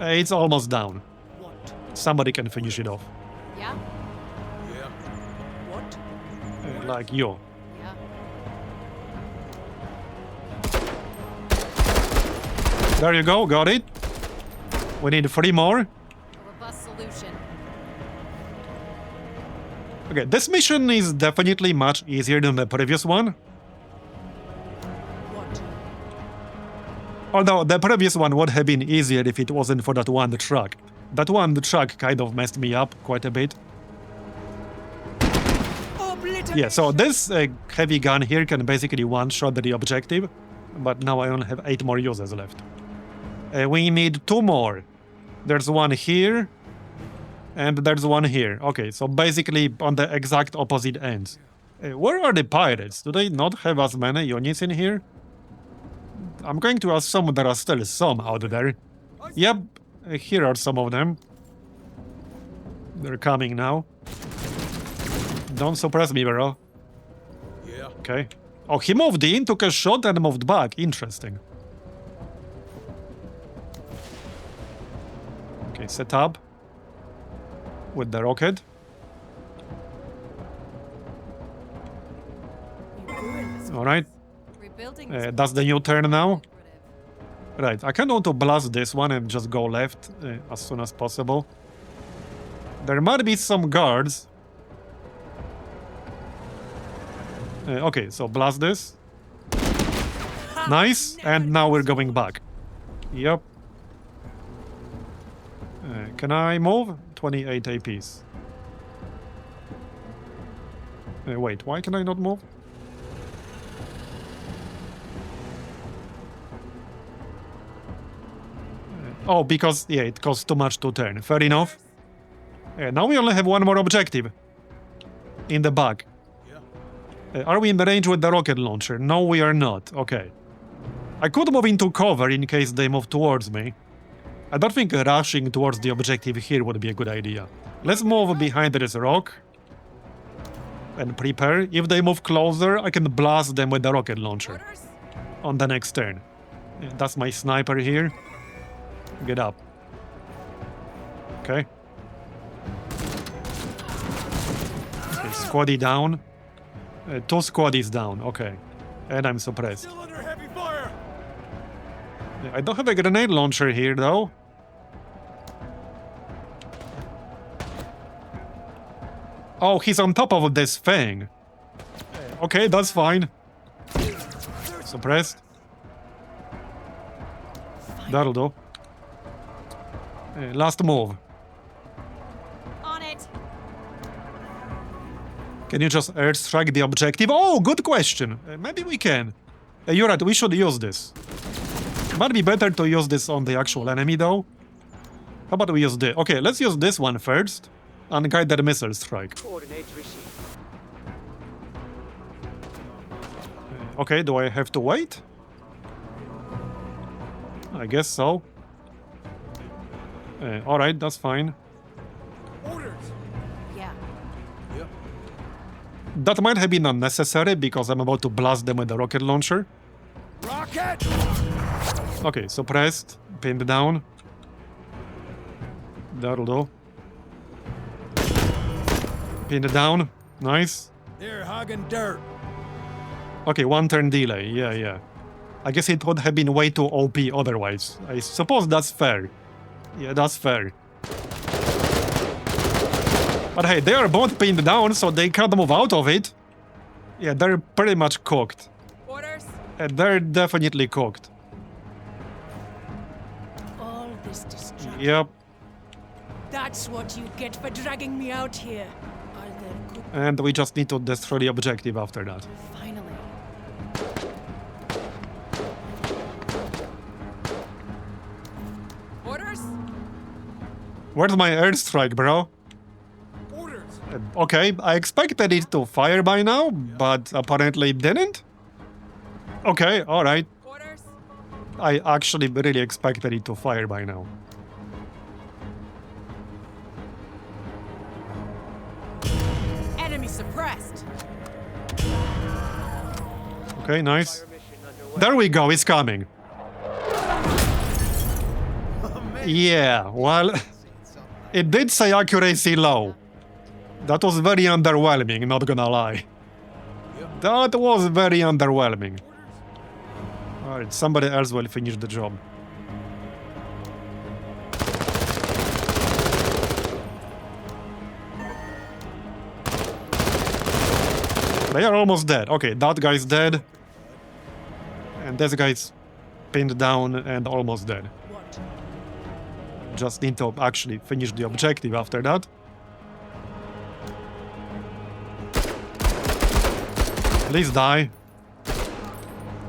It's almost down. What? Somebody can finish it off. Yeah? Yeah. What? Like you. Yeah. There you go, got it. We need 3 more. A robust solution. Okay, this mission is definitely much easier than the previous one. What? Although the previous one would have been easier if it wasn't for that one truck. That one truck kind of messed me up quite a bit. Obliteration! Yeah, so this heavy gun here can basically one-shot the objective, but now I only have 8 more users left. We need 2 more. There's one here, and there's one here. Okay, so basically on the exact opposite ends. Where are the pirates? Do they not have as many units in here? I'm going to assume there are still some out there. Yep, here are some of them. They're coming now. Don't suppress me, bro. Yeah. Okay. Oh, he moved in, took a shot, and moved back. Interesting. Okay, set up. With the rocket. Alright. Rebuilding this That's the new turn now. lucrative. Right, I kind of want to blast this one and just go left as soon as possible. There might be some guards. Okay, so blast this. Nice, and now we're going back. Yep. Can I move? 28 APs. Wait, why can I not move? Oh, because, yeah, it costs too much to turn. Fair enough. Now we only have one more objective. In the back. Yeah. Are we in the range with the rocket launcher? No, we are not. Okay. I could move into cover in case they move towards me. I don't think rushing towards the objective here would be a good idea. Let's move behind this rock. And prepare. If they move closer, I can blast them with the rocket launcher. Orders? On the next turn. Yeah, that's my sniper here. Get up. Okay. Okay, squaddy down. 2 squaddies down, okay. And I'm suppressed. Still under heavy fire. Yeah, I don't have a grenade launcher here, though. Oh, he's on top of this thing. Okay, that's fine. Suppressed. That'll do. Last move. On it. Can you just airstrike the objective? Oh, good question. Maybe we can. You're right, we should use this. Might be better to use this on the actual enemy, though. How about we use this? Okay, let's use this one first. And guide that missile strike. Coordinates received. Okay, do I have to wait? I guess so. Alright, that's fine. Orders. Yeah. Yep. That might have been unnecessary because I'm about to blast them with the rocket launcher. Rocket. Okay, suppressed, pinned down. That'll do. Pinned down. Nice. They're hogging dirt. Okay, 1 turn delay. Yeah, yeah. I guess it would have been way too OP otherwise. I suppose that's fair. Yeah, that's fair. But hey, they are both pinned down, so they can't move out of it. Yeah, they're pretty much cooked. Orders? They're definitely cooked. All this destruction. Yep. That's what you get for dragging me out here. Are there good... And we just need to destroy the objective after that. Finally. Orders? Where's my airstrike, bro? Orders. Okay, I expected it to fire by now, but apparently it didn't? Okay, alright. Orders? I actually really expected it to fire by now. Enemy suppressed. Okay, nice. There we go, it's coming. Yeah, well, it did say accuracy low. That was very underwhelming, not gonna lie. That was very underwhelming. Alright, somebody else will finish the job. They are almost dead. Okay, that guy's dead. And this guy's pinned down and almost dead. What? Just need to actually finish the objective after that. Please die.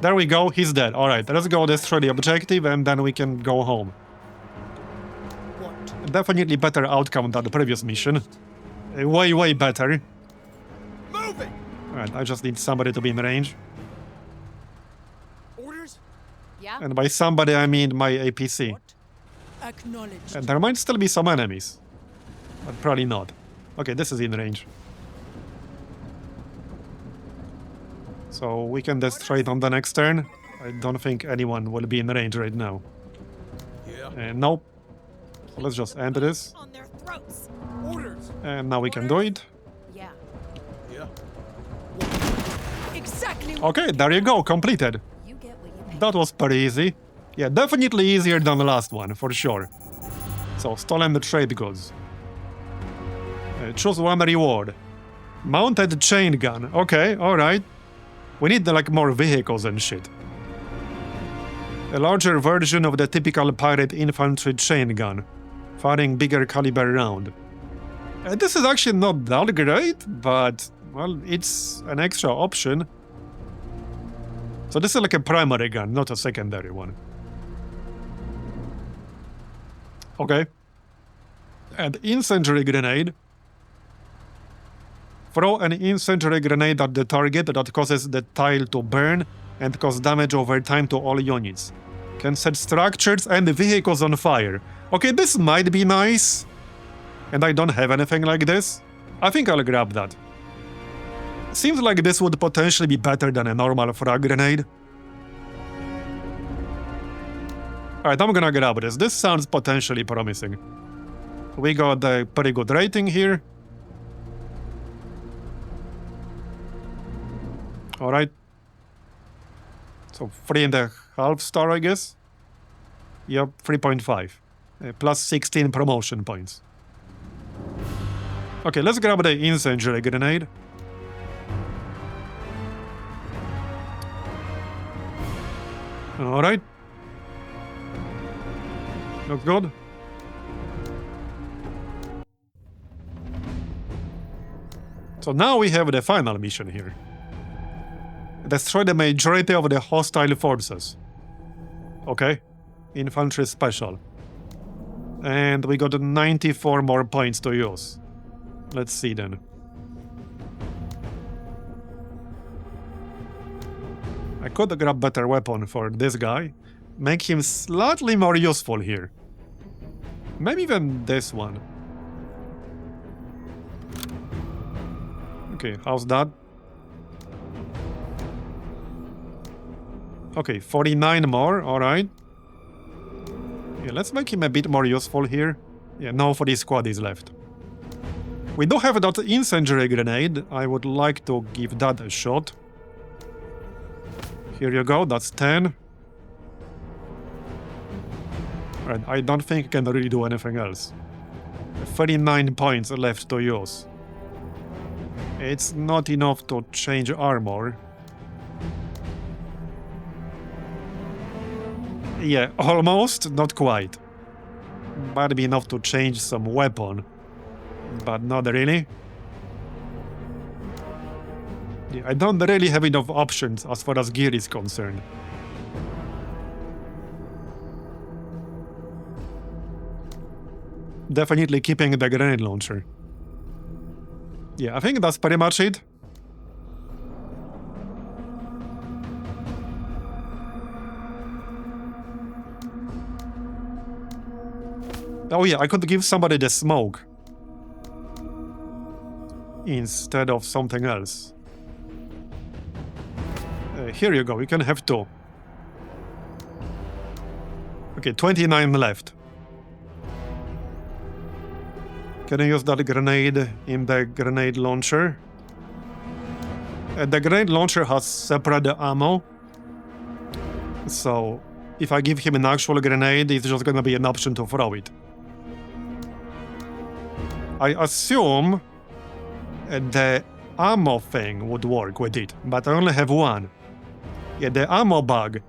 There we go, he's dead. Alright, let's go destroy the objective and then we can go home. What? Definitely better outcome than the previous mission. Way, way better. Moving! Alright, I just need somebody to be in range. Orders? Yeah. And by somebody I mean my APC. What? Acknowledged. And there might still be some enemies. But probably not. Okay, this is in range. So we can destroy it on the next turn. I don't think anyone will be in range right now. Yeah. Nope. So let's just end this. On their throats. Orders? And now we can do it. Yeah. Yeah. Exactly. Okay, there you go, completed. You get what you pay. That was pretty easy. Yeah, definitely easier than the last one, for sure. So, stolen the trade goods. Choose one reward. Mounted chain gun. Okay, alright. We need like more vehicles and shit. A larger version of the typical pirate infantry chain gun, firing bigger caliber round. This is actually not that great, but well, it's an extra option. So this is like a primary gun, not a secondary one. Okay. And incendiary grenade. Throw an incendiary grenade at the target that causes the tile to burn and cause damage over time to all units. Can set structures and vehicles on fire. Okay, this might be nice. And I don't have anything like this. I think I'll grab that. Seems like this would potentially be better than a normal frag grenade. Alright, I'm gonna grab this. This sounds potentially promising. We got a pretty good rating here. Alright. So 3.5 star, I guess. Yep, 3.5. Plus 16 promotion points. Okay, let's grab the incendiary grenade. Alright. Looks good. So now we have the final mission here. Destroy the majority of the hostile forces. Okay. Infantry special. And we got 94 more points to use. Let's see then. I could grab better weapon for this guy. Make him slightly more useful here. Maybe even this one. Okay, how's that? Okay, 49 more, alright. Yeah, let's make him a bit more useful here. Yeah, no 40 squad is left. We do have that incendiary grenade. I would like to give that a shot. Here you go, that's 10. Alright, I don't think I can really do anything else. 39 points left to use. It's not enough to change armor. Yeah, almost, not quite. Might be enough to change some weapon, but not really. Yeah, I don't really have enough options as far as gear is concerned. Definitely keeping the grenade launcher. Yeah, I think that's pretty much it. Oh yeah, I could give somebody the smoke instead of something else. Here you go, you can have 2. Okay, 29 left. Can I use that grenade in the grenade launcher? The grenade launcher has separate ammo. So, if I give him an actual grenade, it's just gonna be an option to throw it. I assume the ammo thing would work with it, but I only have 1. Yeah, the ammo bag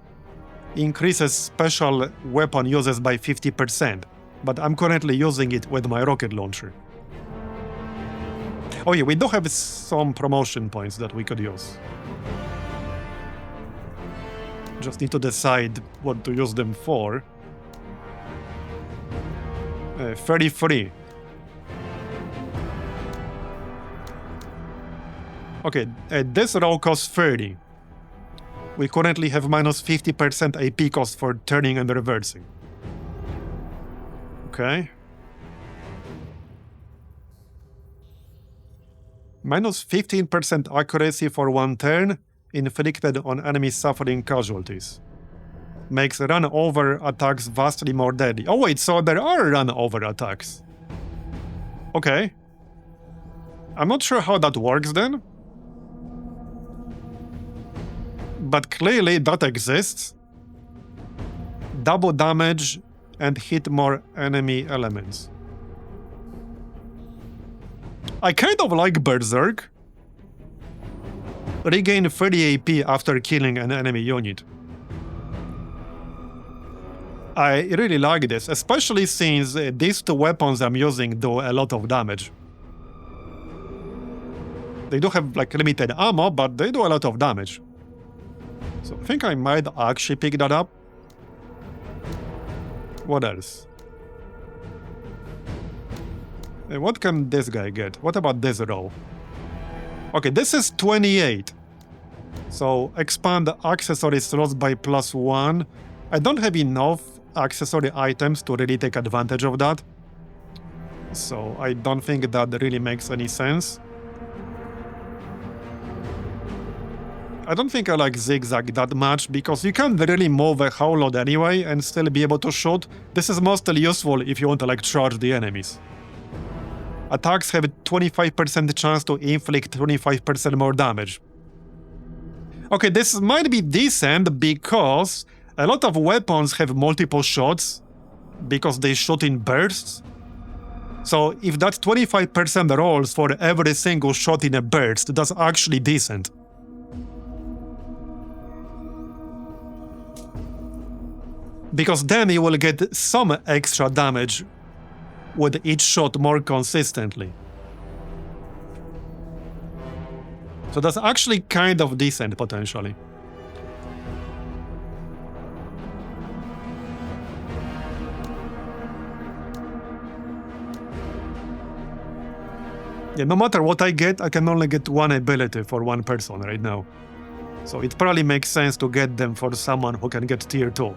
increases special weapon uses by 50%, but I'm currently using it with my rocket launcher. Oh yeah, we do have some promotion points that we could use. Just need to decide what to use them for. 33. Okay, this row costs 30. We currently have minus 50% AP cost for turning and reversing. Okay. Minus 15% accuracy for 1 turn, inflicted on enemies suffering casualties. Makes run-over attacks vastly more deadly. Oh wait, so there are run-over attacks. Okay. I'm not sure how that works then. But clearly that exists. Double damage and hit more enemy elements. I kind of like Berserk. Regain 30 AP after killing an enemy unit. I really like this, especially since these 2 weapons I'm using do a lot of damage. They do have like limited ammo, but they do a lot of damage. So I think I might actually pick that up. What else? What can this guy get? What about this row? Okay, this is 28. So expand accessory slots by +1. I don't have enough accessory items to really take advantage of that. So I don't think that really makes any sense. I don't think I like zigzag that much because you can't really move a whole lot anyway and still be able to shoot. This is mostly useful if you want to like charge the enemies. Attacks have a 25% chance to inflict 25% more damage. Okay, this might be decent because a lot of weapons have multiple shots because they shoot in bursts. So if that 25% rolls for every single shot in a burst, that's actually decent. Because then you will get some extra damage with each shot more consistently. So that's actually kind of decent, potentially. Yeah, no matter what I get, I can only get 1 ability for 1 person right now. So it probably makes sense to get them for someone who can get tier 2.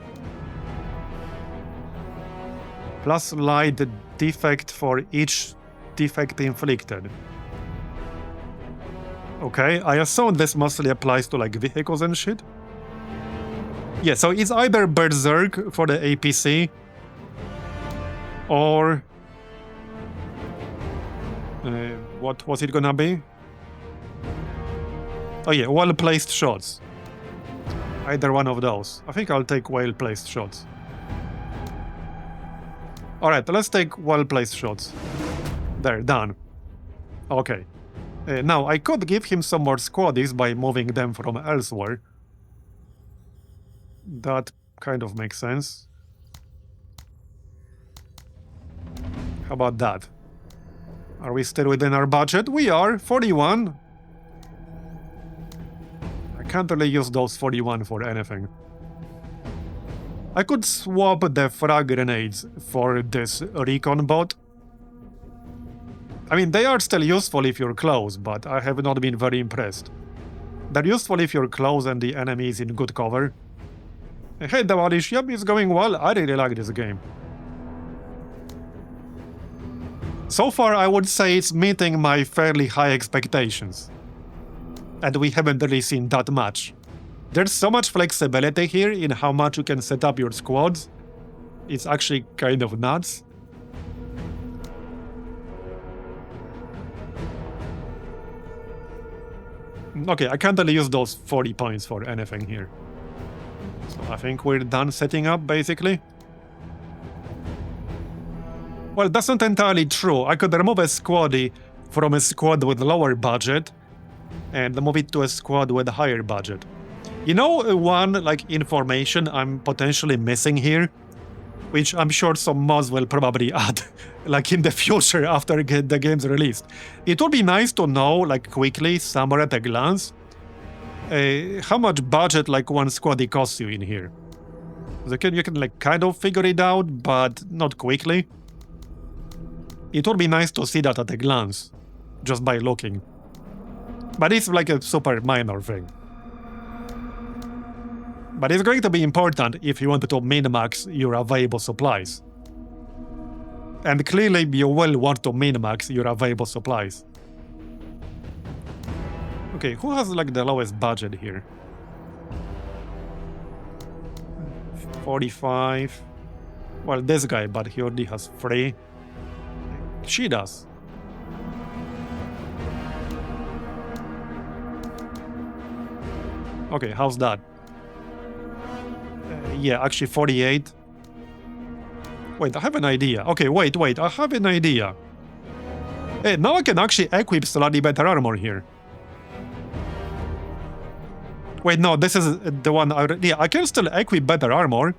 Plus light defect for each defect inflicted. Okay, I assume this mostly applies to like vehicles and shit. Yeah, so it's either Berserk for the APC or what was it gonna be? Oh yeah, well-placed shots. Either one of those. I think I'll take well-placed shots. Alright, let's take well-placed shots. There, done. Okay. Now, I could give him some more squaddies by moving them from elsewhere. That kind of makes sense. How about that? Are we still within our budget? We are. 41. I can't really use those 41 for anything. I could swap the frag grenades for this recon bot. I mean, they are still useful if you're close, but I have not been very impressed. They're useful if you're close and the enemy is in good cover. Hey, Devalish, yep, it's going well. I really like this game. So far, I would say it's meeting my fairly high expectations. And we haven't really seen that much. There's so much flexibility here in how much you can set up your squads. It's actually kind of nuts. Okay, I can't really use those 40 points for anything here. So I think we're done setting up, basically. Well, that's not entirely true. I could remove a squaddy from a squad with lower budget and move it to a squad with a higher budget. You know, one like information I'm potentially missing here, which I'm sure some mods will probably add, like in the future after the game's released. It would be nice to know, like quickly, somewhere at a glance, how much budget like one squaddy costs you in here. You can like kind of figure it out, but not quickly. It would be nice to see that at a glance, just by looking. But it's like a super minor thing. But it's going to be important if you want to min-max your available supplies. And clearly you will want to min-max your available supplies. Okay, who has like the lowest budget here? 45. Well, this guy, but he already has 3. She does. Okay, how's that? Yeah, actually 48. Wait, I have an idea. Okay, wait, I have an idea. Hey, now I can actually equip slightly better armor here. Wait, no, this is the one I... Yeah, I can still equip better armor.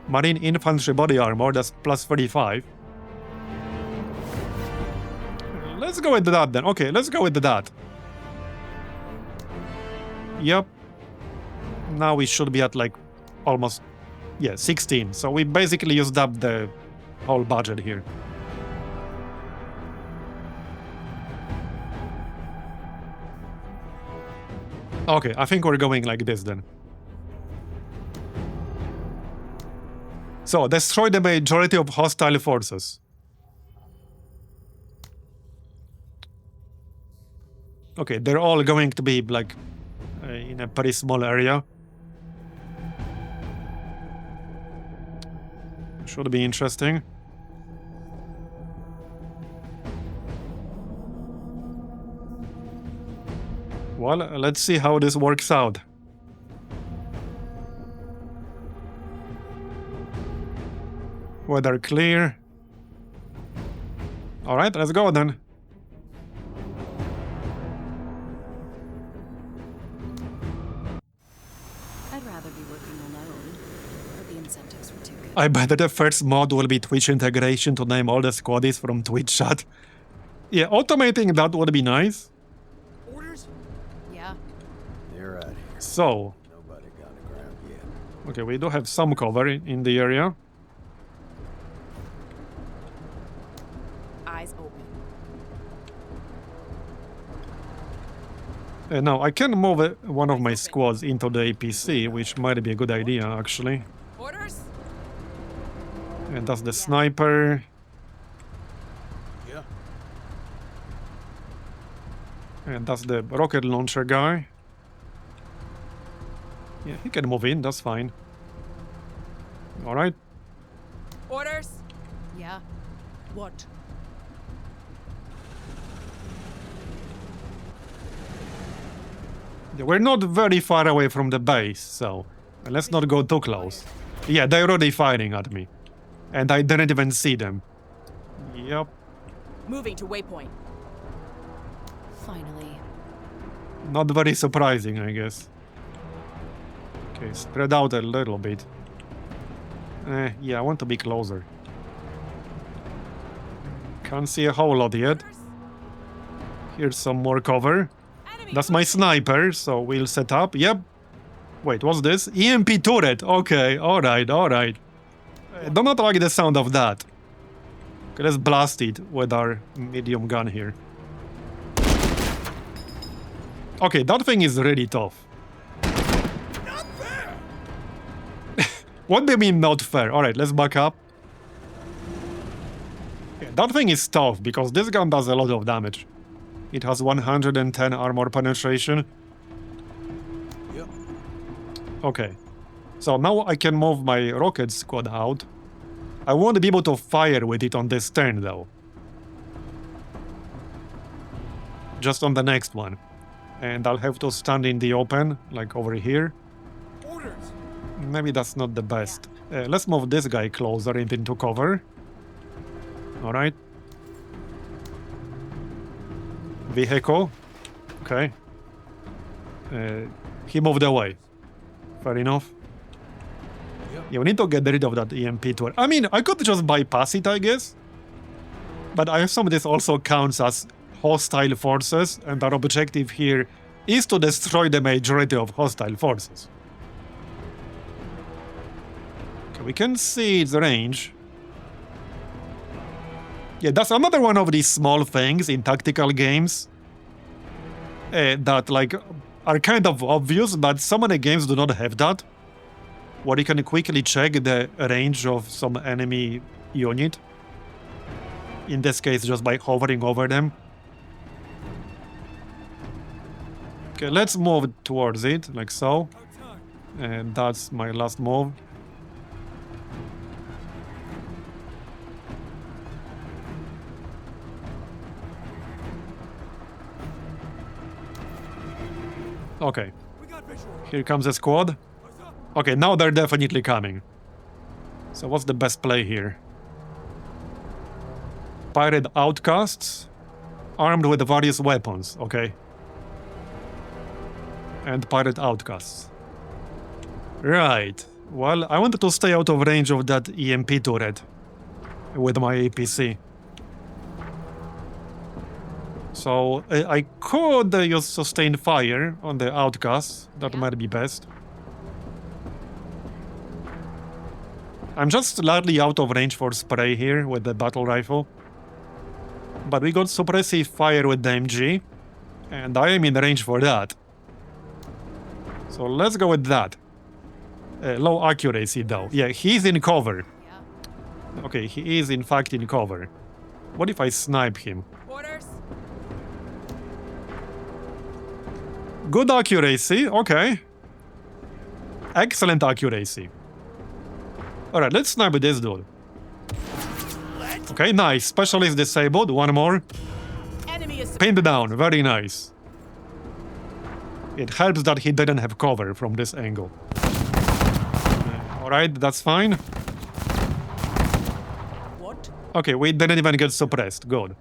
Marine infantry body armor, that's plus 35. Let's go with that then. Okay, let's go with that. Yep. Now we should be at like almost, yeah, 16. So we basically used up the whole budget here. Okay, I think we're going like this then. So, destroy the majority of hostile forces. Okay, they're all going to be like in a pretty small area. Should be interesting. Well, let's see how this works out. Weather clear. All right, let's go then. I'd rather be working alone, but the incentives were too good. I bet that the first mod will be Twitch integration to name all the squaddies from Twitch chat. Yeah, automating that would be nice. Orders? Yeah. They're out here. So, Nobody got the ground yet. okay, we do have some cover in the area. Eyes open. Now, I can move one of my squads into the APC, which might be a good idea, actually. Orders? And that's the sniper. Yeah. And that's the rocket launcher guy. Yeah, he can move in, that's fine. Alright. Orders? Yeah. What? We're not very far away from the base, so let's not go too close. Yeah, they're already firing at me. And I didn't even see them. Yep. Moving to waypoint. Finally. Not very surprising, I guess. Okay, spread out a little bit. Yeah, I want to be closer. Can't see a whole lot yet. Here's some more cover. That's my sniper, so we'll set up. Yep. Wait, what's this? EMP turret. Okay, alright. Do not like the sound of that. Okay, let's blast it with our medium gun here. Okay, that thing is really tough. Not fair! What do you mean not fair? Alright, let's back up. Okay, That thing is tough, because this gun does a lot of damage. It has 110 armor penetration. Yep. Okay. So now I can move my rocket squad out. I won't be able to fire with it on this turn, though. Just on the next one. And I'll have to stand in the open, like over here. Orders. Maybe that's not the best. Let's move this guy closer and into cover. Alright. Vehicle. Okay. He moved away. Fair enough. Yeah, we need to get rid of that EMP tower. I mean, I could just bypass it, I guess. But I assume this also counts as hostile forces, and our objective here is to destroy the majority of hostile forces. Okay, we can see its range. Yeah, that's another one of these small things in tactical games that, like, are kind of obvious, but so many games do not have that. Where you can quickly check the range of some enemy unit. In this case, just by hovering over them. Okay, let's move towards it, like so. And that's my last move. Okay, We got visual. here comes a squad. What's up? Okay, now they're definitely coming. So what's the best play here? Pirate outcasts, armed with various weapons, okay. And pirate outcasts. Right, well, I wanted to stay out of range of that EMP turret with my APC. So I could use sustained fire on the outcasts, that might be best. I'm just slightly out of range for spray here with the battle rifle. But we got suppressive fire with the MG, and I am in range for that. So let's go with that. Low accuracy though. Yeah, he's in cover. Okay, he is in fact in cover. What if I snipe him? Orders? Good accuracy, okay. Excellent accuracy. Alright, let's snipe this dude. Okay, nice. Specialist disabled. One more. Enemy is Pinned down. Very nice. It helps that he didn't have cover from this angle. Alright, that's fine. what? Okay, we didn't even get suppressed. Good.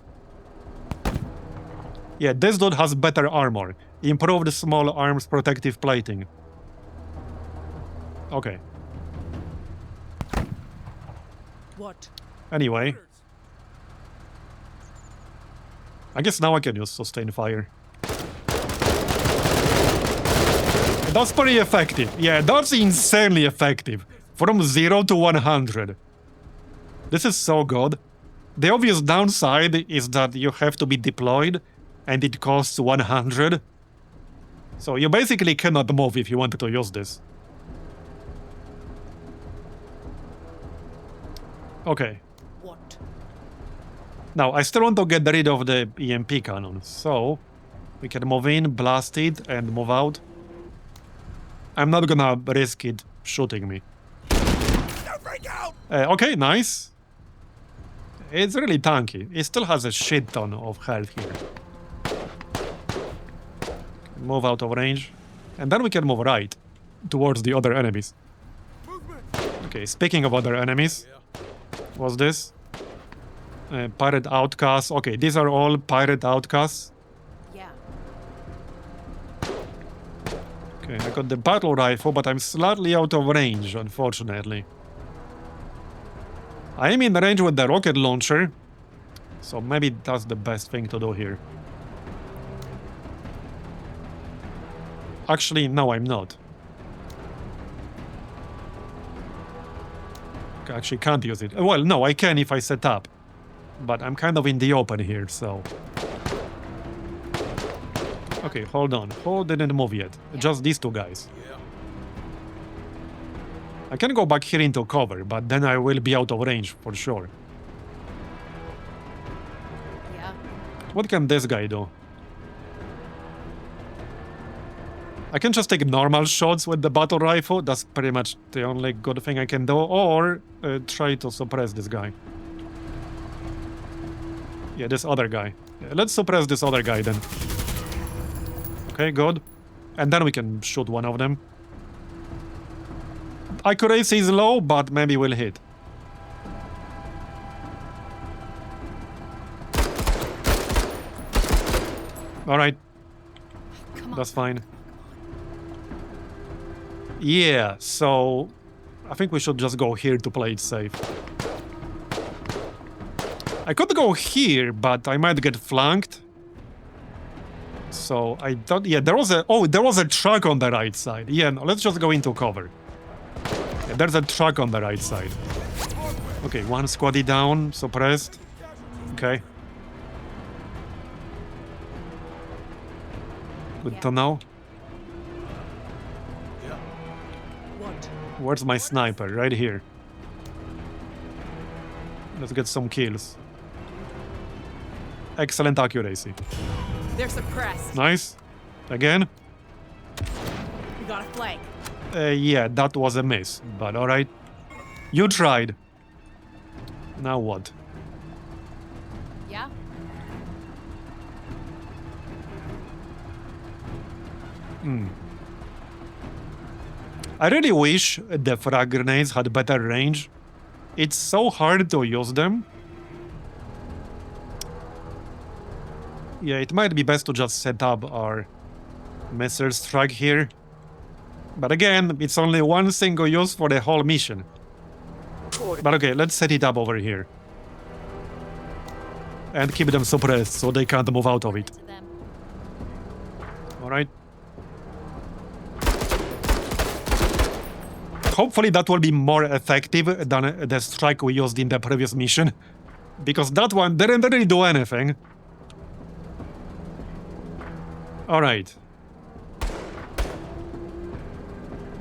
Yeah, this dude has better armor. Improved small arms protective plating. Okay. What? Anyway, Orders. I guess now I can use sustained fire. That's pretty effective. Yeah, that's insanely effective. From 0 to 100. This is so good. The obvious downside is that you have to be deployed and it costs 100. So you basically cannot move if you wanted to use this. Okay. What? Now, I still want to get rid of the EMP cannon, so we can move in, blast it, and move out. I'm not gonna risk it shooting me. Don't freak out. Okay, nice. It's really tanky. It still has a shit ton of health here. Move out of range. And then we can move right, towards the other enemies. Movement. Okay, speaking of other enemies, what's this? Pirate outcasts. Okay, these are all pirate outcasts. Yeah. Okay, I got the battle rifle, but I'm slightly out of range, unfortunately. I am in range with the rocket launcher, so maybe that's the best thing to do here. Actually, no, I'm not. I actually can't use it. Well, no, I can if I set up. But I'm kind of in the open here, so... Okay, hold on. Who didn't move yet? Just these two guys. Yeah. I can go back here into cover, but then I will be out of range for sure. What can this guy do? I can just take normal shots with the battle rifle. That's pretty much the only good thing I can do. Or try to suppress this guy. Yeah, this other guy. Yeah, let's suppress this other guy then. Okay, good. And then we can shoot one of them. Accuracy is low, but maybe we'll hit. Alright. That's fine. Yeah, so I think we should just go here to play it safe. I could go here, but I might get flanked. So I don't. Yeah, there was a truck on the right side. Yeah, no, let's just go into cover. Yeah, there's a truck on the right side. Okay, one squaddy down, suppressed. Okay. Good to know. What? Where's my sniper? Right here. Let's get some kills. Excellent accuracy. They're suppressed. Nice. Again. We got a flank. Yeah, that was a miss, but alright. You tried. Now what? Yeah? I really wish the frag grenades had better range. It's so hard to use them. Yeah, it might be best to just set up our missile strike here. But again, it's only one single use for the whole mission. But okay, let's set it up over here. And keep them suppressed so they can't move out of it. To them. Alright. Hopefully that will be more effective than the strike we used in the previous mission. Because that one didn't really do anything. Alright.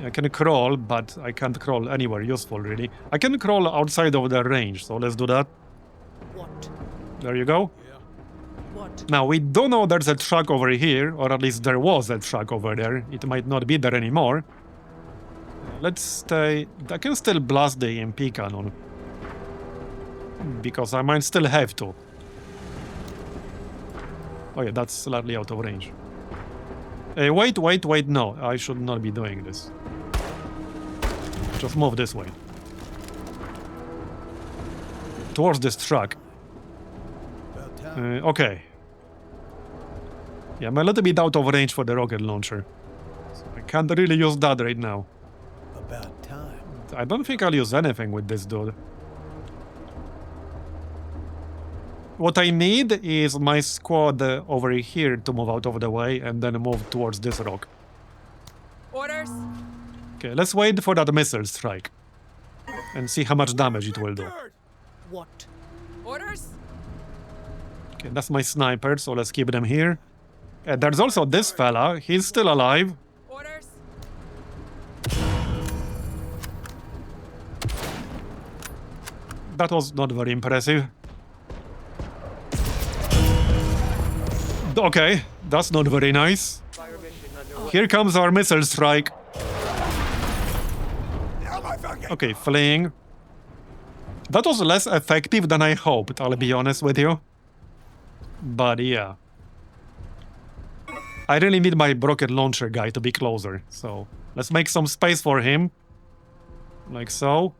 I can crawl, but I can't crawl anywhere useful, really. I can crawl outside of the range, so let's do that. What? There you go. What? Now, we do know there's a truck over here, or at least there was a truck over there. It might not be there anymore. Let's stay... I can still blast the EMP cannon. Because I might still have to. Oh yeah, that's slightly out of range. Wait, no. I should not be doing this. Just move this way. Towards this truck. Okay. Yeah, I'm a little bit out of range for the rocket launcher. So I can't really use that right now. About time. I don't think I'll use anything with this dude. What I need is my squad over here to move out of the way and then move towards this rock. Orders? Okay, let's wait for that missile strike. And see how much damage it will do. What? Orders? Okay, that's my sniper, so let's keep them here. There's also this fella. He's still alive. Orders? That was not very impressive. Okay, that's not very nice. Here comes our missile strike. Okay, fleeing. That was less effective than I hoped, I'll be honest with you. But yeah. I really need my rocket launcher guy to be closer, so let's make some space for him. Like so.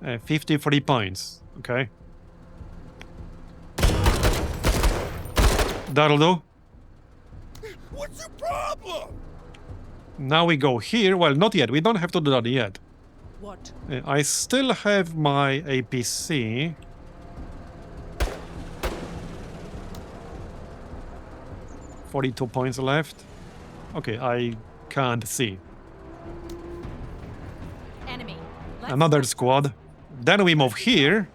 53 points, okay. That'll do. What's your problem? Now we go here. Well, not yet. We don't have to do that yet. What? I still have my APC. $42 points left. Okay, I can't see. Enemy. Let's Another squad. Then we move here.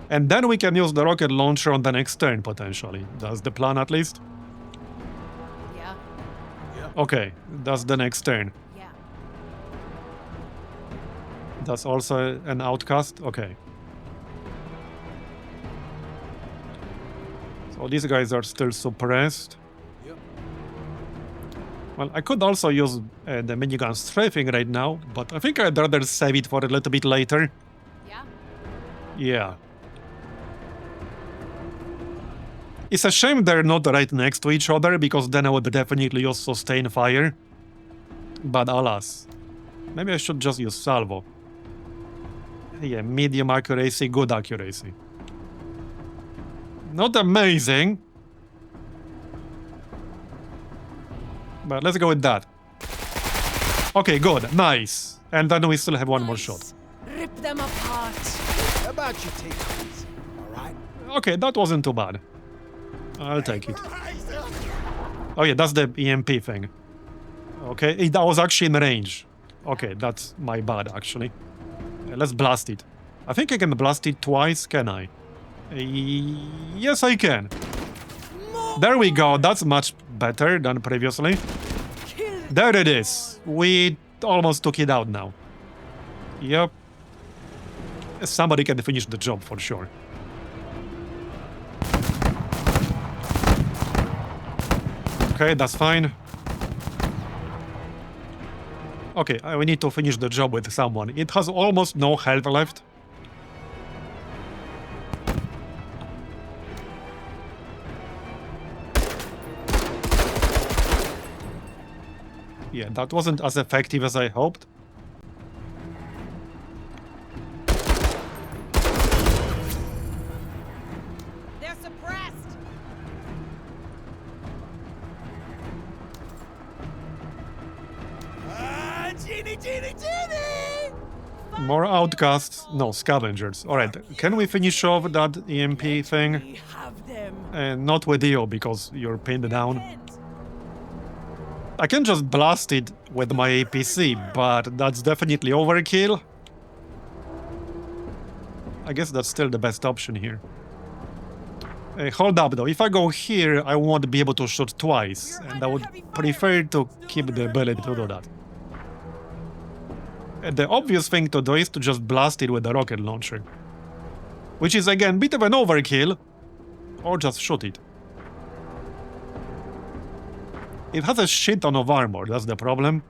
And then we can use the rocket launcher on the next turn, potentially. That's the plan, at least. Yeah. Okay, that's the next turn. Yeah. That's also an outcast? Okay. So So these guys are still suppressed. Yep. Well, I could also use the minigun strafing right now, but I think I'd rather save it for a little bit later. Yeah? Yeah. It's a shame they're not right next to each other, because then I would definitely use sustain fire. But alas. Maybe I should just use salvo. Yeah, medium accuracy, good accuracy. Not amazing. But let's go with that. Okay, good. Nice. And then we still have one more shot. Rip them apart. How about you take it easy, all right? Okay, that wasn't too bad. I'll take it. Oh yeah, that's the EMP thing. Okay, that was actually in range. Okay, that's my bad, actually. Let's blast it. I think I can blast it twice, can I? Yes, I can. There we go, that's much better than previously. There it is. We almost took it out now. Yep. Somebody can finish the job for sure. Okay, that's fine. Okay, we need to finish the job with someone. It has almost no health left. Yeah, that wasn't as effective as I hoped. They're suppressed! Genie, Genie, Genie! More outcasts. No, scavengers. Alright, can we finish off that EMP thing? We have them. Not with you, because you're pinned down. I can just blast it with my APC, but that's definitely overkill. I guess that's still the best option here. Hold up though, if I go here, I won't be able to shoot twice, and I would prefer to keep the ability to do that. The obvious thing to do is to just blast it with a rocket launcher. Which is again a bit of an overkill, or just shoot it. It has a shit ton of armor, that's the problem.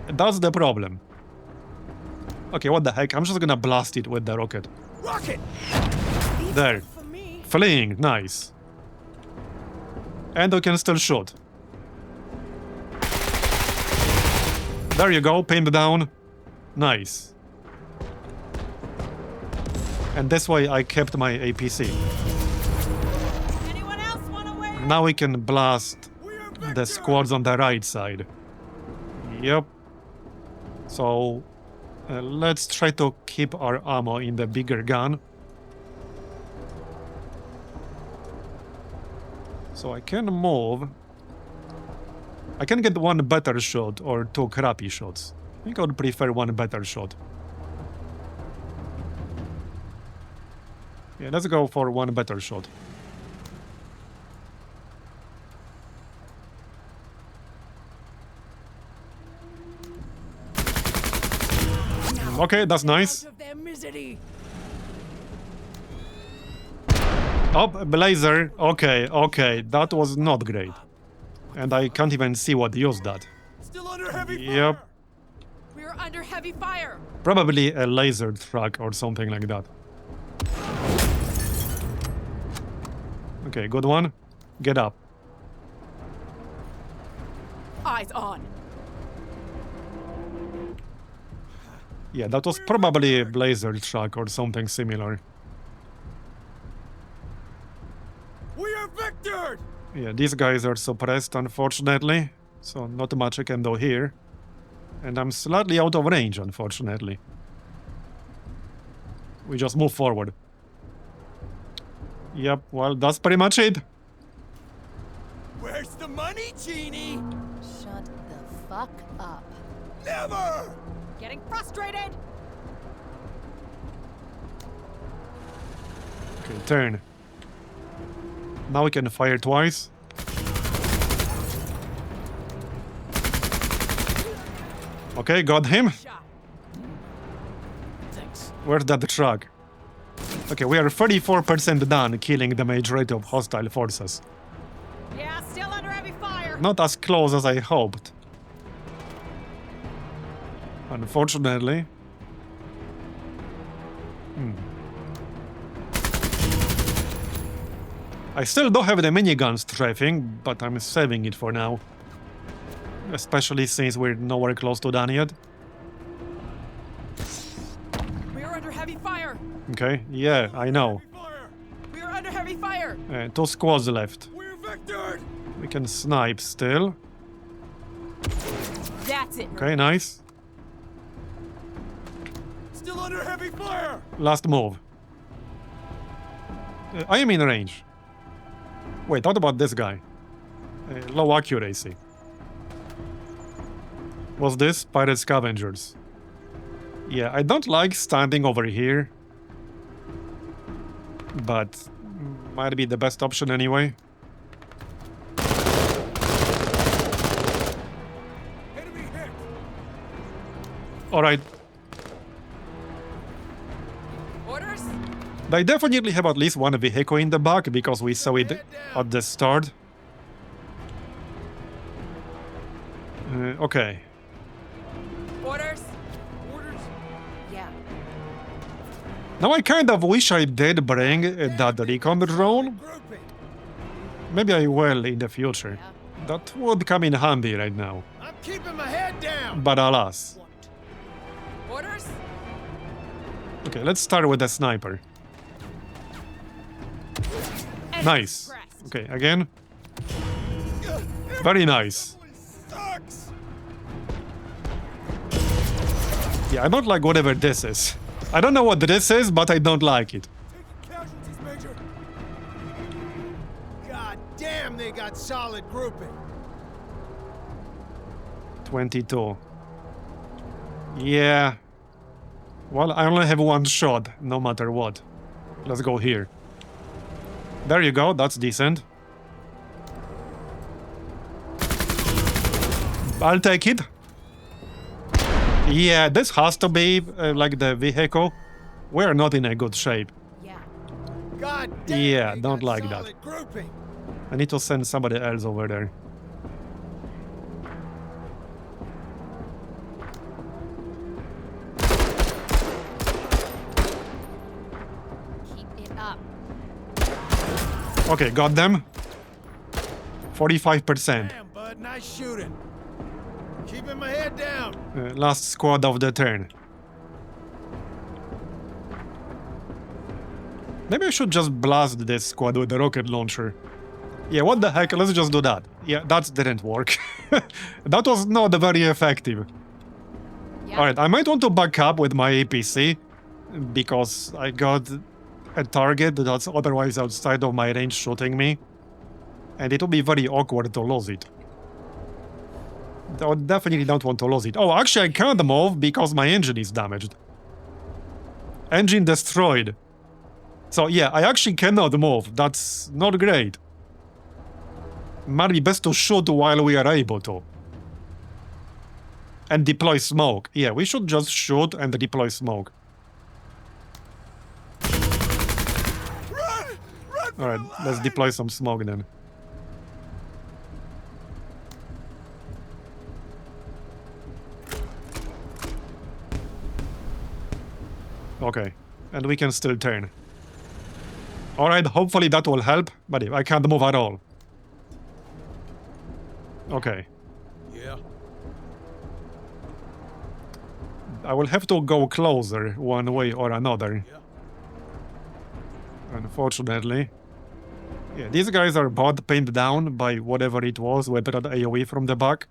That's the problem. Okay, what the heck, I'm just gonna blast it with the rocket. Rocket! There. For me. Fleeing, nice. And we can still shoot. There you go, pinned down. Nice. And this way I kept my APC. Anyone else want to wait? Now we can blast the squads on the right side. Yep. So let's try to keep our ammo in the bigger gun. So I can move. I can get one better shot or two crappy shots. I think I would prefer one better shot. Yeah, let's go for one better shot. Okay, that's nice. Out of their misery. Oh, Blazer. Okay, okay. That was not great. And I can't even see what used that. Still under heavy fire! Yep. We're under heavy fire! Probably a laser truck or something like that. Okay, good one. Get up. Eyes on! Yeah, that was probably a blazer truck or something similar. We are victored! Yeah, these guys are suppressed, unfortunately. So not much I can do here. And I'm slightly out of range, unfortunately. We just move forward. Yep, well, that's pretty much it. Where's the money, Genie? Shut the fuck up. Never! Getting frustrated! Okay, turn. Now we can fire twice. Okay, got him. Shot. Thanks. Where's that truck? Okay, we are 34% done killing the majority of hostile forces. Yeah, still under heavy fire. Not as close as I hoped. Unfortunately. I still don't have the minigun strafing, but I'm saving it for now. Especially since we're nowhere close to done yet. We are under heavy fire. Okay, yeah, I know. Heavy fire! We are under heavy fire. 2 squads left. We're victored! We can snipe still. That's it. Okay, nice. Still under heavy fire! Last move. I am in range. Wait, what about this guy? Low accuracy. What's this? Pirate Scavengers. Yeah, I don't like standing over here. But might be the best option anyway. Enemy hit! Alright. Orders? They definitely have at least one vehicle in the back because we saw it at the start. Okay. Orders? Orders? Yeah. Now I kind of wish I did bring that recon drone. Grouping! Maybe I will in the future. That would come in handy right now. I'm keeping my head down. But alas. Orders? Okay, let's start with the sniper. Nice. Okay, again. Very nice. Sucks! Yeah, I don't like whatever this is. I don't know what this is, but I don't like it. Taking casualties, Major! God damn, they got solid grouping. 22. Yeah. Well, I only have one shot, no matter what. Let's go here. There you go, that's decent. I'll take it. Yeah, this has to be like the vehicle. We're not in a good shape. Yeah. God damn, Yeah, they don't got like that. solid grouping. I need to send somebody else over there. Keep it up. Okay, got them. 45%. Damn, bud, nice shooting. Keeping my head down. Last squad of the turn. Maybe I should just blast this squad with the rocket launcher. Yeah, what the heck, let's just do that. Yeah, that didn't work. That was not very effective. Yeah. Alright, I might want to back up with my APC, because I got a target that's otherwise outside of my range shooting me. And it will be very awkward to lose it. I definitely don't want to lose it. Oh, actually I can't move because my engine is damaged. Engine destroyed. So yeah, I actually cannot move. That's not great. Might be best to shoot while we are able to. And deploy smoke. Yeah, we should just shoot and deploy smoke. Run! Run for Alright, your let's life! deploy some smoke then. Okay, and we can still turn. Alright, hopefully that will help, but I can't move at all. Okay, Yeah. I will have to go closer one way or another. Yeah. Unfortunately. Yeah, these guys are both pinned down by whatever it was with that AoE from the back.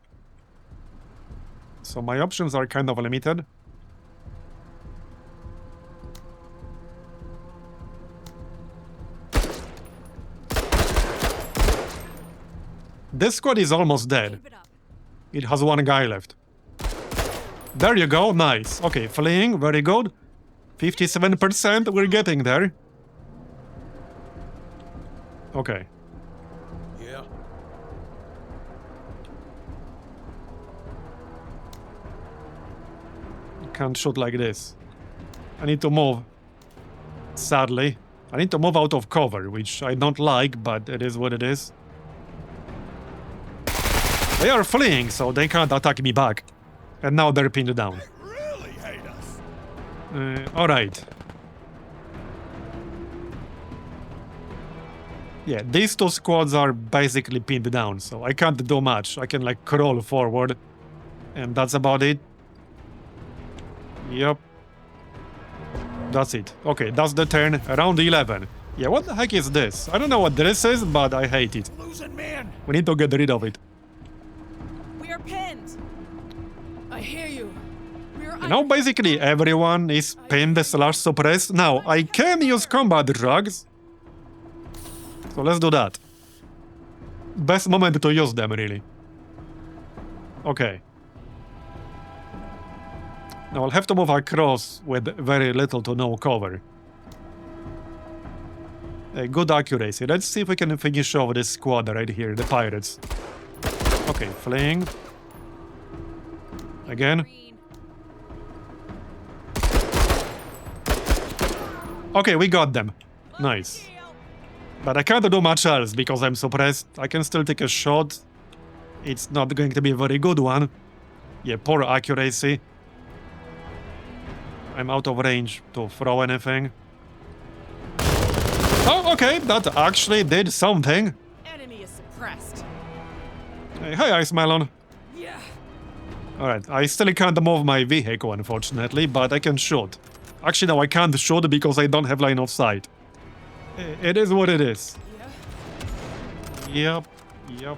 So my options are kind of limited. This squad is almost dead. Keep it up. It has one guy left. There you go, nice. Okay, fleeing, very good. 57%, we're getting there. Okay. Yeah. Can't shoot like this. I need to move. Sadly. I need to move out of cover, which I don't like, but it is what it is. They are fleeing, so they can't attack me back. And now they're pinned down. They really hate us. Alright. Yeah, these two squads are basically pinned down, so I can't do much. I can, like, crawl forward. And that's about it. Yep. That's it. Okay, that's the turn. Round 11. Yeah, what the heck is this? I don't know what this is, but I hate it. Losing men. We need to get rid of it. We are pinned. I hear you. We are Now basically everyone is pinned / suppressed. Now, I can use combat drugs. So let's do that. Best moment to use them, really. Okay. Now I'll have to move across with very little to no cover. Good accuracy. Let's see if we can finish off this squad right here, the pirates. Okay, fleeing. Again. Okay, we got them. Nice. But I can't do much else because I'm suppressed. I can still take a shot. It's not going to be a very good one. Yeah, poor accuracy. I'm out of range to throw anything. Oh, okay, that actually did something. Enemy is suppressed. Hey, Ice Melon. Yeah. Alright, I still can't move my vehicle, unfortunately, but I can shoot. Actually, no, I can't shoot because I don't have line of sight. It is what it is. Yeah. Yep.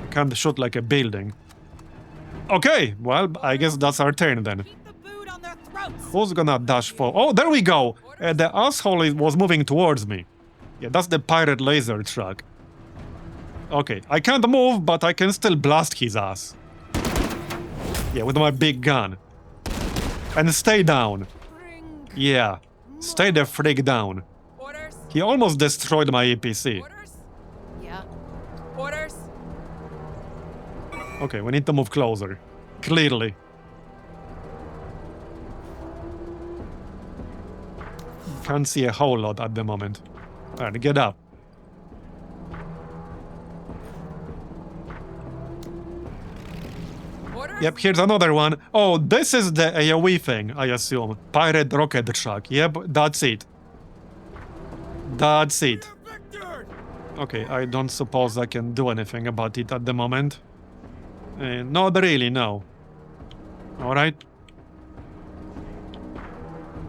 I can't shoot like a building. Okay, well, I guess that's our turn then. Keep the boot on their throats. Who's gonna dash for? Oh, there we go! The asshole was moving towards me. Yeah, that's the pirate laser truck. Okay, I can't move, but I can still blast his ass. Yeah, with my big gun. And stay down. Bring Yeah, stay the freak down. orders. He almost destroyed my APC. Orders. Yeah. Orders. Okay, we need to move closer. Clearly. Can't see a whole lot at the moment. Alright, get up. Orders. Yep, here's another one. Oh, this is the AoE thing, I assume. Pirate rocket truck. Yep, that's it. That's it. Victor. Okay, I don't suppose I can do anything about it at the moment. Not really, no. Alright.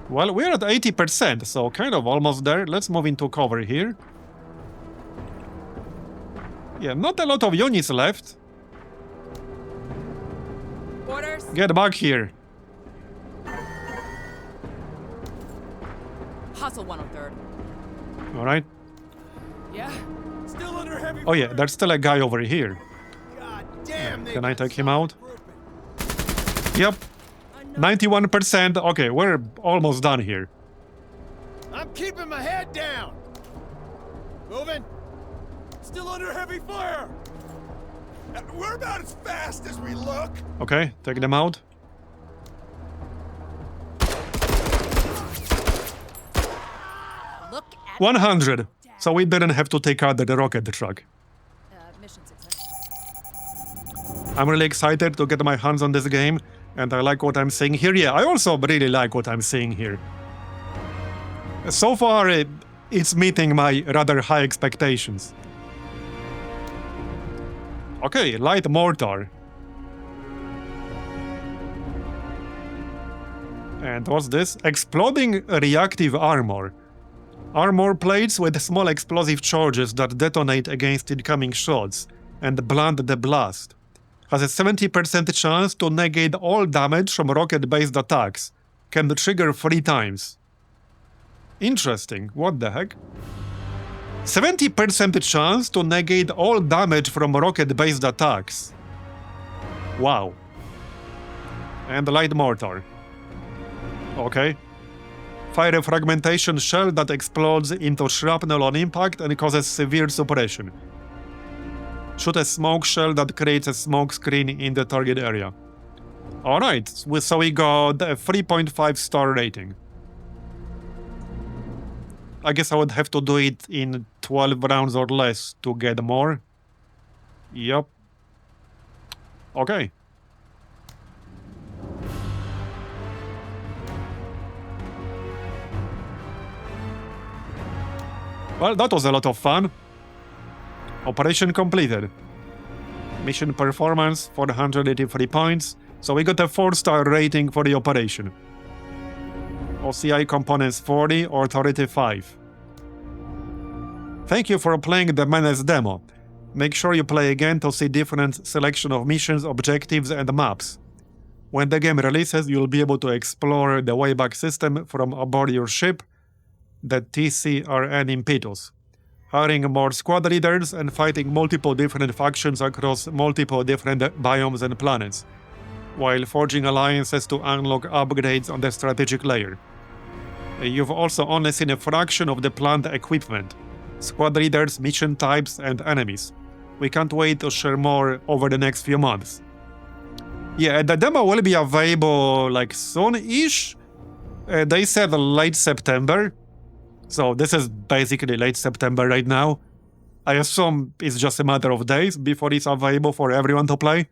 Well, we're at 80%, so kind of almost there. Let's move into cover here. Yeah, not a lot of units left. Orders. Get back here. Hustle 103rd. Alright. Yeah. Still under heavy Oh yeah, fire. there's still a guy over here. God damn. they Can I got take him some out? grouping. Yep. 91%. Okay, we're almost done here. I'm keeping my head down. Moving. Still under heavy fire. We're about as fast as we look. Okay, take them out. Look at 100. So we didn't have to take out the rocket truck. mission success. I'm really excited to get my hands on this game, and I like what I'm seeing here. Yeah, I also really like what I'm seeing here. So far, it's meeting my rather high expectations. Okay, light mortar. And what's this? Exploding reactive armor. Armor plates with small explosive charges that detonate against incoming shots and blunt the blast. Has a 70% chance to negate all damage from rocket-based attacks. Can trigger 3 times. Interesting. What the heck? 70% chance to negate all damage from rocket-based attacks. Wow. And light mortar. Okay. Fire a fragmentation shell that explodes into shrapnel on impact and causes severe suppression. Shoot a smoke shell that creates a smoke screen in the target area. Alright, so we got a 3.5 star rating. I guess I would have to do it in 12 rounds or less to get more. Yup. Okay. Well, that was a lot of fun. Operation completed. Mission performance 483 points. So we got a 4-star rating for the operation. OCI components 40 or 35. Thank you for playing the MENACE demo. Make sure you play again to see different selection of missions, objectives, and maps. When the game releases, you'll be able to explore the Wayback System from aboard your ship, the TCRN Impetus, hiring more squad leaders and fighting multiple different factions across multiple different biomes and planets, while forging alliances to unlock upgrades on the strategic layer. You've also only seen a fraction of the planned equipment, squad leaders, mission types, and enemies. We can't wait to share more over the next few months. Yeah, the demo will be available like soon-ish. They said late September. So this is basically late September right now. I assume it's just a matter of days before it's available for everyone to play.